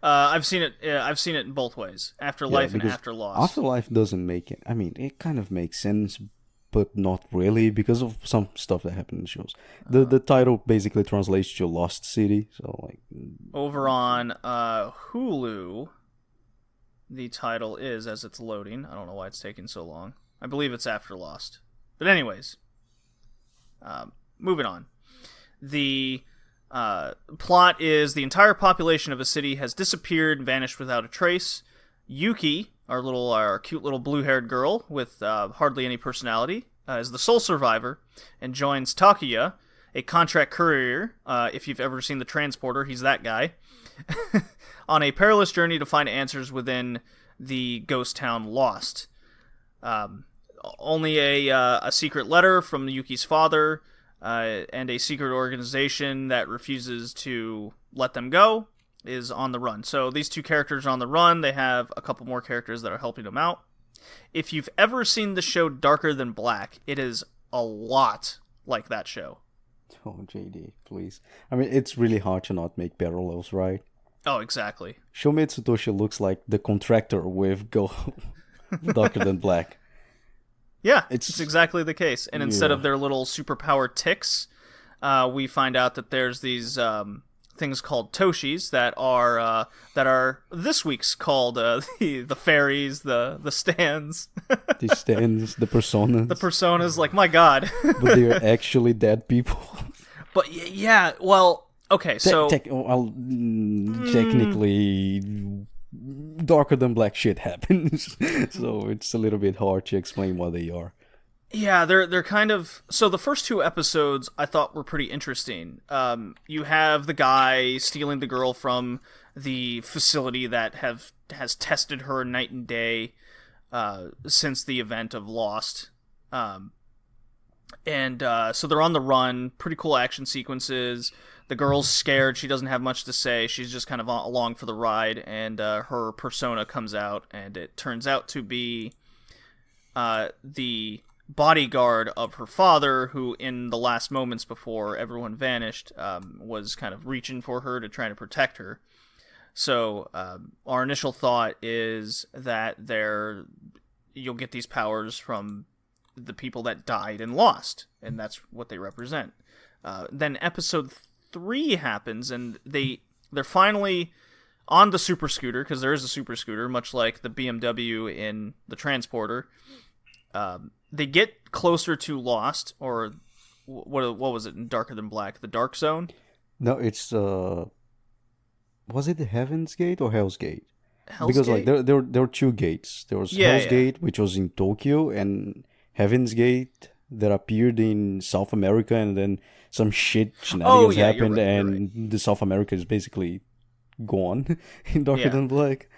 I've seen it in both ways. Afterlife and After Lost. Afterlife doesn't make it. I mean, it kind of makes sense, but not really, because of some stuff that happened in the shows. The title basically translates to Lost City, so like. Over on Hulu, the title is, as it's loading, I don't know why it's taking so long. I believe it's After Lost. But anyways, moving on. The plot is the entire population of a city has disappeared and vanished without a trace. Yuki, our cute little blue-haired girl with hardly any personality, is the sole survivor and joins Takuya, a contract courier. If you've ever seen The Transporter, he's that guy. On a perilous journey to find answers within the ghost town Lost. Only a secret letter from Yuki's father and a secret organization that refuses to let them go is on the run. So these two characters are on the run. They have a couple more characters that are helping them out. If you've ever seen the show Darker Than Black, it is a lot like that show. Oh, JD, please. I mean, it's really hard to not make parallels, right? Oh, exactly. Shometsu Toshi looks like the contractor with Darker Than Black. Yeah, it's exactly the case. And instead of their little superpower ticks, we find out that there's these things called Toshis that are this week's called the fairies, the stands. The stands, the personas. The personas, like, my god. But they're actually dead people. But yeah, well, okay, so... Technically... Darker Than Black shit happens, so it's a little bit hard to explain what they are. Yeah, they're kind of... So the first two episodes I thought were pretty interesting. You have the guy stealing the girl from the facility that has tested her night and day since the event of Lost. So they're on the run, pretty cool action sequences. The girl's scared, she doesn't have much to say, she's just kind of along for the ride, and her persona comes out, and it turns out to be the bodyguard of her father, who in the last moments before everyone vanished, was kind of reaching for her to try to protect her. So our initial thought is that you'll get these powers from the people that died and lost, and that's what they represent. Then episode 3 happens, and they're finally on the super scooter, because there is a super scooter, much like the BMW in the transporter. They get closer to Lost, or what was it in Darker Than Black? The Dark Zone? No, it's was it the Heaven's Gate or Hell's Gate? Hell's Because Gate? like there were two gates. There was Hell's Gate, which was in Tokyo, and Heaven's Gate that appeared in South America, and then some shenanigans happened, you're and the South America is basically gone in Darker Than Black.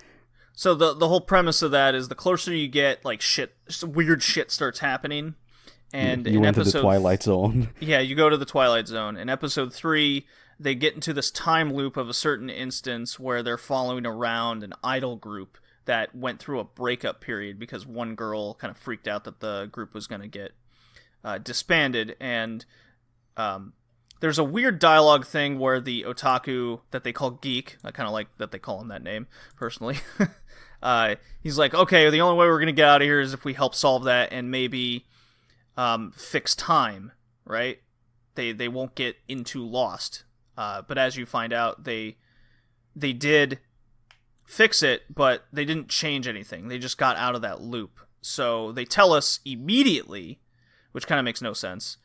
So the whole premise of that is the closer you get, like weird shit starts happening, and you went to the Twilight Zone. Yeah, you go to the Twilight Zone. In episode 3, they get into this time loop of a certain instance where they're following around an idol group that went through a breakup period because one girl kind of freaked out that the group was going to get disbanded, and there's a weird dialogue thing where the otaku that they call Geek, I kind of like that they call him that name, personally, he's like, okay, the only way we're going to get out of here is if we help solve that and maybe fix time, right? They won't get into Lost. But as you find out, they did fix it, but they didn't change anything. They just got out of that loop. So they tell us immediately, which kind of makes no sense.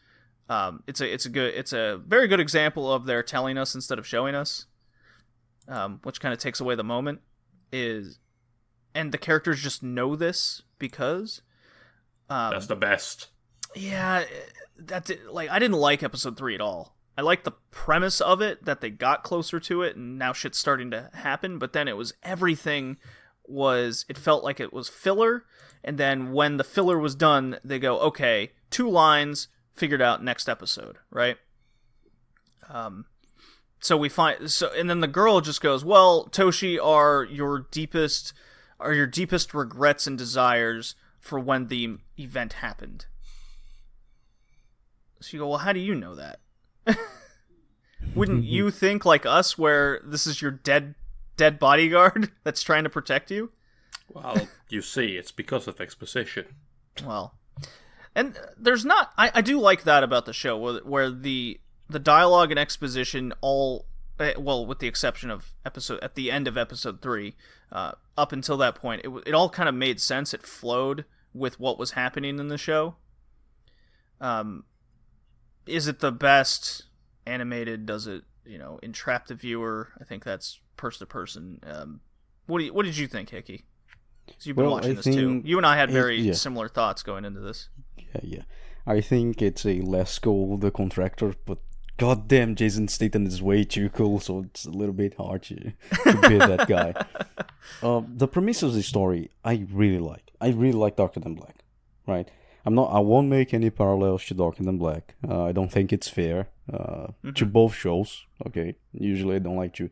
It's a very good example of their telling us instead of showing us, which kind of takes away the moment. And the characters just know this because that's the best. Yeah, I didn't like episode 3 at all. I liked the premise of it, that they got closer to it, and now shit's starting to happen, but then it felt like it was filler, and then when the filler was done, they go, okay, 2 lines, figured out next episode, right? And then the girl just goes, well, Toshi, are your deepest regrets and desires for when the event happened. So you go, well, how do you know that? Wouldn't you think like us, where this is your dead bodyguard that's trying to protect you? Well, you see, it's because of exposition. Well, and there's not. I do like that about the show, where the dialogue and exposition all, well, with the exception of at the end of episode 3, up until that point, it all kind of made sense. It flowed with what was happening in the show. Is it the best animated? Does it, entrap the viewer? I think that's person to person. What did you think, Hickey? So you've been watching this too. You and I had very similar thoughts going into this. Yeah. I think it's a less cool, The Contractor, but goddamn, Jason Statham is way too cool, so it's a little bit hard to beat that guy. The premise of the story, I really like. I really like Darker Than Black, right? I won't make any parallels to Darker Than Black. I don't think it's fair to both shows. Okay, usually I don't like to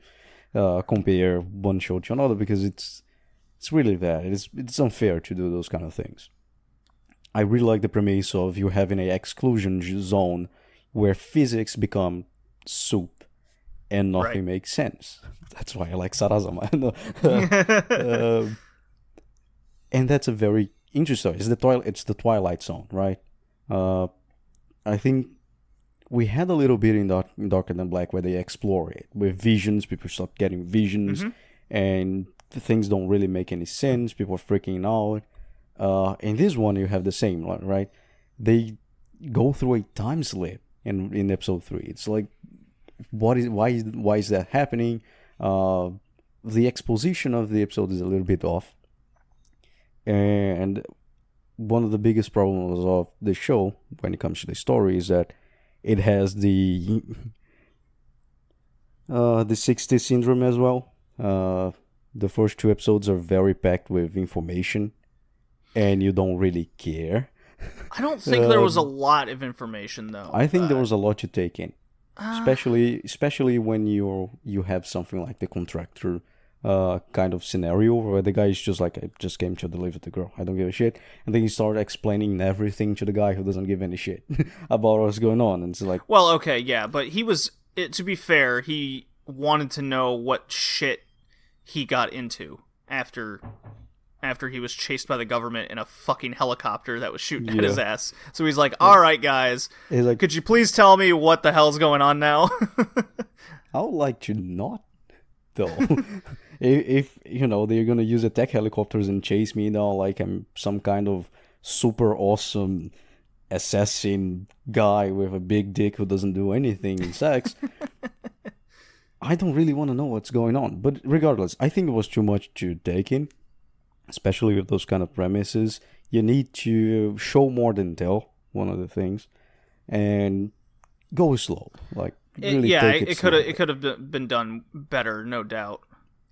compare one show to another because it's really that. It's unfair to do those kind of things. I really like the premise of you having an exclusion zone where physics become soup and nothing makes sense. That's why I like Sarazanmai. And that's a very interesting. It's the Twilight Zone, right? I think we had a little bit in Darker Than Black where they explore it with visions. People start getting visions, and things don't really make any sense. People are freaking out. In this one, you have the same, right? They go through a time slip in episode 3. It's like, why is that happening? The exposition of the episode is a little bit off. And one of the biggest problems of the show when it comes to the story is that it has the 60 syndrome as well. The first 2 episodes are very packed with information, and you don't really care. I don't think there was a lot of information, though. I think there was a lot to take in, especially when you have something like the contractor kind of scenario where the guy is just like, I just came to deliver the girl, I don't give a shit, and then you start explaining everything to the guy who doesn't give any shit about what's going on, and it's like, well, okay, yeah, but to be fair, he wanted to know what shit he got into after he was chased by the government in a fucking helicopter that was shooting at his ass. So he's like, all right, guys, like, could you please tell me what the hell's going on now? I would like to not, though. if they're going to use attack helicopters and chase me now like I'm some kind of super awesome assassin guy with a big dick who doesn't do anything in sex, I don't really want to know what's going on. But regardless, I think it was too much to take in. Especially with those kind of premises, you need to show more than tell, one of the things, and go slow. Like, really it could have been done better, no doubt.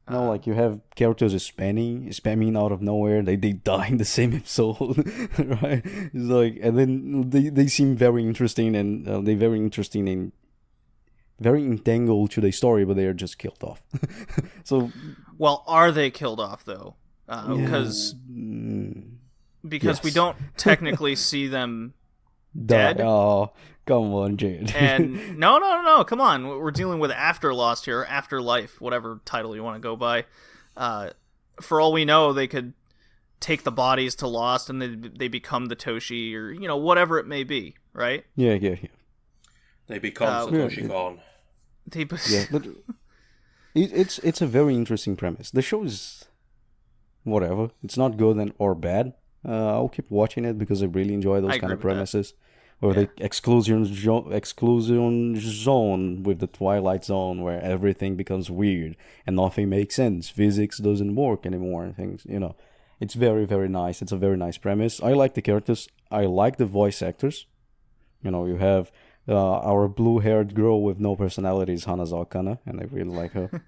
Like you have characters spamming out of nowhere. They die in the same episode, right? It's like, and then they seem very interesting, and they're very interesting and very entangled to the story, but they are just killed off. So, well, are they killed off though? Because we don't technically see them dead. Oh, come on, Jade. And no, come on. We're dealing with After Lost here, Afterlife, whatever title you want to go by. For all we know, they could take the bodies to Lost and they become the Toshi or, whatever it may be, right? Yeah. They become Satoshi Kon. Yeah, but it's a very interesting premise. The show is whatever. It's not good or bad. I'll keep watching it because I really enjoy those kind of premises. Or the exclusion zone with the Twilight Zone where everything becomes weird and nothing makes sense. Physics doesn't work anymore and things, It's very, very nice. It's a very nice premise. I like the characters. I like the voice actors. You have our blue-haired girl with no personality is Hanazawa Kana, and I really like her.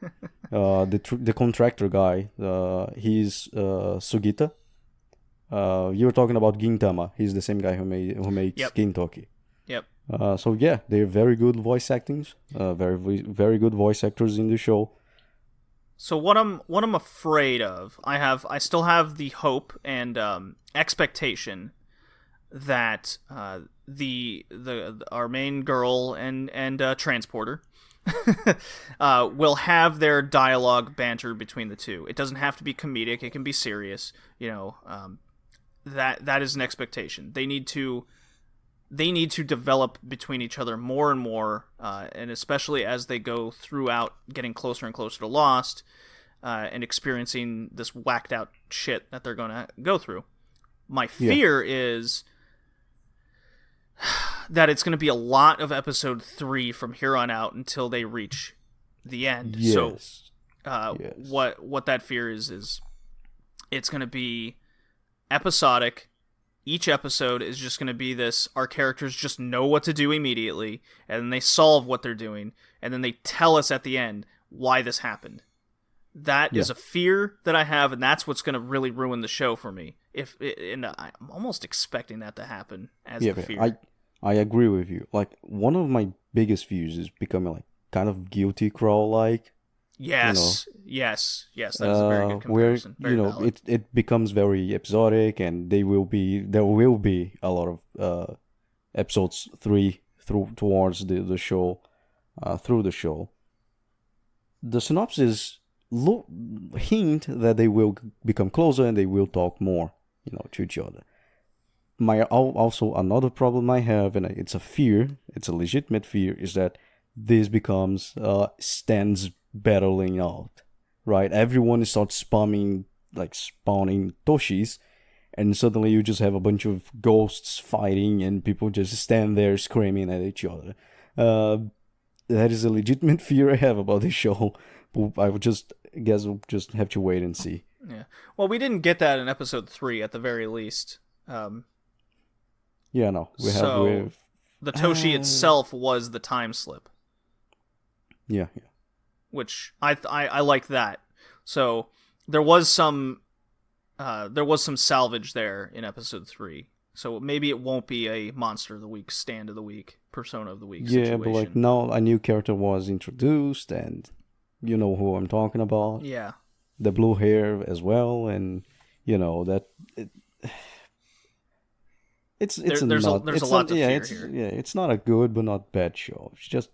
The contractor guy, he's Sugita. You were talking about Gintama. He's the same guy who makes Gintoki. Yep. So yeah, they're very good voice actings. Very very good voice actors in the show. So what I'm afraid of, I still have the hope and expectation that our main girl and transporter will have their dialogue banter between the two. It doesn't have to be comedic; it can be serious. That is an expectation. They need to develop between each other more and more, and especially as they go throughout, getting closer and closer to Lost, and experiencing this whacked out shit that they're going to go through. My fear is that it's going to be a lot of episode 3 from here on out until they reach the end. Yes. So, what that fear is it's going to be episodic. Each episode is just going to be this, our characters just know what to do immediately, and then they solve what they're doing, and then they tell us at the end why this happened. That is a fear that I have, and that's what's going to really ruin the show for me. And I'm almost expecting that to happen as the fear. I agree with you. Like, one of my biggest fears is becoming like kind of guilty crawl-like. Yes, yes, that is a very good comparison. Where it becomes very episodic, and there will be a lot of episodes 3 towards the show, through the show. The synopsis hint that they will become closer and they will talk more, to each other. Also another problem I have, and it's a fear, it's a legitimate fear, is that this becomes stands battling out, right? Everyone starts spawning Toshis, and suddenly you just have a bunch of ghosts fighting, and people just stand there screaming at each other. That is a legitimate fear I have about this show. I would guess we'll just have to wait and see. Yeah. Well, we didn't get that in episode 3 at the very least. Yeah, no. The Toshi itself was the time slip. Yeah. Which I like that. So there was some salvage there in episode 3. So maybe it won't be a monster of the week, stand of the week, persona of the week situation. Yeah, but now a new character was introduced, and you know who I'm talking about. Yeah. The blue hair as well, and that there's a lot to fear here. Yeah, it's not a good but not bad show. Just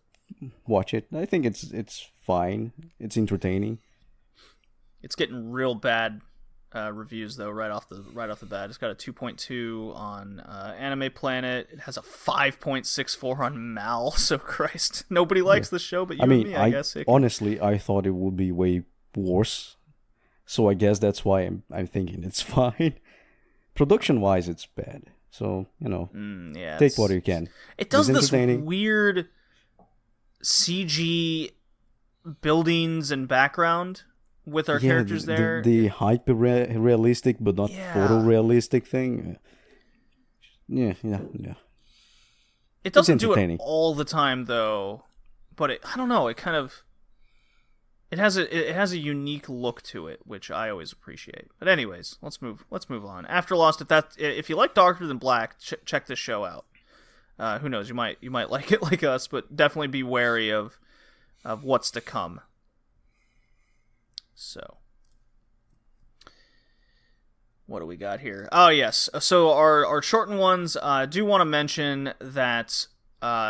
watch it. I think it's fine. It's entertaining. It's getting real bad reviews though right off the bat. It's got a 2.2 on Anime Planet. It has a 5.64 on Mal. So Christ, nobody likes the show, but you and me, I guess. Honestly, I thought it would be way worse. So I guess that's why I'm thinking it's fine. Production-wise, it's bad. So, take what you can. It does this weird CG buildings and background with our characters there. The hyper-realistic but not photorealistic thing. Yeah. It doesn't do it all the time, though. But I don't know. It kind of... It has a unique look to it, which I always appreciate. But anyways, let's move on. After Lost, if you like Darker Than Black, check this show out. Who knows? You might like it like us, but definitely be wary of what's to come. So, what do we got here? Oh yes, so our shortened ones. Do want to mention that.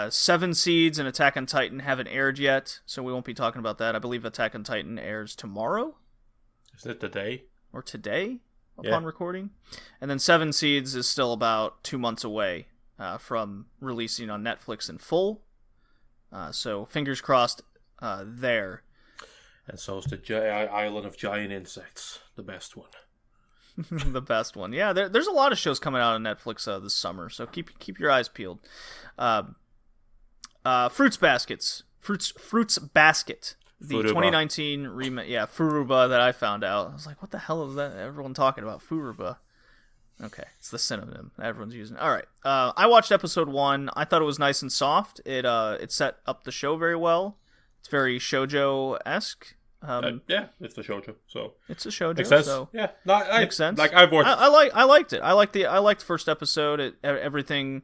Seven Seeds and Attack on Titan haven't aired yet, so we won't be talking about that. I believe Attack on Titan airs tomorrow. Is it today? Or today, upon recording. And then Seven Seeds is still about 2 months away from releasing on Netflix in full. So fingers crossed there. And so is the Island of Giant Insects, the best one. The best one. Yeah, there's a lot of shows coming out on Netflix this summer, so keep your eyes peeled. Fruits Basket. The Furuba. 2019 remake. Yeah, Furuba that I found out. I was like, what the hell is that? Everyone talking about Furuba. Okay, it's the synonym everyone's using. All right. I watched episode 1. I thought it was nice and soft. It set up the show very well. It's very shoujo-esque. Yeah, it's a shoujo, so it's a shoujo. Makes sense. So yeah, makes sense. Like I've watched. I liked it. I liked the first episode. Everything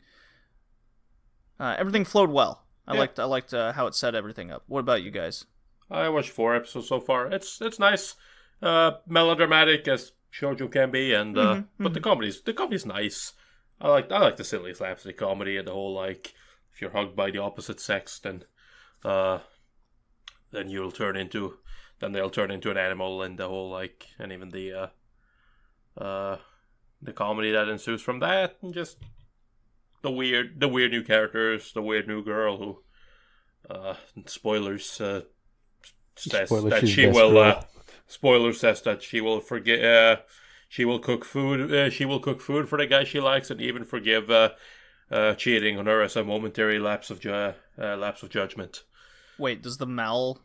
flowed well. I liked how it set everything up. What about you guys? I watched 4 episodes so far. It's nice, melodramatic as shoujo can be, and but the comedy's nice. I like the silly slapstick comedy and the whole like if you're hugged by the opposite sex, then they'll turn into an animal, and the whole like, and even the comedy that ensues from that, and just the weird new characters, the weird new girl who spoilers says that she will spoilers says that she will forget she will cook food for the guy she likes, and even forgive cheating on her as a momentary lapse of judgment. Wait, does the Mal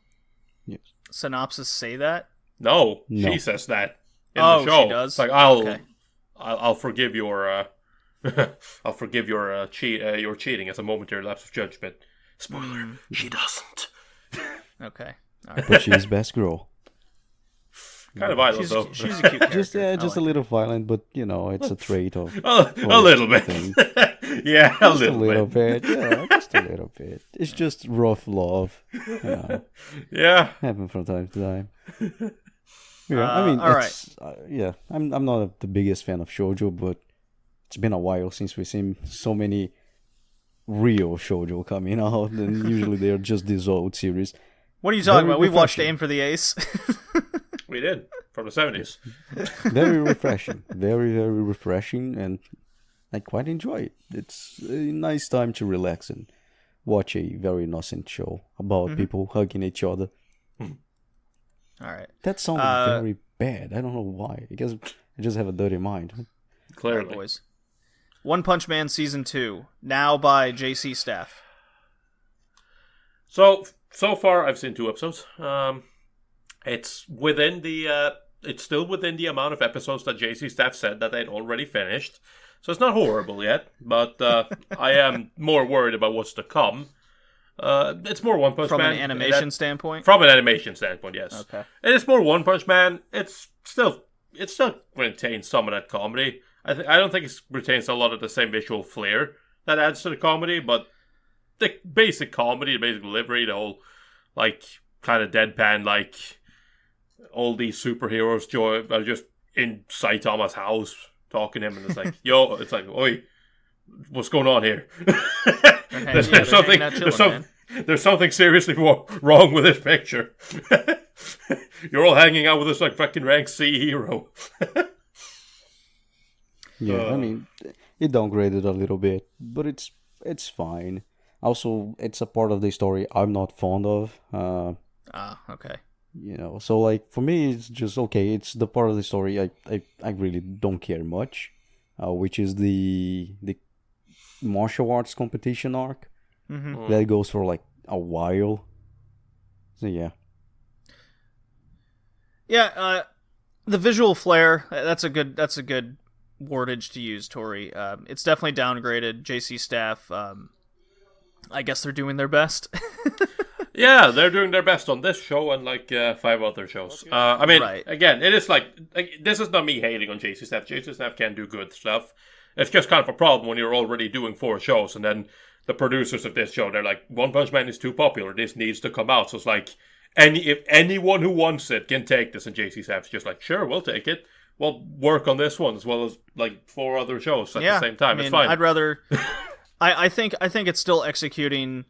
synopsis say that? No, she says that in the show. She does. It's like I'll forgive your I'll forgive your cheating as a momentary lapse of judgment. Spoiler: she doesn't. Okay, all right. But she's best girl. Kind of violent though. She's a cute character. Just a little violent, but it's a trait of a little bit. Yeah, just a little bit. Yeah, just a little bit. It's just rough love. Yeah, happen from time to time. Yeah, I mean, all right. I'm not the biggest fan of shoujo, but it's been a while since we've seen so many real shoujo coming out, and usually they're just these old series. What are you talking about? We watched Aim for the Ace. We did, from the 70s. Very refreshing. Very, very refreshing, and I quite enjoy it. It's a nice time to relax and watch a very innocent show about people hugging each other. All right. That sounded very bad. I don't know why. I guess I just have a dirty mind. Clearly. Right, boys. One Punch Man Season 2, now by JC Staff. So far I've seen 2 episodes. It's still within the amount of episodes that JC Staff said that they'd already finished. So it's not horrible yet, but I am more worried about what's to come. It's more One Punch Man. From an animation standpoint? From an animation standpoint, yes. Okay. And it's more One Punch Man. It still retains some of that comedy. I don't think it retains a lot of the same visual flair that adds to the comedy, but the basic comedy, the basic delivery, the whole like kind of deadpan, like all these superheroes are just in Saitama's house talking to him, and it's like, yo, it's like, oi, what's going on here? There's something seriously wrong with this picture. you're all hanging out with this like fucking rank C hero. Yeah, I mean, it downgraded a little bit, but it's fine. Also, it's a part of the story I'm not fond of. Okay. So like for me, it's just okay. It's the part of the story I really don't care much, which is the martial arts competition arc that goes for like a while. So yeah. Yeah, the visual flair, that's a good wordage to use, Tori. It's definitely downgraded. JC staff, I guess they're doing their best. Yeah, they're doing their best on this show and like 5 other shows. I mean, again, it is like this is not me hating on JC staff. JC staff can do good stuff. It's just kind of a problem when you're already doing 4 shows and then the producers of this show, they're like, One Punch Man is too popular. This needs to come out. So it's like, if anyone who wants it can take this, and JC staff's just like, sure, we'll take it. We'll work on this one as well as like 4 other shows at the same time. It's fine. I'd rather. I think it's still executing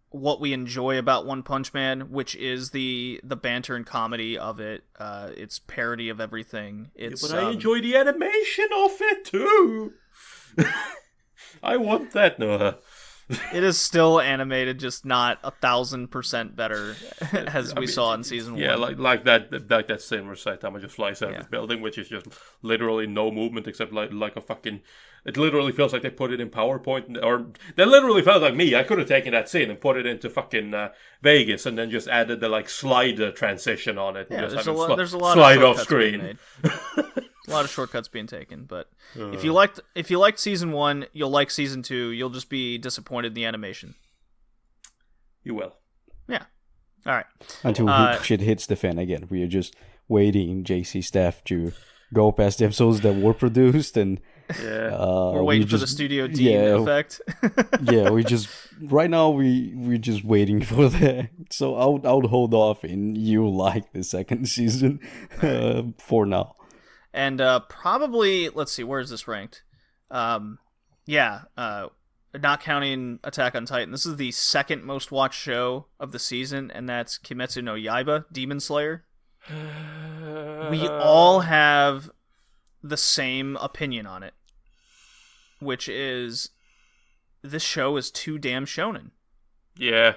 what we enjoy about One Punch Man, which is the banter and comedy of it. It's parody of everything. But I enjoy the animation of it too. I want that, Noah. It is still animated, just not 1,000% better as we saw in season 1. Yeah, like that scene where Saitama just flies out of the building, which is just literally no movement except like a fucking. It literally feels like they put it in PowerPoint, or they literally felt like me. I could have taken that scene and put it into fucking Vegas, and then just added the like slide transition on it. Yeah, and just there's a lot slide of off screen. A lot of shortcuts being taken, but if you liked season 1, you'll like season 2. You'll just be disappointed in the animation. You will. Yeah. All right. Until shit hits the fan again. We are just waiting JC staff to go past the episodes that were produced, and we're waiting for the Studio D effect. Yeah, right now we're just waiting for that. So I'll hold off, and you like the second season for now. And probably, let's see, where is this ranked? Not counting Attack on Titan, this is the second most watched show of the season, and that's Kimetsu no Yaiba, Demon Slayer. We all have the same opinion on it, which is this show is too damn shonen. Yeah,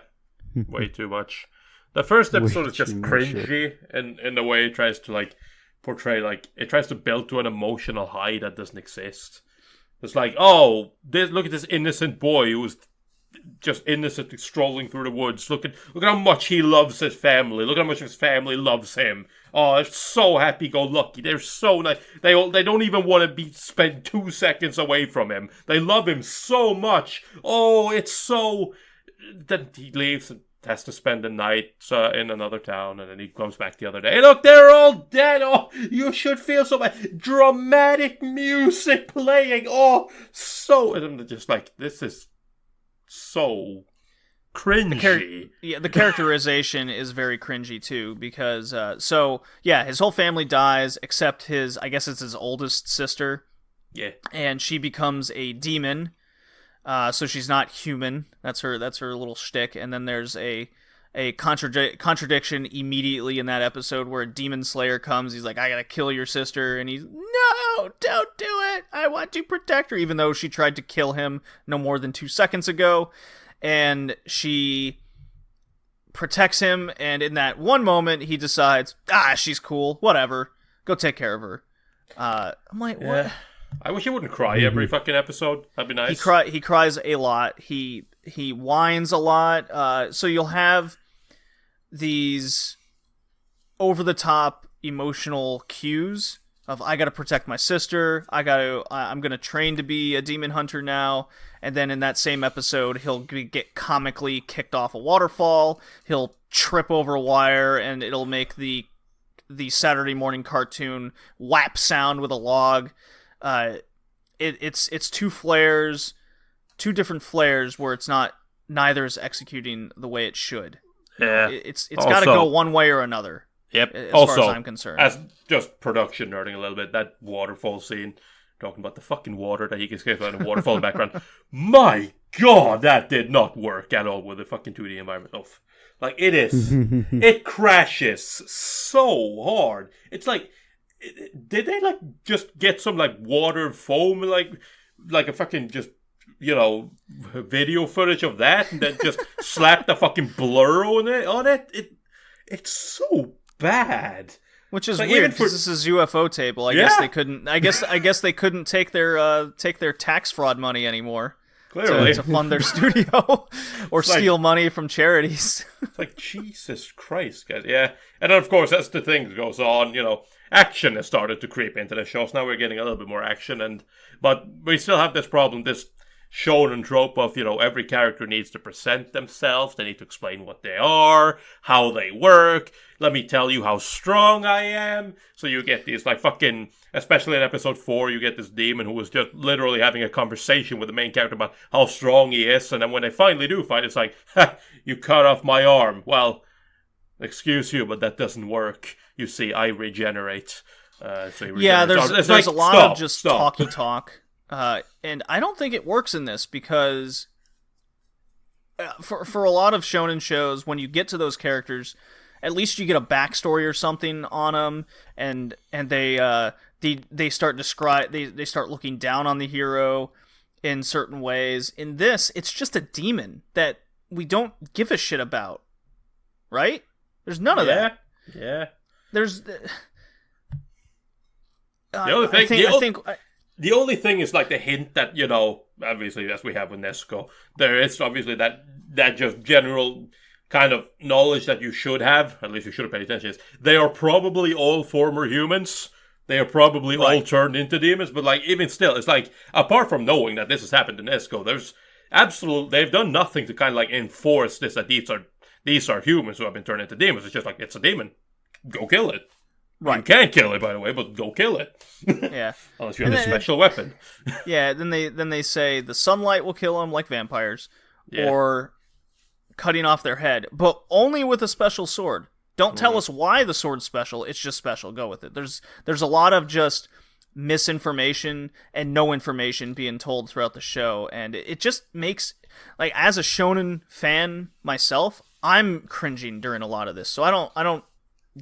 way too much. The first episode is just cringy in the way it tries to like portray, like it tries to build to an emotional high that doesn't exist. It's like, look at this innocent boy who's just innocently strolling through the woods. Look at how much he loves his family. Look at how much his family loves him. Oh, they're so happy-go-lucky. They're so nice. They don't even want to spend 2 seconds away from him. They love him so much. Oh, it's so. Then he leaves and has to spend the night in another town, and then he comes back the other day. Hey, look, they're all dead. Oh, you should feel so bad. Dramatic music playing. Oh, so. And I'm just like, this is so cringy. The characterization is very cringy too, because his whole family dies except I guess it's his oldest sister. Yeah. And she becomes a demon. So she's not human. That's her little shtick. And then there's a contradiction immediately in that episode where a demon slayer comes. He's like, I gotta kill your sister, and he's, no, don't do it. I want to protect her, even though she tried to kill him no more than 2 seconds ago. And she protects him, and in that one moment, he decides, she's cool, whatever, go take care of her. I'm like, what? I wish he wouldn't cry every fucking episode. That'd be nice. He cries a lot. He whines a lot. So you'll have these over-the-top emotional cues of, I gotta protect my sister, I'm gonna train to be a demon hunter now, and then in that same episode, he'll get comically kicked off a waterfall, he'll trip over a wire, and it'll make the Saturday morning cartoon whap sound with a log. It's two different flares where it's not, neither is executing the way it should. Yeah. It's got to go one way or another. Yep. As also, far as I'm concerned. As just production nerding a little bit, that waterfall scene, talking about the fucking water that he gets kicked out in the waterfall in the background. My God, that did not work at all with the fucking 2D environment. Oh, Like, it is. It crashes so hard. It's like, did they, like, just get some, like, water foam, like a fucking just, video footage of that, and then just slap the fucking blur on it? It's so bad. Which is like, weird because this is UFO table. I guess they couldn't. I guess they couldn't take their tax fraud money anymore. Clearly, to fund their studio or steal money from charities. It's like, Jesus Christ, guys. Yeah, and then of course as the thing goes on, action has started to creep into the show. So now we're getting a little bit more action, but we still have this problem, this shonen trope of, every character needs to present themselves. They need to explain what they are, how they work. Let me tell you how strong I am. So you get these, like, fucking, especially in episode 4, you get this demon who was just literally having a conversation with the main character about how strong he is. And then when they finally do fight, it's like, ha, you cut off my arm. Well, excuse you, but that doesn't work. You see, I regenerate. There's a lot of just talky talk. And I don't think it works in this because for a lot of shonen shows, when you get to those characters, at least you get a backstory or something on them, and they start they start looking down on the hero in certain ways. In this, it's just a demon that we don't give a shit about, right? There's none of that. Yeah. There's the other thing. The only thing is, like, the hint that, obviously, as we have with Nesco, there is obviously that just general kind of knowledge that you should have, at least you should have paid attention, is they are probably all former humans. They are probably all turned into demons, but, like, even still, it's like, apart from knowing that this has happened in Nesco, they've done nothing to kind of, like, enforce this, that these are humans who have been turned into demons. It's just like, it's a demon. Go kill it. Right. You can't kill it, by the way, but go kill it. Yeah. Unless you have a special weapon. Yeah, then they say the sunlight will kill them like vampires, or cutting off their head, but only with a special sword. Don't tell us why the sword's special. It's just special. Go with it. There's a lot of just misinformation and no information being told throughout the show, and it just makes, like, as a shonen fan myself, I'm cringing during a lot of this. So I don't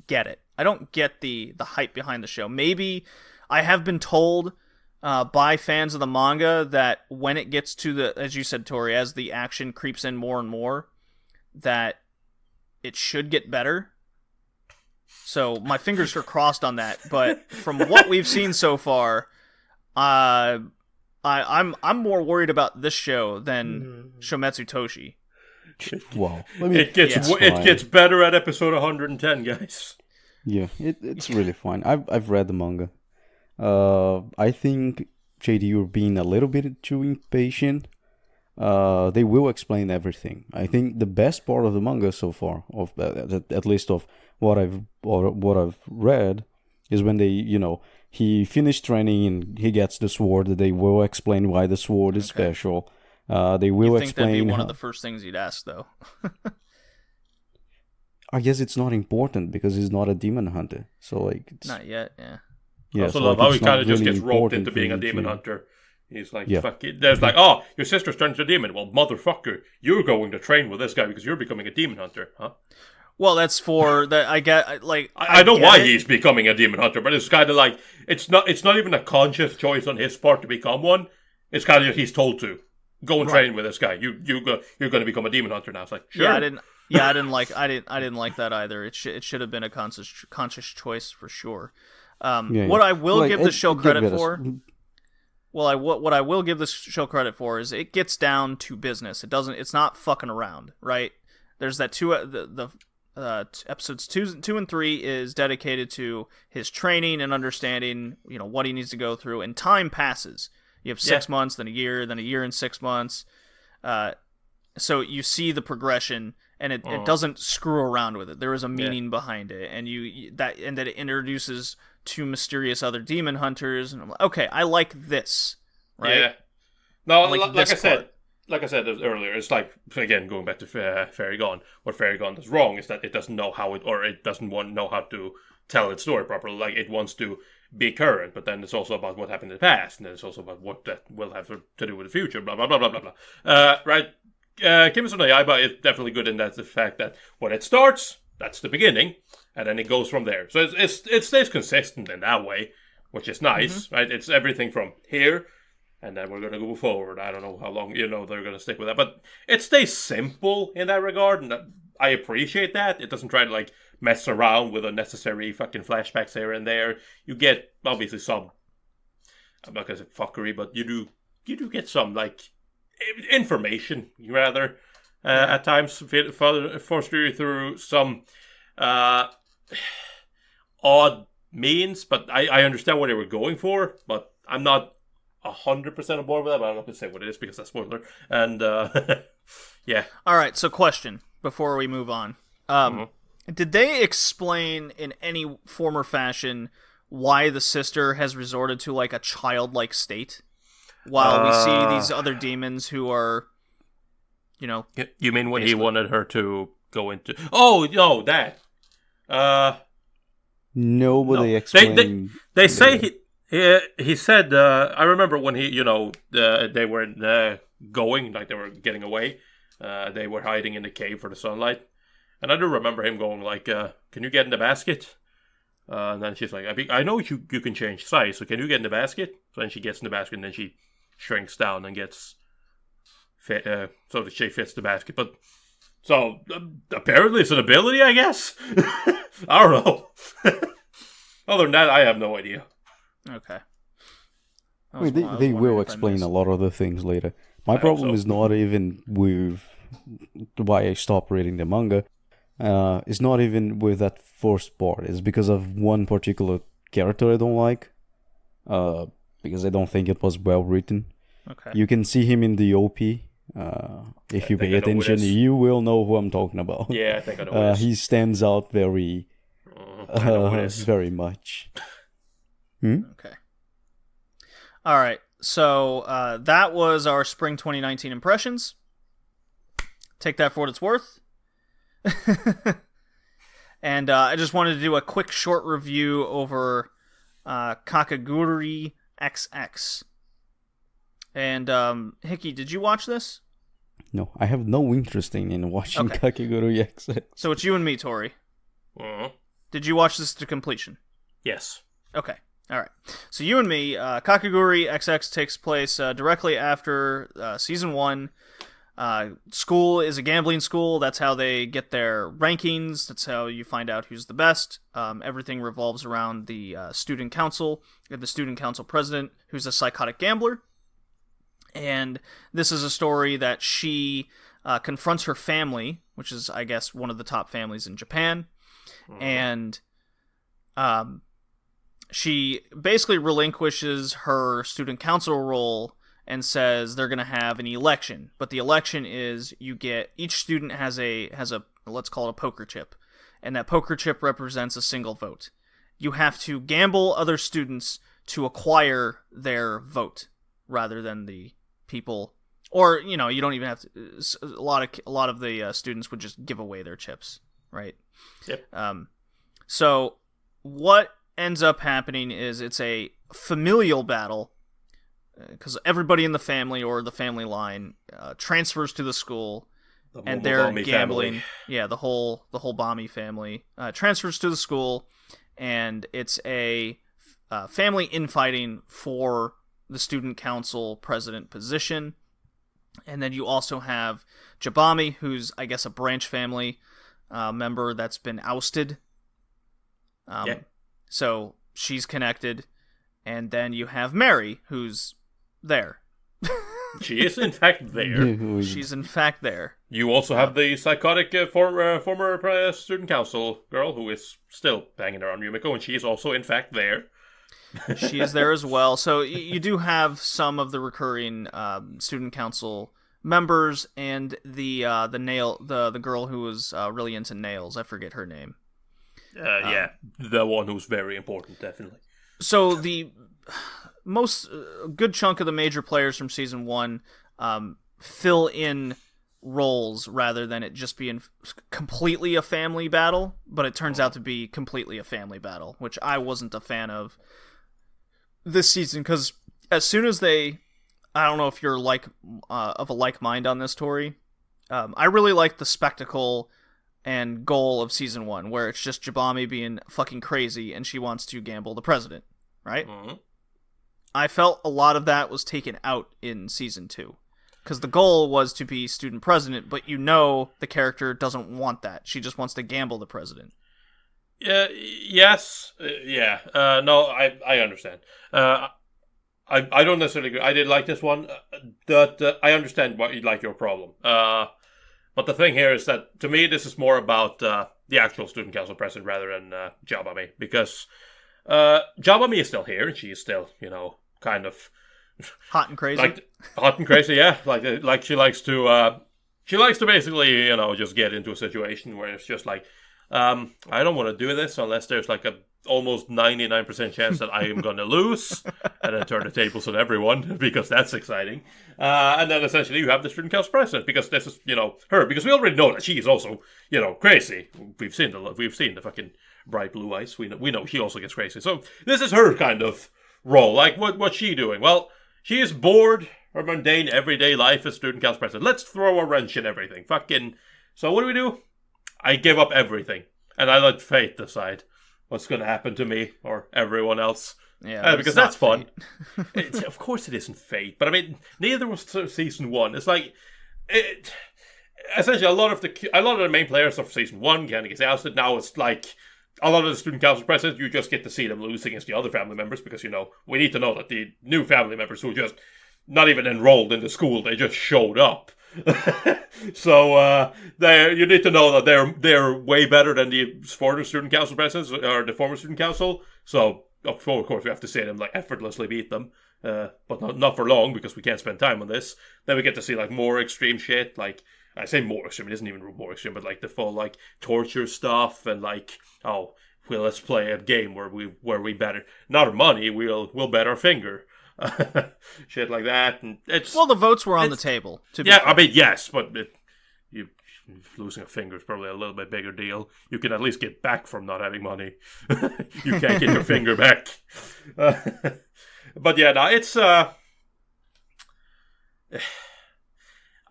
get it. I don't get the hype behind the show. Maybe I have been told by fans of the manga that when it gets to as you said, Tori, as the action creeps in more and more, that it should get better. So my fingers are crossed on that. But from what we've seen so far, I'm more worried about this show than Shometsu Toshi. Wow. It gets better at episode 110, guys. Yeah, it's really fine. I've read the manga. I think, JD, you're being a little bit too impatient. They will explain everything. I think the best part of the manga so far, at least of what I've read, is when he finished training and he gets the sword. They will explain why the sword is special. They will explain. That'd be one of the first things you'd ask, though. I guess it's not important because he's not a demon hunter. So, like, not yet. Yeah. I also love how he kind of just gets roped into being a demon hunter. He's like, fuck it. There's like, oh, your sister's turned into a demon. Well, motherfucker, you're going to train with this guy because you're becoming a demon hunter, huh? Well, that's for that. I get, like, I know why he's becoming a demon hunter, but it's kind of like it's not even a conscious choice on his part to become one. It's kind of just he's told to go and train with this guy. You're going to become a demon hunter now. It's like, sure. I didn't like that either. It should have been a conscious choice for sure. What I will give the show credit for. What I will give this show credit for is it gets down to business. It's not fucking around, right? There's that episodes 2 and 3 is dedicated to his training and understanding, what he needs to go through, and time passes. You have 6 months, then a year and 6 months. So you see the progression, and it doesn't screw around with it. There is a meaning behind it, and that it introduces 2 mysterious other demon hunters, and I'm like, okay, I like this, right? Yeah. No, like I said earlier, it's like, again, going back to Fairy Gone, what Fairy Gone does wrong is that it doesn't know how it doesn't know how to tell its story properly. Like, it wants to be current, but then it's also about what happened in the past, and then it's also about what that will have to do with the future, blah, blah, blah, blah, blah, blah. Right? Kimetsu no Yaiba is definitely good in that the fact that when it starts, that's the beginning, and then it goes from there. So it stays consistent in that way, which is nice, right? It's everything from here, and then we're gonna go forward. I don't know how long they're gonna stick with that, but it stays simple in that regard, and I appreciate that. It doesn't try to like mess around with unnecessary fucking flashbacks here and there. You get obviously some. I'm not gonna say fuckery, but you do get some like information rather at times force you through some odd means, but I understand what they were going for, but I'm not 100% on board with that, but I'm not going to say what it is because that's spoiler. And yeah. Alright, so question before we move on. Did they explain in any form or fashion why the sister has resorted to like a childlike state while we see these other demons who are, You mean when he wanted her to go into... Oh, no, that. Nobody explained. They say he said. I remember when he, they were going, like they were getting away. They were hiding in the cave for the sunlight, and I do remember him going like, "Can you get in the basket?" And then she's like, "I know you can change size, so can you get in the basket?" So then she gets in the basket, and then she shrinks down and gets fit, so that she fits the basket. But so apparently it's an ability, I guess. I don't know. Other than that, I have no idea. Okay. I mean, they will explain a lot of the things later. My problem is not even with why I stopped reading the manga. It's not even with that first part. It's because of one particular character I don't like. Because I don't think it was well written. Okay. You can see him in the OP. If you pay attention, you will know who I'm talking about. Yeah, I think I know. He stands out very much. Okay. All right. So that was our spring 2019 impressions. Take that for what it's worth. And I just wanted to do a quick short review over Kakegurui XX. And Hickey, did you watch this? No, I have no interest in watching Kakegurui XX. So it's you and me, Tori. Did you watch this to completion? Yes. Okay. All right. So you and me, Kakegurui XX takes place directly after Season 1. School is a gambling school. That's how they get their rankings. That's how you find out who's the best. Everything revolves around the student council. You have the student council president, who's a psychotic gambler. And this is a story that she confronts her family, which is, I guess, one of the top families in Japan. And she basically relinquishes her student council role and says they're going to have an election. But the election is each student has a let's call it a poker chip. And that poker chip represents a single vote. You have to gamble other students to acquire their vote rather than the people, or you don't even have to. A lot of the students would just give away their chips, right? Yep. So what ends up happening is it's a familial battle because everybody in the family or the family line transfers to the school, and they're gambling. Family. Yeah, the whole Bami family transfers to the school, and it's a family infighting for the student council president position. And then you also have Jabami, who's, I guess, a branch family member that's been ousted. So she's connected. And then you have Mary, who's there. She is, in fact, there. She's, in fact, there. You also have the psychotic former student council girl who is still banging around Yumiko, and she is also, in fact, there. She is there as well. So you do have some of the recurring student council members, and the girl who was really into nails. I forget her name. Yeah, the one who's very important, definitely. So the most good chunk of the major players from season 1 fill in roles rather than it just being completely a family battle, but it turns out to be completely a family battle, which I wasn't a fan of this season, because as soon as I don't know if you're of a like mind on this, Tori, I really like the spectacle and goal of season 1, where it's just Jabami being fucking crazy and she wants to gamble the president, right? Mm-hmm. I felt a lot of that was taken out in season 2. Because the goal was to be student president, but the character doesn't want that. She just wants to gamble the president. Yes. Yeah. No, I understand. I don't necessarily agree. I did like this one. I understand why you like your problem. But the thing here is that, to me, this is more about the actual student council president rather than Jabami. Because Jabami is still here, and she is still, kind of... hot and crazy? Hot and crazy, yeah. Like she likes to basically, just get into a situation where it's just like, I don't want to do this unless there's like a almost 99% chance that I am going to lose, and then turn the tables on everyone, because that's exciting. And then essentially you have the student council president, because this is, her, because we already know that she is also, crazy. We've seen the fucking bright blue eyes. We know she also gets crazy. So this is her kind of role. Like, what's she doing? Well, she is bored her mundane everyday life as student council president. Let's throw a wrench in everything. So what do? I give up everything, and I let fate decide what's going to happen to me or everyone else. Yeah, because that's fun. Of course it isn't fate, but I mean, neither was season 1. It's like, essentially a lot of the main players of season 1 kind of gets ousted. Now it's like, a lot of the student council presidents, you just get to see them lose against the other family members, because, we need to know that the new family members who just not even enrolled in the school, they just showed up. So you need to know that they're way better than the former student council presidents or the former student council. So of course we have to see them like effortlessly beat them, but not for long, because we can't spend time on this. Then we get to see like more extreme shit. Like, I say more extreme, it isn't even more extreme, but like the full like torture stuff, and like, well, let's play a game where we bet not our money, we'll bet our finger. Shit like that, and the votes were on the table. I mean, yes, but losing a finger is probably a little bit bigger deal. You can at least get back from not having money. You can't get your finger back. But yeah, no, it's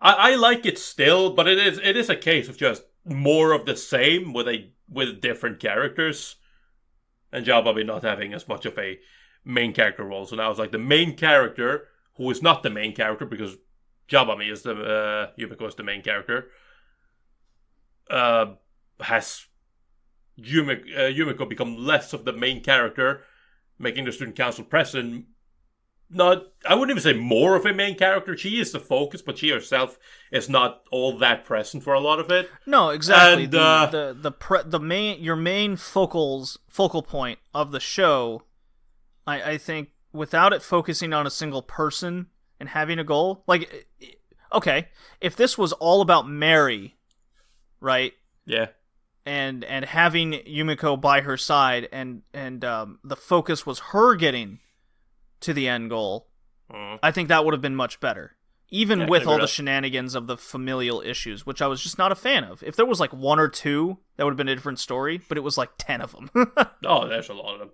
I like it still, but it is a case of just more of the same with different characters, and Jabami not having as much of a main character role. So now it's like the main character, who is not the main character, because Jabami is Yumiko is the main character, has Yumiko become less of the main character, making the student council president I wouldn't even say more of a main character. She is the focus, but she herself is not all that present for a lot of it. No, exactly. And, your main focal point of the show, I think, without it focusing on a single person and having a goal, like, okay, if this was all about Mary, right? Yeah. And having Yumiko by her side, and the focus was her getting to the end goal, I think that would have been much better. Even with all the shenanigans of the familial issues, which I was just not a fan of. If there was like 1 or 2, that would have been a different story, but it was like 10 of them. Oh, there's a lot of them.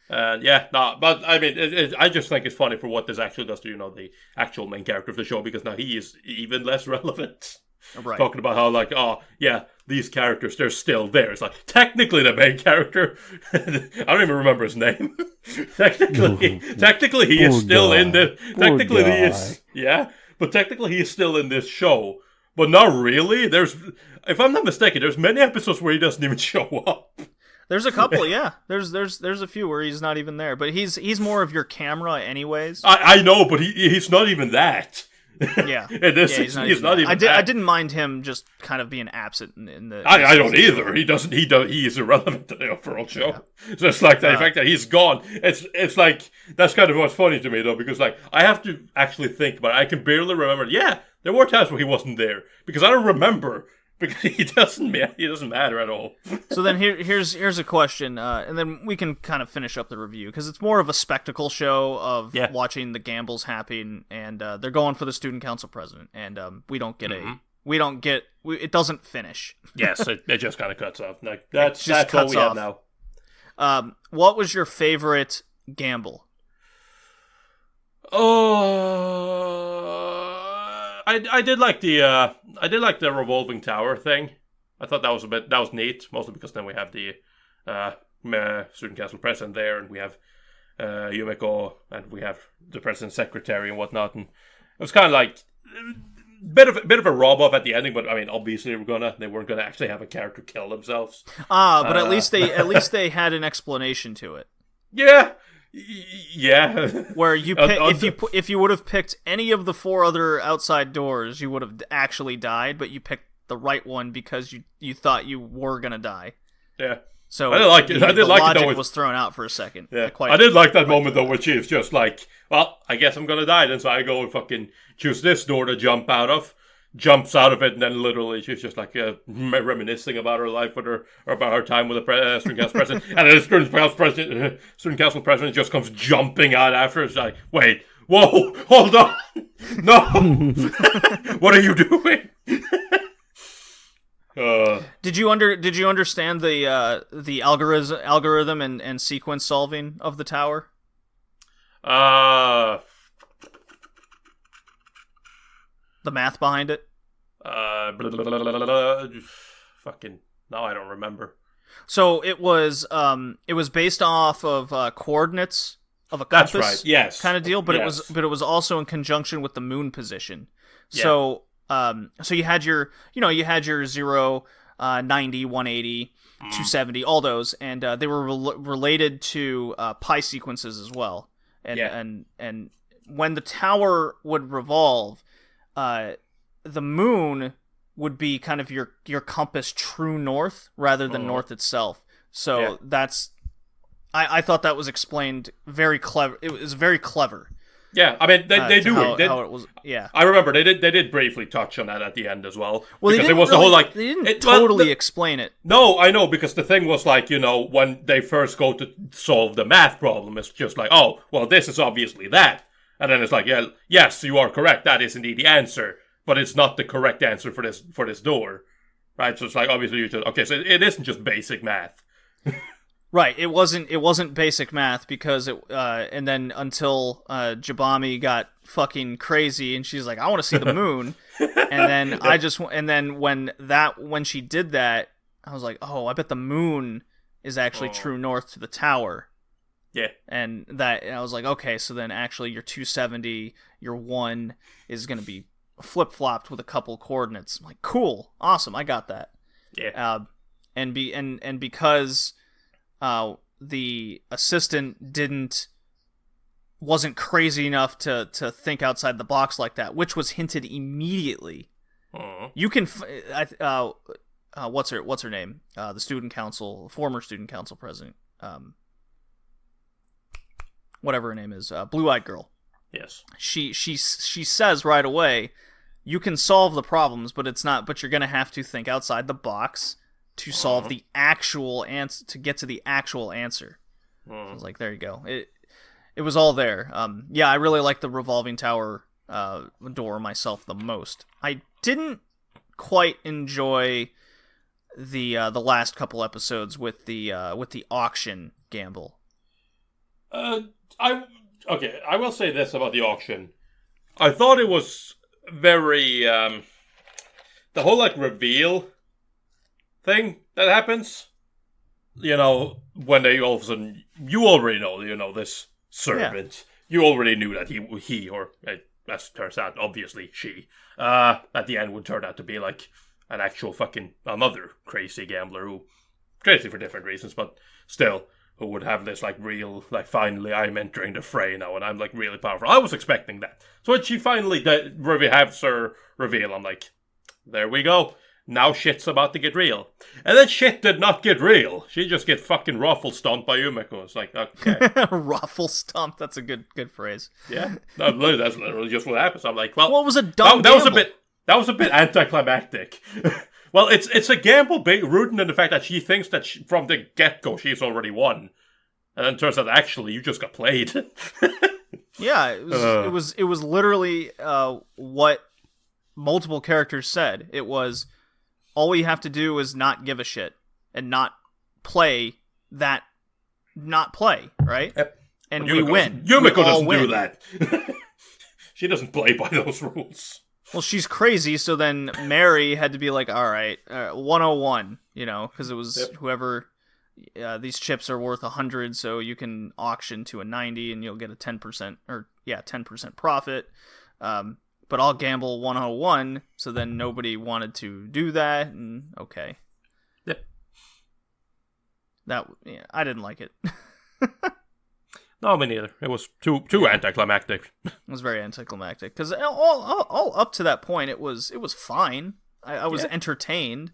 But I mean, I just think it's funny for what this actually does to, the actual main character of the show, because now he is even less relevant. Right. Talking about how, like, these characters, they're still there. It's like, technically the main character, I don't even remember his name. Technically he is still in this. Technically he is, but technically he is still in this show. But not really. If I'm not mistaken, there's many episodes where he doesn't even show up. There's a couple, yeah. There's a few where he's not even there. But he's more of your camera anyways. I know, but he's not even that. Yeah. He's not even I didn't mind him just kind of being absent in the... I don't either. He is irrelevant to the overall show. Yeah. So it's like the fact that he's gone. It's like, that's kind of what's funny to me, though, because like, I have to actually think about it. I can barely remember. Yeah, there were times where he wasn't there, because I don't remember, because he doesn't matter at all. So then here's a question, and then we can kind of finish up the review, because it's more of a spectacle show of watching the gambles happen, and they're going for the student council president, and we don't get it doesn't finish. Yes, it just kind of cuts off. Like, that's what we have now. What was your favorite gamble? I did like the revolving tower thing. I thought that was neat, mostly because then we have the student council president there, and we have Yumeko, and we have the president's secretary and whatnot, and it was kind of like bit of a rub off at the ending. But I mean, obviously they weren't gonna actually have a character kill themselves. But at least they had an explanation to it. Yeah. Yeah. Where you if you would have picked any of the 4 other outside doors, you would have actually died, but you picked the right one because you thought you were gonna die. Yeah. So I did like it. I did like logic it though. Was thrown out for a second. Yeah. I did like that moment though, where she's just like, "Well, I guess I'm gonna die then." So I go and fucking choose this door to jump out of. Jumps out of it, and then literally she's just like reminiscing about her life with her, or about her time with the student council president, and then the student council president just comes jumping out after. It's like, wait, whoa, hold on, no, what are you doing? Did you understand the algorithm and sequence solving of the tower? The math behind it? Fucking, now I don't remember. So it was based off of coordinates of a compass. That's right. Yes. Kind of deal, but yes. it was also in conjunction with the moon position. Yeah. So you had your 0, 90, 180, 270, all those, and they were related to pi sequences as well. And when the tower would revolve, the moon would be kind of your compass true north rather than north itself. So that's I thought that was explained very clever. It was very clever. Yeah, I mean they do how it. It was. Yeah, I remember they did briefly touch on that at the end as well. Well, because it was the whole like they didn't totally explain it. No, I know, because the thing was like, when they first go to solve the math problem, it's just like, oh, well, this is obviously that, and then it's like, yeah, yes, you are correct. That is indeed the answer. But it's not the correct answer for this door, right? So it's like, obviously you just, okay, so it isn't just basic math. Right, it wasn't basic math because and then until Jabami got fucking crazy and she's like, I want to see the moon, and then when she did that, I was like, oh, I bet the moon is actually true north to the tower. Yeah, and I was like, okay, so then actually your 270, your 1 is gonna be flip-flopped with a couple coordinates. I'm like, cool, awesome, I got that. Yeah. And because the assistant wasn't crazy enough to think outside the box like that, which was hinted immediately. You can what's her name? The former student council president, whatever her name is, blue-eyed girl. Yes. She says right away, you can solve the problems, but you're gonna have to think outside the box to solve the actual answer, to get to the actual answer. I was like, there you go. It was all there. Yeah, I really like the revolving tower door myself the most. I didn't quite enjoy the last couple episodes with the auction gamble. I will say this about the auction. I thought it was very the whole like reveal thing that happens. When they all of a sudden, you already know, this servant. Yeah. You already knew that he or as it turns out, obviously she, at the end would turn out to be like an actual fucking another crazy gambler who, crazy for different reasons, but still, who would have this like real, like, finally I'm entering the fray now and I'm like really powerful. I was expecting that. So when she finally has her reveal, I'm like, there we go. Now shit's about to get real. And then shit did not get real. She just get fucking ruffle stomped by Yumeko. It's like, okay. Ruffle stomped, that's a good phrase. Yeah. That's literally just what happens. I'm like, well, what was a dumb that was a bit anticlimactic. Well, it's a gamble rooted in the fact that she thinks that from the get-go she's already won. And then it turns out actually you just got played. Yeah, it was literally what multiple characters said. It was, all we have to do is not give a shit and not play, right? Yep. And we win. Yumeko doesn't do that. She doesn't play by those rules. Well, she's crazy, so then Mary had to be like, all right, 101, because it was whoever, these chips are worth 100, so you can auction to a 90 and you'll get a 10%, 10% profit. But I'll gamble 101, so then nobody wanted to do that, and okay. Yep. I didn't like it. No, me neither. It was too anticlimactic. It was very anticlimactic because all up to that point it was fine. I was entertained,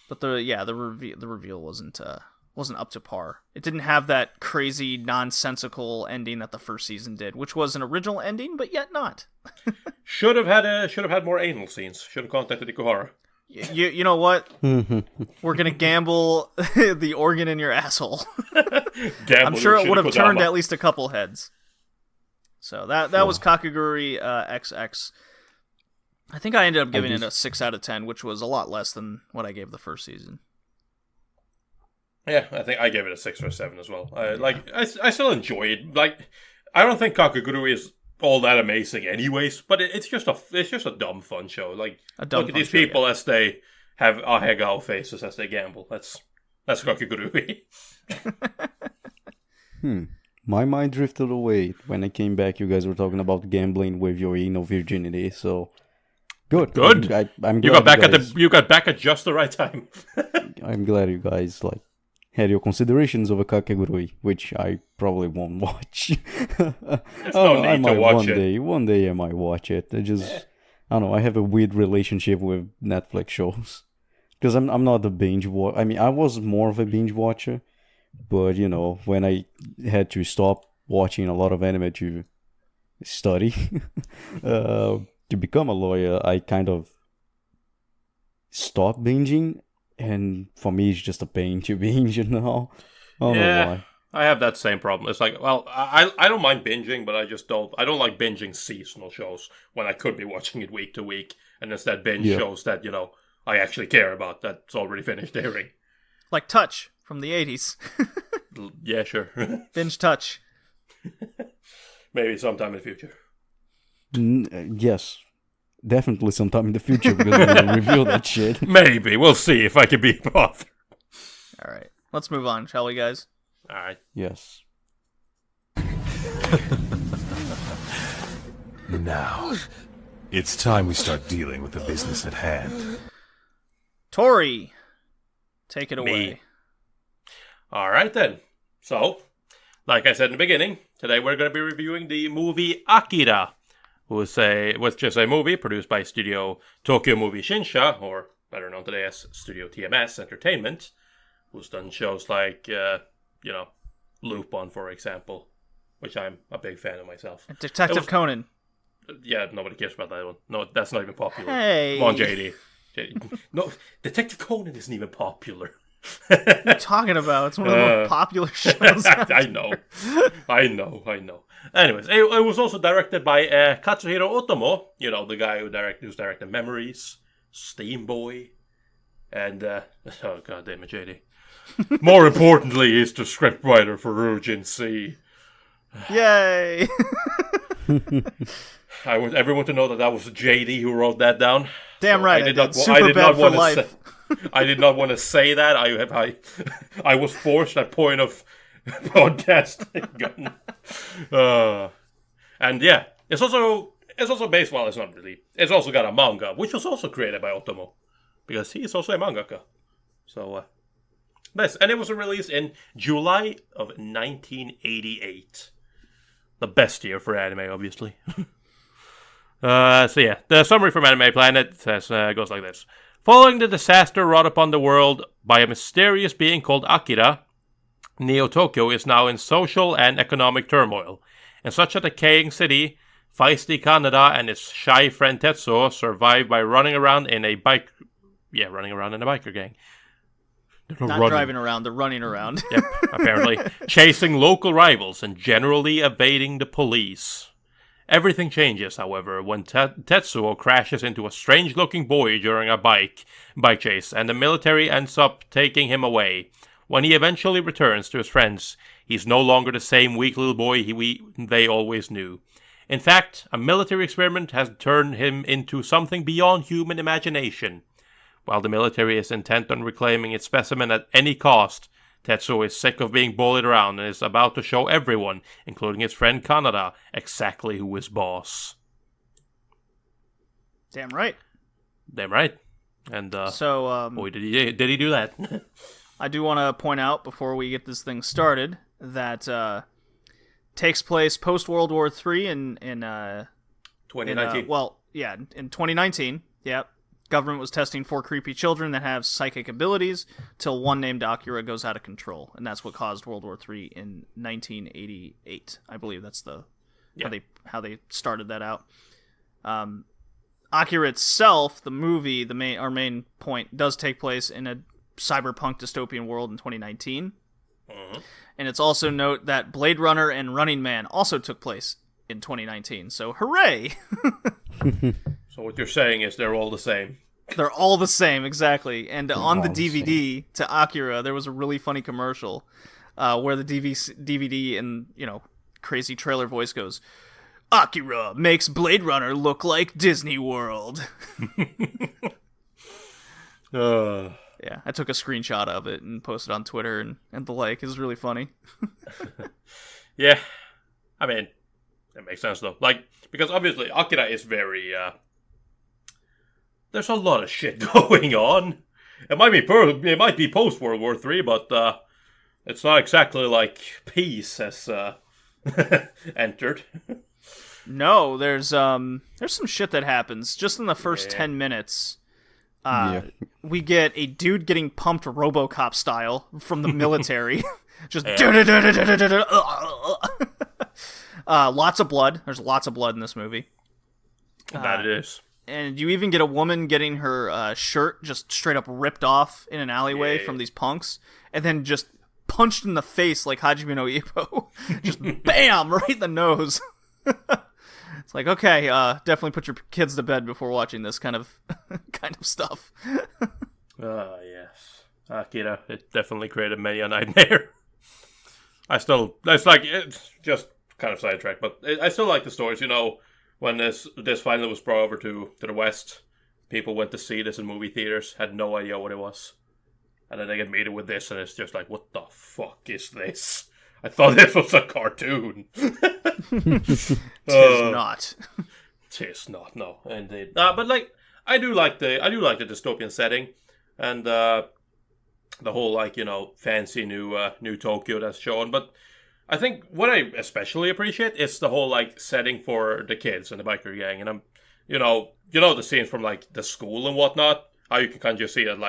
but the reveal wasn't up to par. It didn't have that crazy nonsensical ending that the first season did, which was an original ending, but yet not. Should have had more anal scenes. Should have contacted Ikuhara. You know what? We're gonna gamble the organ in your asshole. I'm sure it would have turned at least a couple heads. So that was Kakegurui XX. I think I ended up giving it a 6 out of 10, which was a lot less than what I gave the first season. Yeah, I think I gave it a 6 or a 7 as well. I still enjoy it. Like, I don't think Kakegurui is all that amazing anyways, but it's just a dumb fun show. Like, look at these people as they have ahegao faces as they gamble. That's Kakegurui. My mind drifted away. When I came back, you guys were talking about gambling with your anal virginity, so good. I'm glad you got back at just the right time. I'm glad you guys had your considerations of a Kakegurui, which I probably won't watch. I might watch it. One day I might watch it. I don't know, I have a weird relationship with Netflix shows. Because I'm not a binge watcher. I mean, I was more of a binge watcher. But, when I had to stop watching a lot of anime to study, to become a lawyer, I kind of stopped binging. And for me, it's just a pain to binge now. I don't know why. I have that same problem. It's like, well, I don't mind binging, but I don't like binging seasonal shows when I could be watching it week to week. And instead binge shows that, I actually care about that's already finished airing. Like Touch from the 80s. Yeah, sure. Binge Touch. Maybe sometime in the future. Yes. Definitely sometime in the future, because we're going to reveal that shit. Maybe. We'll see if I can be bothered. All right. Let's move on, shall we, guys? All right. Yes. Now, it's time we start dealing with the business at hand. Tori, take it away. Me. All right, then. So, like I said in the beginning, today we're going to be reviewing the movie Akira, which is a movie produced by Studio Tokyo Movie Shinsha, or better known today as Studio TMS Entertainment, who's done shows like, Lupin, for example, which I'm a big fan of myself. Detective Conan. Yeah, nobody cares about that one. No, that's not even popular. Hey. Come on, JD. No, Detective Conan isn't even popular. What are you talking about? It's one of the more popular shows. I know. Anyways, it was also directed by Katsuhiro Otomo, the guy who's directed Memories, Steam Boy, and oh god damn it, JD. More importantly, he's the scriptwriter for Rujin C. Yay! I want everyone to know that was JD who wrote that down. Damn right, I did. Super I did bad not for want life. I did not want to say that. I was forced at point of podcasting. And yeah, it's also based. Well, it's not really. It's also got a manga, which was also created by Otomo, because he is also a mangaka. So, nice. And it was released in July of 1988. The best year for anime, obviously. So yeah, the summary from Anime Planet goes like this. Following the disaster wrought upon the world by a mysterious being called Akira, Neo-Tokyo is now in social and economic turmoil. In such a decaying city, feisty Kaneda and his shy friend TETSUO survive by running around in a biker gang. Not driving around, they're running around. Yep, apparently. Chasing local rivals and generally evading the police. Everything changes, however, when TETSUO crashes into a strange-looking boy during a bike chase, and the military ends up taking him away. When he eventually returns to his friends, he's no longer the same weak little boy they always knew. In fact, a military experiment has turned him into something beyond human imagination. While the military is intent on reclaiming its specimen at any cost, TETSUO is sick of being bullied around and is about to show everyone, including his friend Kanada, exactly who is boss. Damn right. Damn right. And boy, did he do that? I do want to point out before we get this thing started that takes place post World War III in 2019. In 2019. Yep. Government was testing 4 creepy children that have psychic abilities till one named Akira goes out of control, and that's what caused World War III in 1988. I believe that's how they started that out. Akira itself, the movie, our main point, does take place in a cyberpunk dystopian world in 2019. And it's also note that Blade Runner and Running Man also took place in 2019. So hooray! So what you're saying is they're all the same. They're all the same, exactly. And on the DVD to Akira, there was a really funny commercial where the DVD in, crazy trailer voice goes, Akira makes Blade Runner look like Disney World. Yeah, I took a screenshot of it and posted on Twitter and the like. It was really funny. Yeah. I mean, that makes sense, though. Because obviously Akira is very, there's a lot of shit going on. It might be post World War III, but it's not exactly like peace has entered. No, there's some shit that happens just in the first 10 minutes. We get a dude getting pumped RoboCop style from the military. Just lots of blood. There's lots of blood in this movie. That it is. And you even get a woman getting her shirt just straight up ripped off in an alleyway from these punks, and then just punched in the face like Hajime no Ippo. Just bam, right in the nose. It's like, okay, definitely put your kids to bed before watching this kind of stuff. Yes. Akira, it definitely created many a nightmare. It's just kind of sidetracked, but I still like the stories, when this finally was brought over to the West, people went to see this in movie theaters, had no idea what it was. And then they get meted with this, and it's just like, what the fuck is this? I thought this was a cartoon. Tis not. Tis not, no, indeed. But I do like the dystopian setting, and the whole fancy new Tokyo that's shown. But I think what I especially appreciate is the whole setting for the kids and the biker gang, and I'm the scenes from the school and whatnot. How you can kind of just see it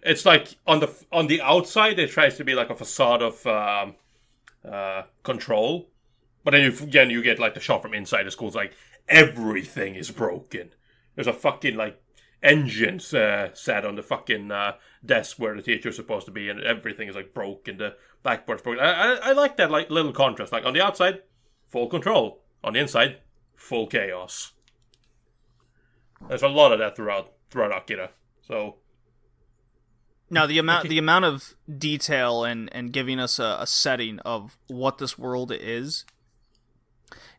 it's on the outside it tries to be a facade of control, but then you get the shot from inside the school. It's everything is broken. There's a fucking engine sat on the fucking desk where the teacher's supposed to be, and everything is broken. The blackboard's broken. I like that little contrast. On the outside, full control. On the inside, full chaos. There's a lot of that throughout Akira. So. Now the amount of detail and giving us a setting of what this world is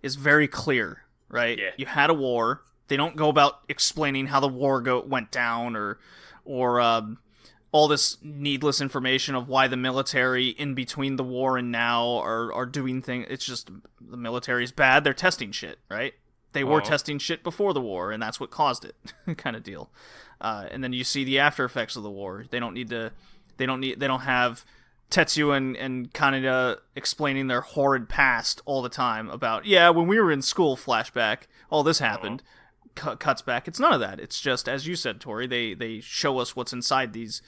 very clear, right? Yeah. You had a war. They don't go about explaining how the war went down or all this needless information of why the military in between the war and now are doing things. It's just the military's bad. They're testing shit, right? They were testing shit before the war, and that's what caused it, kind of deal. And then you see the after effects of the war. They don't have Tetsuo and Kaneda explaining their horrid past all the time about, when we were in school, flashback, all this happened, cuts back. It's none of that. It's just, as you said, Tori, they show us what's inside these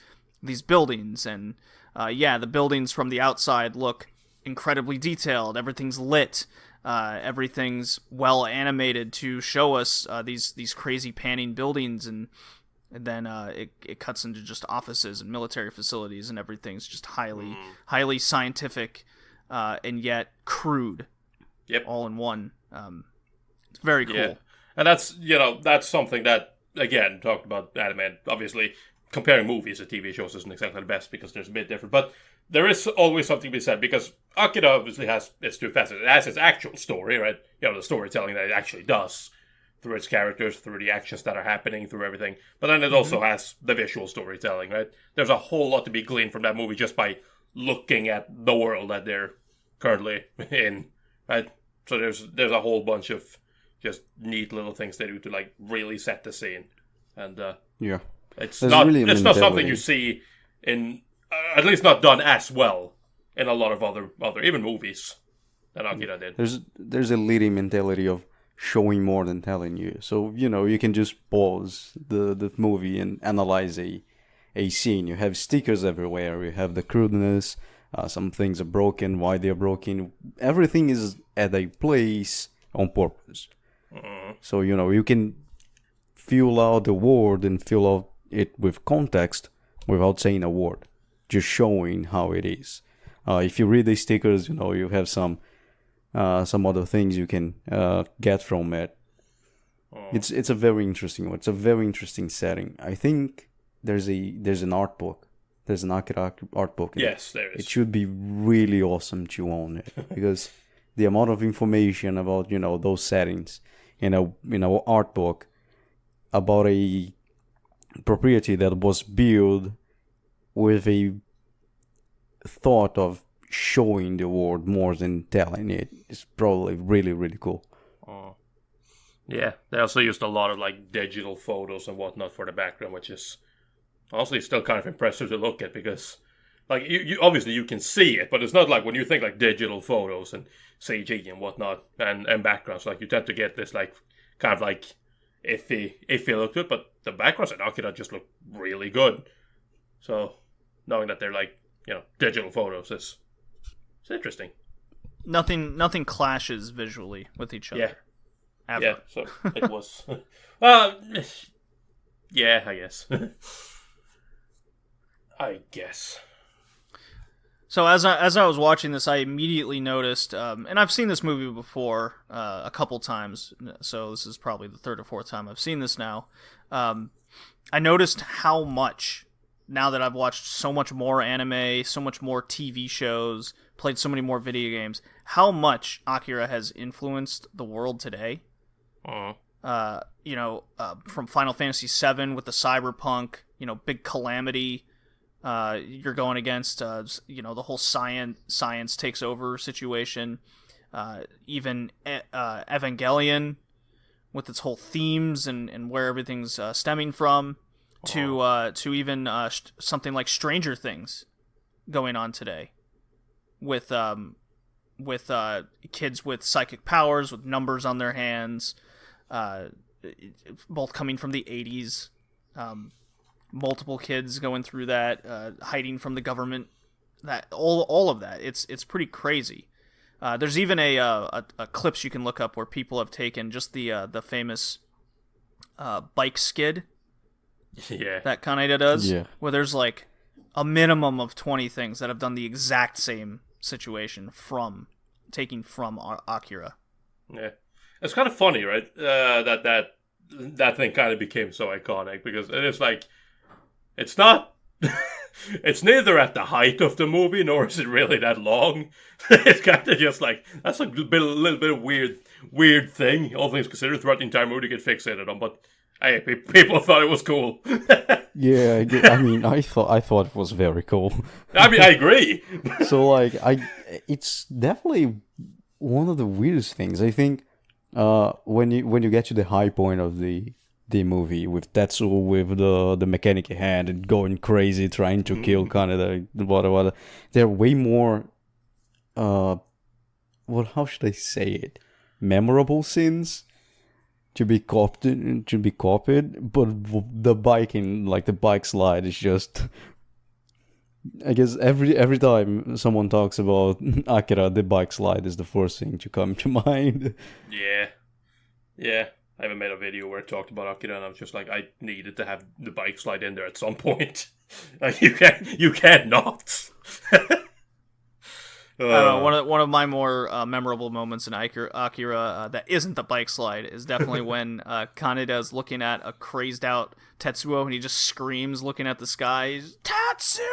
buildings, and the buildings from the outside look incredibly detailed. Everything's lit. Everything's well animated to show us these crazy panning buildings, and then it cuts into just offices and military facilities, and everything's just highly scientific and yet crude. Yep. All in one. It's very cool. Yeah. And that's something that, again, talked about anime. Obviously, comparing movies to TV shows isn't exactly the best because there's a bit different. But there is always something to be said, because Akira obviously has its two facets. It has its actual story, right? The storytelling that it actually does through its characters, through the actions that are happening, through everything. But then it also has the visual storytelling, right? There's a whole lot to be gleaned from that movie just by looking at the world that they're currently in, right? So there's a whole bunch of just neat little things they do to like really set the scene, and Yeah. it's There's not really a it's not something mentality. you see in at least not done as well in a lot of other even movies that Akira did. There's a leading mentality of showing more than telling you. So, you can just pause the movie and analyze a scene. You have stickers everywhere. You have the crudeness. Some things are broken. Why they're broken. Everything is at a place on purpose. So, you can fill out the word and fill out it with context without saying a word. Just showing how it is. If you read the stickers, you have some other things you can get from it. It's a very interesting one. It's a very interesting setting. I think there's an art book. There's an Akira art book. Yes, there is. It should be really awesome to own it because the amount of information about those settings in a art book about a property that was built with a thought of showing the world more than telling it is probably really, really cool. Yeah, they also used a lot of like digital photos and whatnot for the background, which is honestly still kind of impressive to look at, because like you obviously you can see it, but it's not like when you think like digital photos and CG and whatnot and backgrounds, like you tend to get this like kind of like iffy look to it, but the backgrounds in Akira just look really good. So knowing that they're like digital photos is interesting. Nothing clashes visually with each other. Yeah. Ever. Yeah, so it was. Yeah, I guess. I guess. So as I was watching this, I immediately noticed, and I've seen this movie before a couple times, so this is probably the third or fourth time I've seen this now. I noticed how much, now that I've watched so much more anime, so much more TV shows, played so many more video games, how much Akira has influenced the world today. From Final Fantasy VII with the cyberpunk, big calamity. You're going against, the whole science takes over situation. Even Evangelion with its whole themes and where everything's stemming from, to even something like Stranger Things going on today, with kids with psychic powers, with numbers on their hands, both coming from the 80s. Multiple kids going through that, hiding from the government. That all of that. It's pretty crazy. There's even a clips you can look up where people have taken just the famous bike skid. Yeah. That Kaneda does. Yeah. Where there's like a minimum of 20 things that have done the exact same situation taking from Akira. Yeah. It's kind of funny, right? That thing kind of became so iconic, because it is like, it's not, it's neither at the height of the movie, nor is it really that long. It's kind of just like, that's a little bit of weird thing, all things considered, throughout the entire movie to get fixated on, but hey, people thought it was cool. Yeah, I thought it was very cool. I mean, I agree. So it's definitely one of the weirdest things. I think when you get to the high point of the movie with TETSUO with the mechanic hand and going crazy trying to kill Kaneda, whatever, they're way more how should I say it? Memorable scenes to be copied, but the biking, like the bike slide, is just, I guess every time someone talks about Akira, the bike slide is the first thing to come to mind. Yeah. I even made a video where I talked about Akira, and I was just like, I needed to have the bike slide in there at some point. Like, you can't not. I don't know, one of my more memorable moments in Akira that isn't the bike slide is definitely when Kaneda is looking at a crazed out Tetsuo, and he just screams looking at the sky, "Tetsuo!"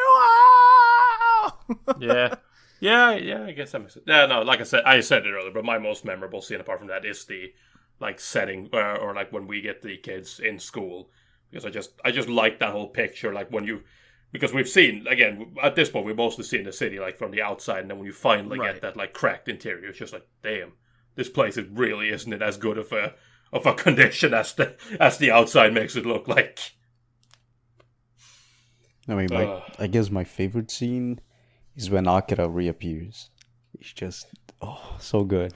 Yeah. I guess that makes sense. Yeah, no, like I said it earlier, but my most memorable scene apart from that is the like setting or like when we get the kids in school, because I just like that whole picture, like when you. Because we've seen, again, at this point, we've mostly seen the city, like, from the outside, and then when you finally get that, like, cracked interior, it's just like, damn, this place really isn't it as good of a condition as the outside makes it look like. I mean, I guess my favorite scene is when Akira reappears. It's just, so good.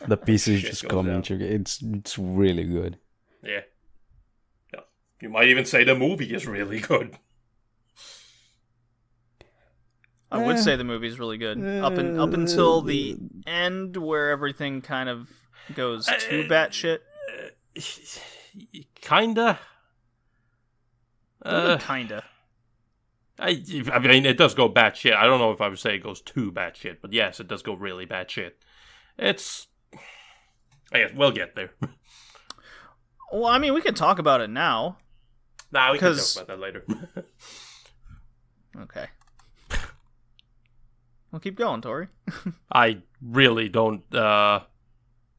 The pieces just coming together. It's really good. Yeah. You might even say the movie is really good. I would say the movie's really good up until the end, where everything kind of goes to batshit. Kinda. Kinda. I mean, it does go batshit. I don't know if I would say it goes too batshit, but yes, it does go really batshit. It's. I guess we'll get there. Well, I mean, we can talk about it now. Nah, we can talk about that later. Okay. Well, keep going, Tori. I really don't have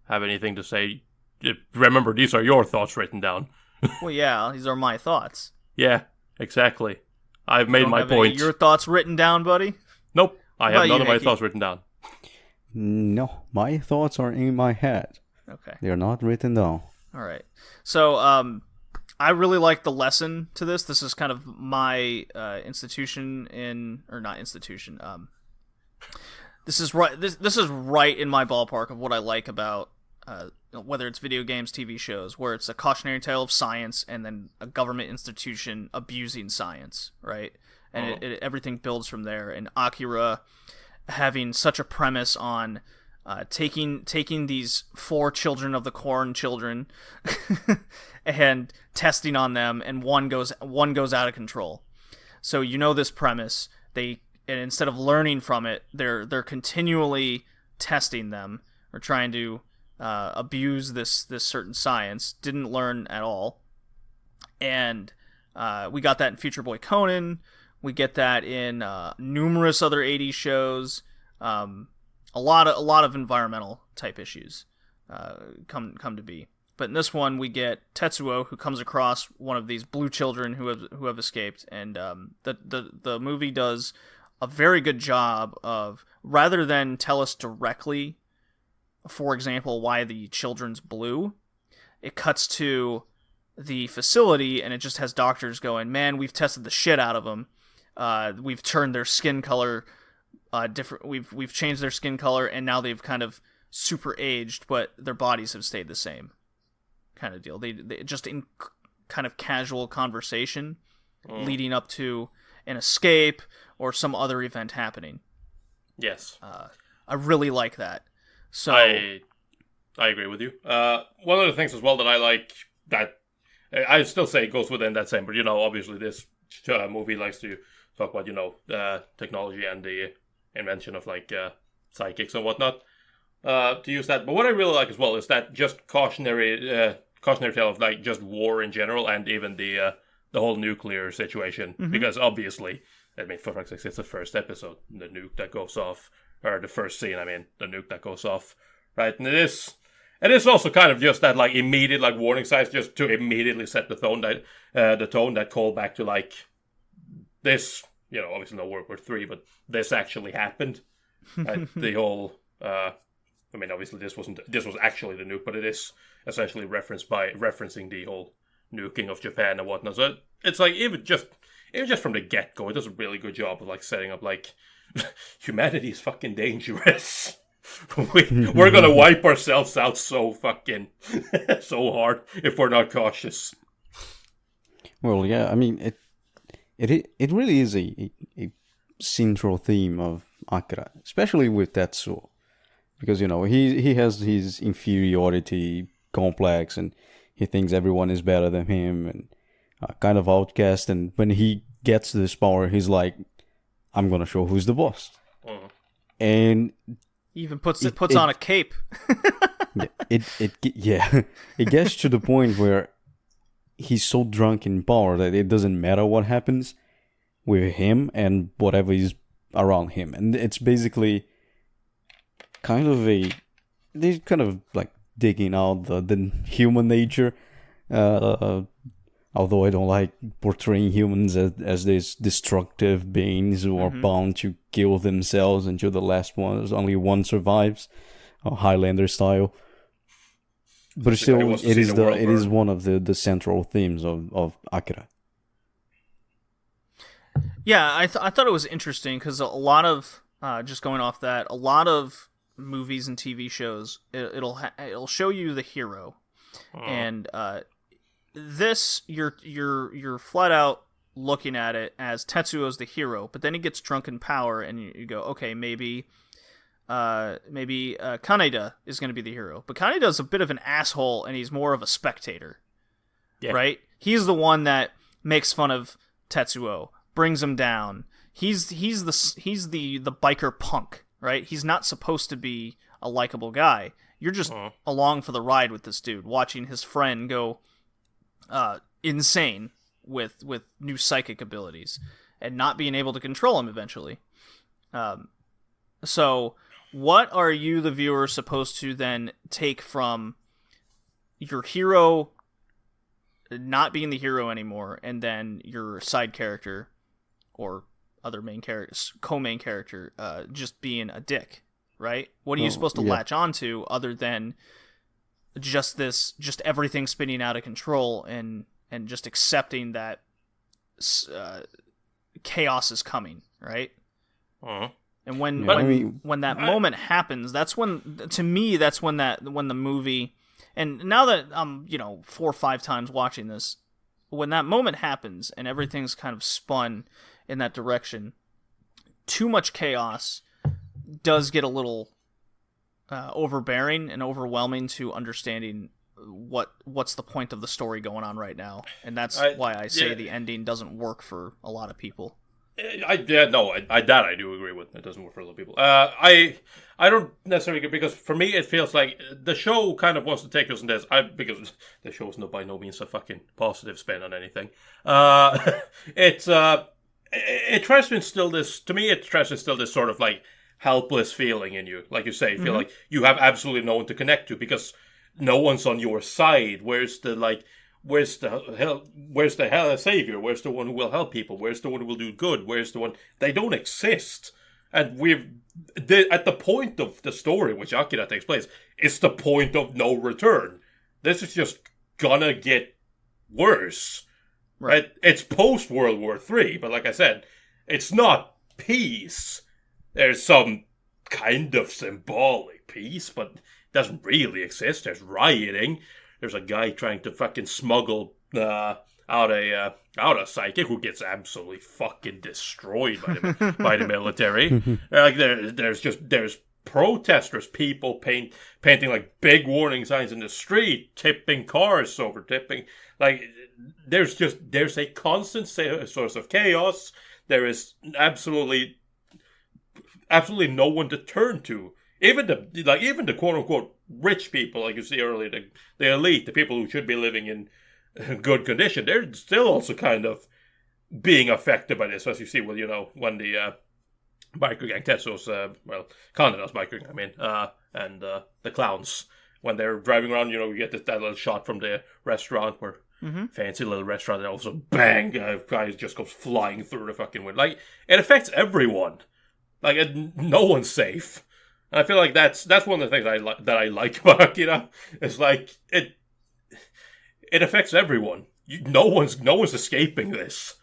anything to say. Remember, these are your thoughts written down. Well, yeah, these are my thoughts. Yeah, exactly. I've made my point. Your thoughts written down, buddy? Nope, I have none of my thoughts written down. No, my thoughts are in my head. Okay. They're not written down. All right. So, I really like the lesson to this. This is kind of my institution or not institution. This is right. This is right in my ballpark of what I like about whether it's video games, TV shows, where it's a cautionary tale of science and then a government institution abusing science, right? And everything builds from there. And Akira having such a premise on taking these 4 children of the corn children and testing on them, and one goes out of control. So this premise. And instead of learning from it, they're continually testing them or trying to abuse this certain science. Didn't learn at all, and we got that in Future Boy Conan. We get that in numerous other 80s shows. A lot of environmental type issues come to be. But in this one, we get Tetsuo, who comes across one of these blue children who have escaped, and the movie does a very good job of, rather than tell us directly, for example, why the children's blue, it cuts to the facility and it just has doctors going, man, we've tested the shit out of them. We've turned their skin color different. We've changed their skin color, and now they've kind of super aged, but their bodies have stayed the same. Kind of deal. They just in kind of casual conversation leading up to an escape or some other event happening. Yes. I really like that. So I agree with you. One of the things as well that I like, that I still say goes within that same, but obviously this movie likes to talk about technology and the invention of like psychics and whatnot, to use that. But what I really like as well is that just cautionary tale of like just war in general, and even the whole nuclear situation, because obviously, I mean, for fuck's sake, it's the first episode, the nuke that goes off, or the first scene, I mean, the nuke that goes off, right? And it is also kind of just that like immediate like warning signs, just to immediately set the tone that call back to like this, obviously no World War III, but this actually happened, right? The whole, I mean, obviously this was actually the nuke, but it is essentially referencing the whole nuking of Japan and whatnot. So it's like even just from the get-go, it does a really good job of like setting up like humanity is fucking dangerous. We're gonna wipe ourselves out so fucking so hard if we're not cautious. Well, yeah, I mean it really is a central theme of Akira, especially with Tetsuo, because he has his inferiority complex and he thinks everyone is better than him and kind of outcast. And when he gets this power, he's like, I'm gonna show who's the boss. And he even puts on a cape. It gets to the point where he's so drunk in power that it doesn't matter what happens with him and whatever is around him, and it's basically kind of they're kind of like digging out the human nature. Although I don't like portraying humans as these destructive beings who are bound to kill themselves until the last one, only one survives, Highlander style. But still, it is one of the central themes of Akira. Yeah, I thought it was interesting because a lot of just going off that, a lot of movies and TV shows it'll show you the hero, and this you're flat out looking at it as Tetsuo's the hero, but then he gets drunk in power, and you go, okay, maybe Kaneda is going to be the hero, but Kaneda's a bit of an asshole, and he's more of a spectator, right? He's the one that makes fun of Tetsuo, brings him down. He's the biker punk, right? He's not supposed to be a likable guy. You're just along for the ride with this dude, watching his friend go insane with new psychic abilities and not being able to control him eventually. So what are you, the viewer, supposed to then take from your hero not being the hero anymore, and then your side character or other main characters, co-main character, just being a dick, right? What are you supposed to latch onto other than just everything spinning out of control and just accepting that chaos is coming, right? And when that moment happens, that's when, to me, when the movie, and now that I'm 4 or 5 times watching this, when that moment happens and everything's kind of spun in that direction, too much chaos does get a little overbearing and overwhelming to understanding what's the point of the story going on right now, and that's why I say the ending doesn't work for a lot of people. I do agree with. It doesn't work for other people. I don't necessarily, because for me it feels like the show kind of wants to take us in this. Because the show is by no means a fucking positive spin on anything. It tries to instill this. To me, it tries to instill this sort of like helpless feeling in you, like you say. You feel like you have absolutely no one to connect to because no one's on your side. Where's the savior? Where's the one who will help people? Where's the one who will do good? Where's the one? They don't exist. And at the point of the story, which Akira takes place, it's the point of no return. This is just gonna get worse. Right? It's post World War III, but like I said, it's not peace. There's some kind of symbolic peace, but it doesn't really exist. There's rioting. There's a guy trying to fucking smuggle out a psychic who gets absolutely fucking destroyed by the military. Like there's protesters, people painting like big warning signs in the street, tipping cars over, tipping. Like there's a constant source of chaos. There is absolutely no one to turn to. Even the quote unquote rich people, like you see earlier, the elite, the people who should be living in good condition, they're still also kind of being affected by this, as you see. Well, when the biker gang, Tetsuo's, Kaneda's biker gang, and the clowns, when they're driving around, you get that little shot from the restaurant where fancy little restaurant, and also bang, guy just goes flying through the fucking window. Like it affects everyone. Like no one's safe. And I feel like that's one of the things that I like about Akira. It's like it affects everyone. No one's escaping this,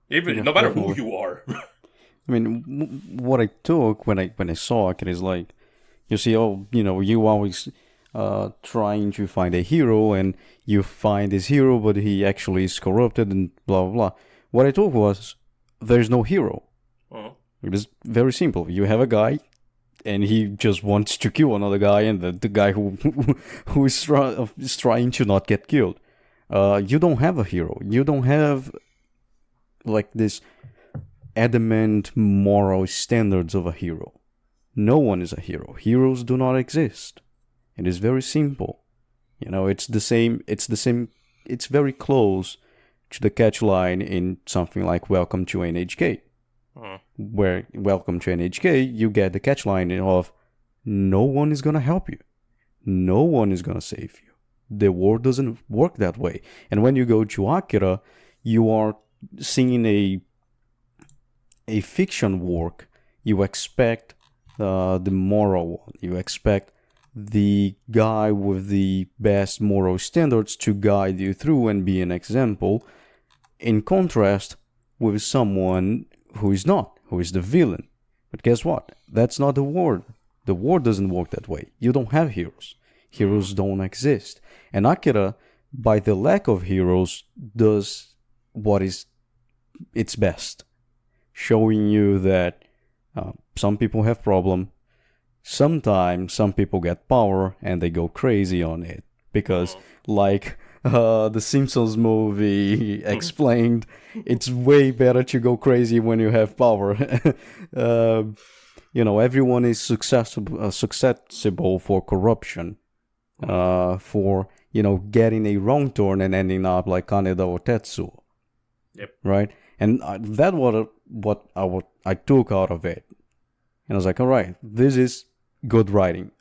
no matter who you are. I mean, what I took when I saw Akira is like, you see, you always trying to find a hero, and you find this hero, but he actually is corrupted and blah blah blah. What I took was, there's no hero. It is very simple. You have a guy, and he just wants to kill another guy, and the guy who is trying to not get killed. You don't have a hero. You don't have like this adamant moral standards of a hero. No one is a hero. Heroes do not exist. It is very simple. It's the same. It's very close to the catch line in something like Welcome to NHK. Where welcome to NHK, you get the catchline of no one is gonna help you, no one is gonna save you. The world doesn't work that way. And when you go to Akira, you are seeing a fiction work. You expect the moral one. You expect the guy with the best moral standards to guide you through and be an example, in contrast with someone who is not, who is the villain. But guess what? That's not the world. The world doesn't work that way. You don't have heroes. Heroes don't exist. And Akira, by the lack of heroes, does what is its best. Showing you that some people have problems. Sometimes some people get power and they go crazy on it. Because, like the Simpsons movie explained, it's way better to go crazy when you have power. Everyone is susceptible for corruption. For getting a wrong turn and ending up like Kaneda or TETSUO. Yep. Right? And that was what I took out of it. And I was like, all right, this is good writing.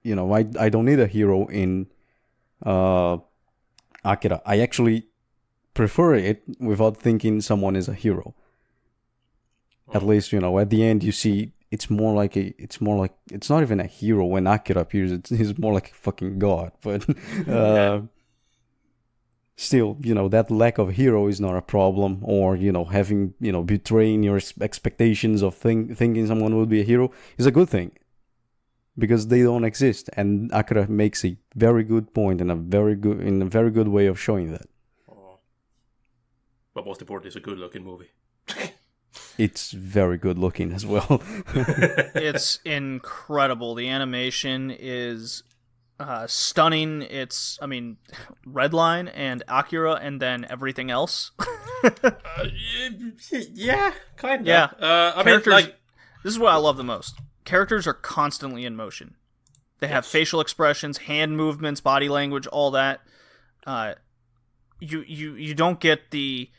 I don't need a hero in Akira. I actually prefer it without thinking someone is a hero. At least, at the end you see it's not even a hero when Akira appears. He's more like a fucking god. But still, that lack of hero is not a problem. Or, having, betraying your expectations of thinking someone would be a hero is a good thing. Because they don't exist. And Akira makes a very good point and a very good way of showing that. But most important, it's a good looking movie. It's very good looking as well. It's incredible. The animation is stunning. It's, Redline and Akira and then everything else. Yeah, kind of. Yeah. Characters, this is what I love the most. Characters are constantly in motion. They have facial expressions, hand movements, body language, all that. You don't get the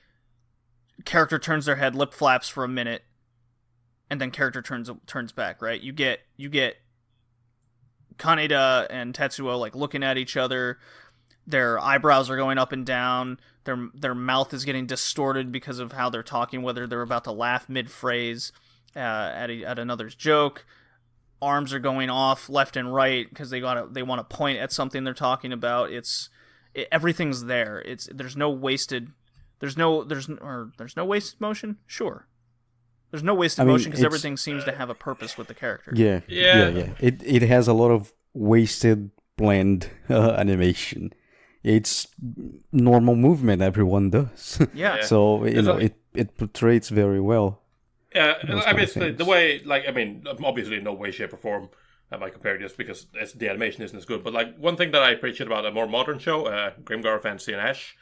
character turns their head, lip flaps for a minute, and then character turns back, right? You get Kaneda and Tetsuo like looking at each other. Their eyebrows are going up and down. Their mouth is getting distorted because of how they're talking, whether they're about to laugh mid-phrase at another's joke. Arms are going off left and right because they want to point at something they're talking about. Everything's there. There's no wasted wasted motion. Sure, there's no wasted motion because everything seems to have a purpose with the character. Yeah. It has a lot of wasted bland animation. It's normal movement everyone does. Yeah. So it portrays very well. Yeah, the way, obviously in no way, shape, or form am I comparing this because the animation isn't as good. But one thing that I appreciate about a more modern show, Grimgar Fantasy and Ash,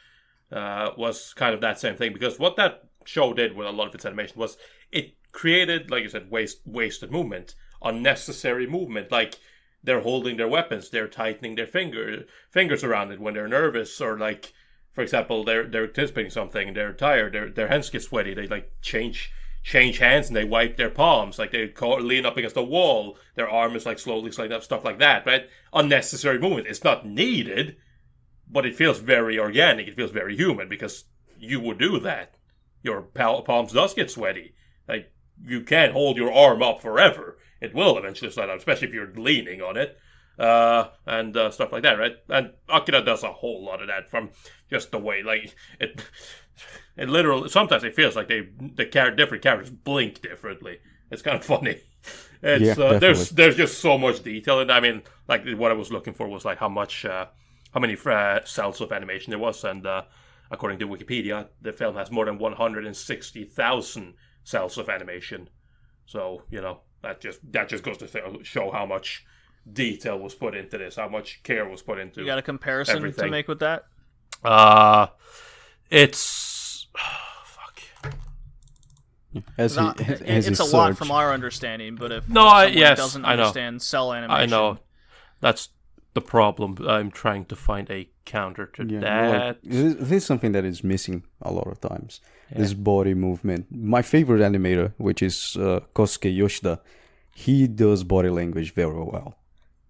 was kind of that same thing. Because what that show did with a lot of its animation was it created, like you said, wasted movement, unnecessary movement. Like they're holding their weapons, they're tightening their fingers around it when they're nervous, or for example, they're anticipating something, they're tired, their hands get sweaty, they change hands and they wipe their palms, they lean up against the wall, their arm is slowly sliding up, stuff like that, right? Unnecessary movement. It's not needed, but it feels very organic, it feels very human, because you would do that. Your palms does get sweaty. You can't hold your arm up forever. It will eventually slide out, especially if you're leaning on it, and stuff like that, right? And Akira does a whole lot of that, from just the way, it literally, sometimes it feels like different characters blink differently. It's kind of funny. There's just so much detail, and what I was looking for was how many cells of animation there was, and according to Wikipedia, the film has more than 160,000 cells of animation. So that just goes to show how much detail was put into this, how much care was put into. You got a comparison everything to make with that? It's fuck. It's a lot from our understanding, but if someone doesn't understand cell animation, I know that's the problem. I'm trying to find a counter to that. This is something that is missing a lot of times. this body movement. My favorite animator, which is Kosuke Yoshida, he does body language very well,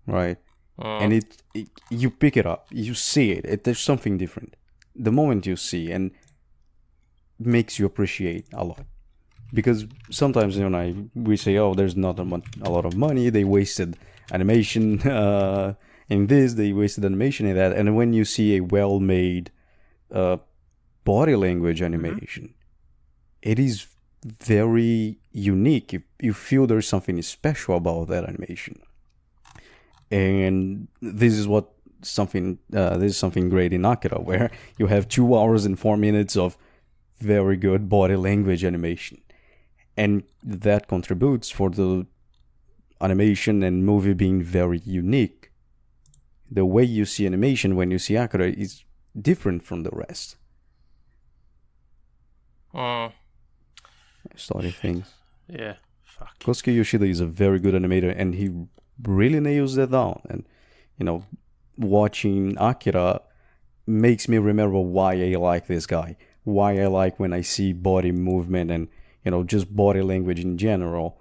right? And it you pick it up, you see it. There's something different. The moment you see, and makes you appreciate a lot. Because sometimes we say, oh, there's not a lot of money, they wasted animation in this, they wasted animation in that. And when you see a well-made body language animation, it is very unique. You feel there's something special about that animation. And this is something great in Akira, where you have 2 hours and 4 minutes of very good body language animation. And that contributes for the animation and movie being very unique. The way you see animation when you see Akira is different from the rest. Starting things. Yeah, fuck. Kosuke Yoshida is a very good animator, and he really nails that down. And, watching Akira makes me remember why I like this guy. Why I like when I see body movement and, just body language in general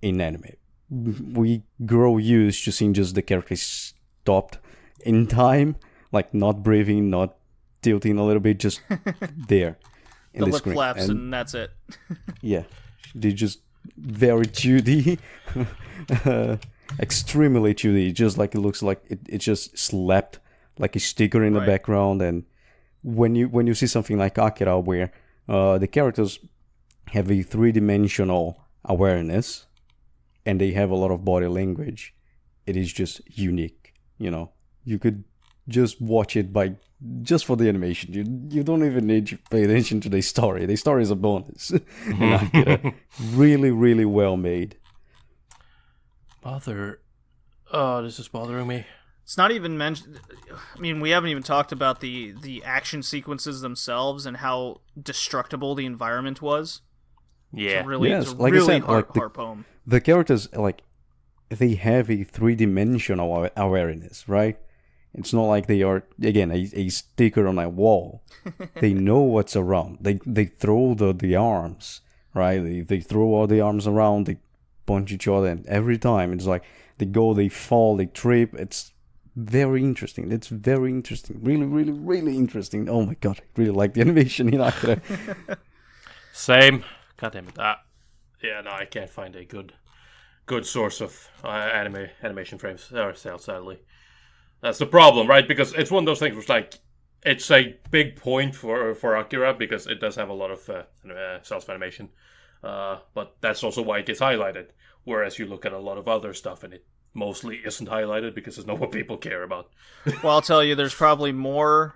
in anime. We grow used to seeing just the characters stopped in time, like not breathing, not tilting a little bit, just there in the the lip screen. flaps and that's it. Yeah, they just very 2D, extremely 2D. Just like it looks like it just slapped like a sticker in the background. And when you see something like Akira, where the characters have a 3-dimensional awareness and they have a lot of body language, it is just unique. You could just watch it just for the animation. You don't even need to pay attention to the story. The story is a bonus. And Akira, really, really well made. This is bothering me. It's not even mentioned. I mean, we haven't even talked about the action sequences themselves and how destructible the environment was. Yeah. It's a really hard poem. The characters, they have a 3-dimensional awareness, right? It's not like they are, again, a sticker on a wall. They know what's around. They throw the arms, right? They throw all the arms around, they punch each other, and every time it's like they go, they fall, they trip. It's very interesting. It's very interesting. Really, really, really interesting. Oh my god, I really like the animation in Akira. Same. God damn it. I can't find a good source of animation frames or sales, sadly. That's the problem, right? Because it's one of those things where it's a big point for Akira because it does have a lot of sales animation. But that's also why it gets highlighted. Whereas you look at a lot of other stuff and it mostly isn't highlighted because it's not what people care about. Well, I'll tell you, there's probably more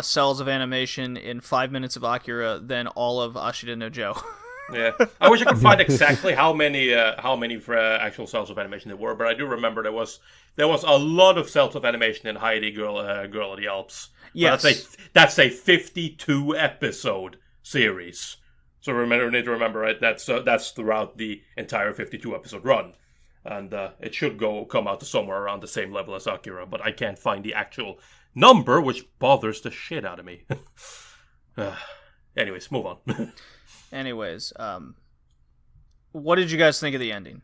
cells of animation in 5 minutes of Akira than all of Ashita no Joe. Yeah, I wish I could find exactly how many actual cells of animation there were, but I do remember there was a lot of cells of animation in Heidi Girl of the Alps. Yes, that's a 52 episode series. So need to remember, right? That's throughout the entire 52 episode run, and it should come out to somewhere around the same level as Akira, but I can't find the actual number, which bothers the shit out of me. Anyways, move on. Anyways, what did you guys think of the ending?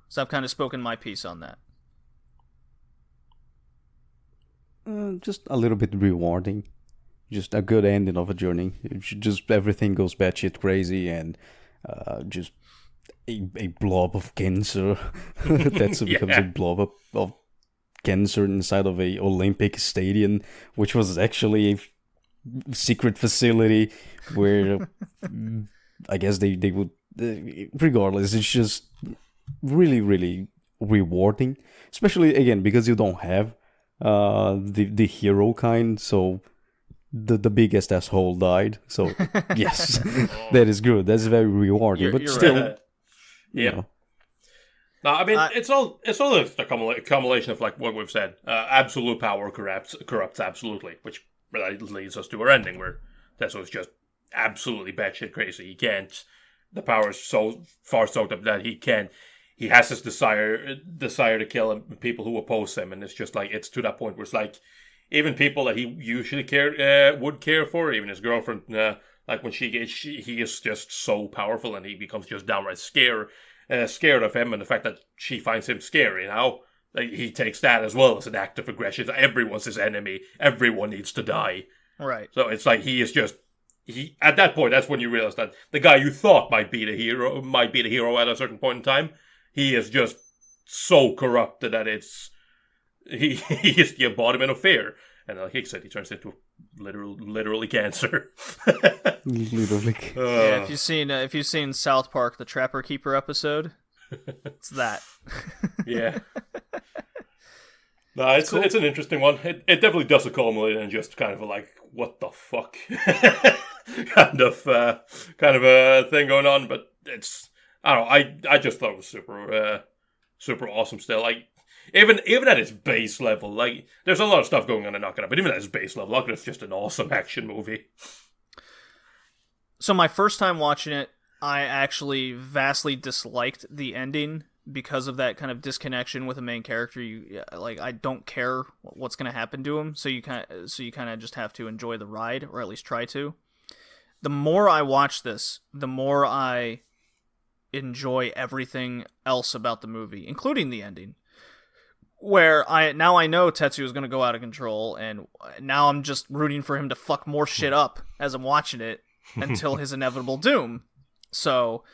So I've kind of spoken my piece on that. Just a little bit rewarding. Just a good ending of a journey. Just everything goes batshit crazy and just a blob of cancer. That's becomes a blob of cancer inside of a Olympic stadium, which was actually a secret facility where I guess they would regardless, it's just really, really rewarding, especially again because you don't have the hero kind, so the biggest asshole died, so yes. That is good, that's very rewarding. But still right. Yeah. No, I mean it's all a accumulation of like what we've said. Absolute power corrupts absolutely, which leads us to our ending where Tetsuo is just absolutely batshit crazy. The power is so far soaked up that he has this desire to kill people who oppose him, and it's just like, it's to that point where it's like even people that he usually would care for, even his girlfriend, like when he is just so powerful, and he becomes just downright scared of him, and the fact that she finds him scary now. Like, he takes that as well as an act of aggression. Everyone's his enemy. Everyone needs to die. Right. So it's like he is just at that point. That's when you realize that the guy you thought might be the hero at a certain point in time. He is just so corrupted that he is the embodiment of fear. And like he said, he turns into literally cancer. Literally. Yeah, if you've seen South Park, the Trapper Keeper episode, it's that. Yeah. No, it's an interesting one. It definitely does culminate in just kind of like, what the fuck, kind of a thing going on. But it's, I don't know. I just thought it was super awesome. Still, like even at its base level, like there's a lot of stuff going on in Akira, but even at its base level, Akira's just an awesome action movie. So my first time watching it, I actually vastly disliked the ending because of that kind of disconnection with the main character. I don't care what's going to happen to him, so you kind of just have to enjoy the ride, or at least try to. The more I watch this, the more I enjoy everything else about the movie, including the ending. Where I know Tetsuo is going to go out of control, and now I'm just rooting for him to fuck more shit up as I'm watching it until his inevitable doom. So,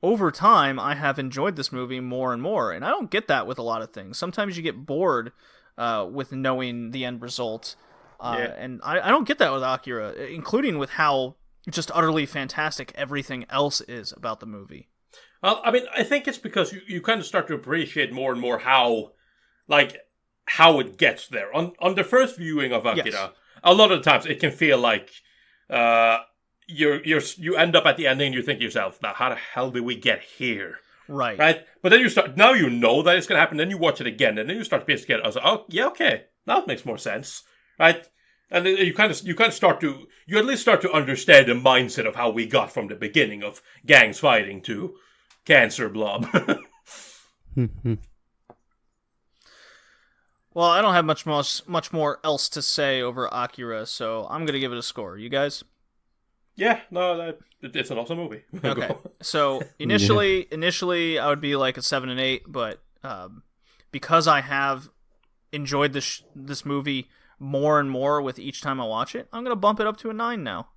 over time, I have enjoyed this movie more and more, and I don't get that with a lot of things. Sometimes you get bored with knowing the end result, and I don't get that with Akira, including with how just utterly fantastic everything else is about the movie. Well, I mean, I think it's because you kind of start to appreciate more and more how it gets there. On the first viewing of Akira, yes, a lot of the times it can feel like you end up at the ending and you think to yourself, now how the hell did we get here? Right. But then now you know that it's going to happen, then you watch it again, and then you start to piece together. I was like, oh, yeah, okay, that makes more sense. Right? And then you kind of start to, you at least start to understand the mindset of how we got from the beginning of gangs fighting to cancer blob. Well, I don't have much more else to say over Akira, so I'm going to give it a score. You guys? Yeah, no, it's an awesome movie. Okay, so initially I would be like a 7 and 8, but because I have enjoyed this movie more and more with each time I watch it, I'm gonna bump it up to a 9 now.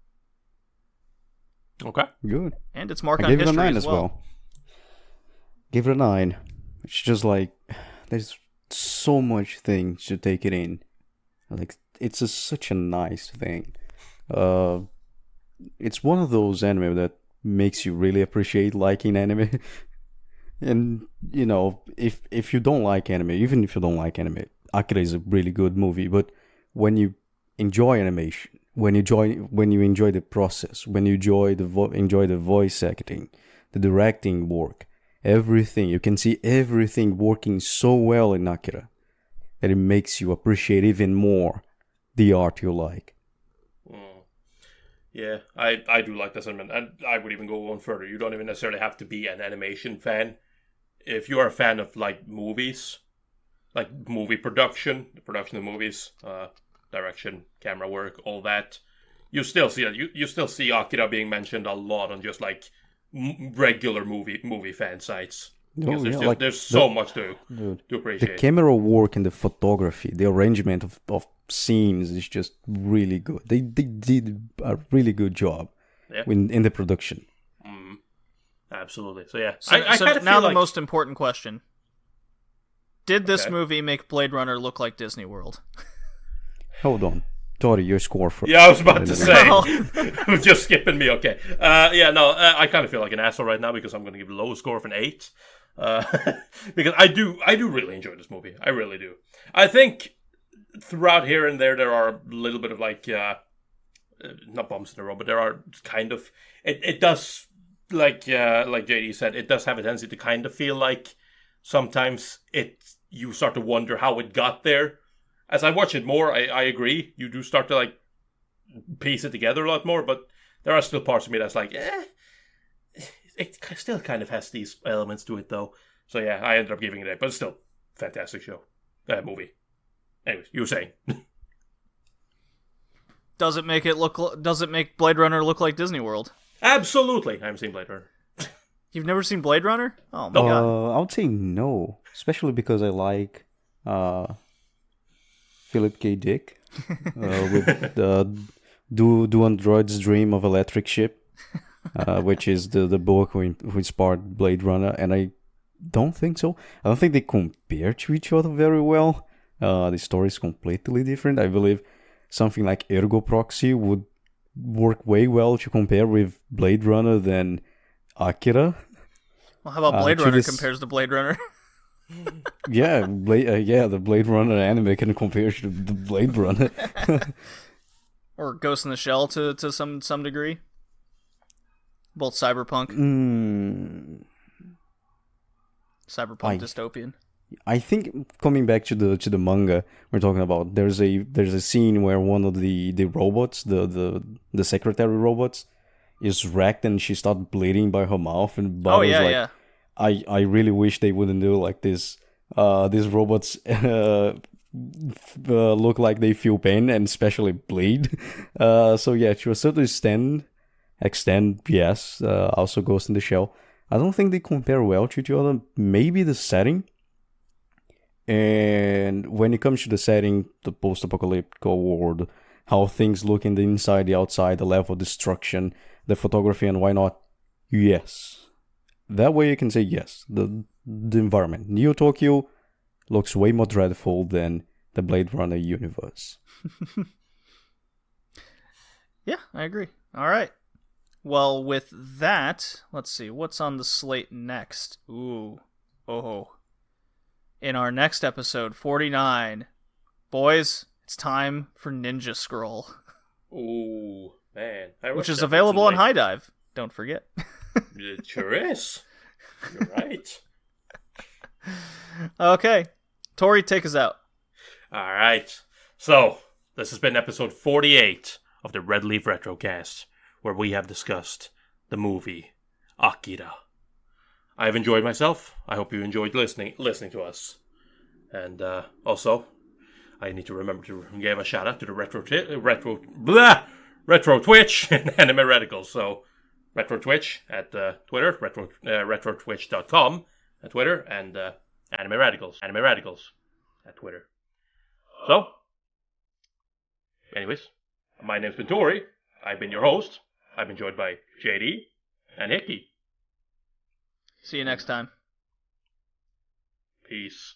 Okay, good. And it's marked on history history it a 9 as well. Give it a 9. It's just like there's so much things to take it in. Like it's such a nice thing. It's one of those anime that makes you really appreciate liking anime. And, you know, if you don't like anime, even if you don't like anime, Akira is a really good movie. But when you enjoy animation, when you enjoy the process, when you enjoy the voice acting, the directing work, everything, you can see everything working so well in Akira that it makes you appreciate even more the art you like. Yeah, I do like this anime, and I would even go one further. You don't even necessarily have to be an animation fan. If you are a fan of like movies, like movie production, the production of movies, direction, camera work, all that, you still see that. You still see Akira being mentioned a lot on just like regular movie fan sites. Because there's so much to appreciate. The camera work and the photography, the arrangement of scenes is just really good. They did a really good job in the production. Absolutely. So yeah. So now the like... most important question: did this movie make Blade Runner look like Disney World? Hold on, Tori, your score for. Yeah, I was about to say. Just skipping me. Okay. I kind of feel like an asshole right now because I'm going to give a low score of an 8. Because I do really enjoy this movie. I really do. I think throughout here and there are a little bit of like, not bumps in the road, but there are kind of, it does, like JD said, it does have a tendency to kind of feel like sometimes you start to wonder how it got there. As I watch it more, I agree. You do start to like piece it together a lot more, but there are still parts of me that's like, it still kind of has these elements to it, though. So yeah, I ended up giving it a, but it's still fantastic show, movie. Anyways, you were saying. Does it make Blade Runner look like Disney World? Absolutely. I haven't seen Blade Runner. You've never seen Blade Runner? Oh my god. I would say no, especially because I like Philip K. Dick with Do Androids Dream of Electric Ship, which is the book who inspired Blade Runner, and I don't think so. I don't think they compare to each other very well. The story is completely different. I believe something like Ergo Proxy would work way well to compare with Blade Runner than Akira. Well, how about Blade Runner compares to Blade Runner? Yeah, the Blade Runner anime can compare to the Blade Runner. Or Ghost in the Shell to some degree. Both cyberpunk. Cyberpunk dystopian. I think coming back to the manga we're talking about, there's a scene where one of the robots, the secretary robots, is wrecked and she starts bleeding by her mouth, and Barbara's yeah. I really wish they wouldn't do like this. These robots look like they feel pain and especially bleed. So yeah, to a certain extent, yes. Also Ghost in the Shell. I don't think they compare well to each other. Maybe the setting. And when it comes to the setting, the post-apocalyptic world, how things look in the inside, the outside, the level of destruction, the photography, and why not? Yes. That way you can say yes. The environment. Neo Tokyo looks way more dreadful than the Blade Runner universe. Yeah, I agree. All right. Well, with that, let's see. What's on the slate next? Ooh. Oh. In our next episode, 49, boys, it's time for Ninja Scroll. Ooh, man. Which is available on High Dive. Don't forget. It sure is. You're right. Okay. Tori, take us out. All right. So, this has been episode 48 of the Red Leaf Retrocast, where we have discussed the movie Akira. I've enjoyed myself. I hope you enjoyed listening to us. And also, I need to remember to give a shout out to the Retro Twitch and Anime Radicals. So, Retro Twitch at Twitter, retrotwitch.com at Twitter, and Anime Radicals at Twitter. So, anyways, my name's been Tori. I've been your host. I've been joined by JD and Hickey. See you next time. Peace.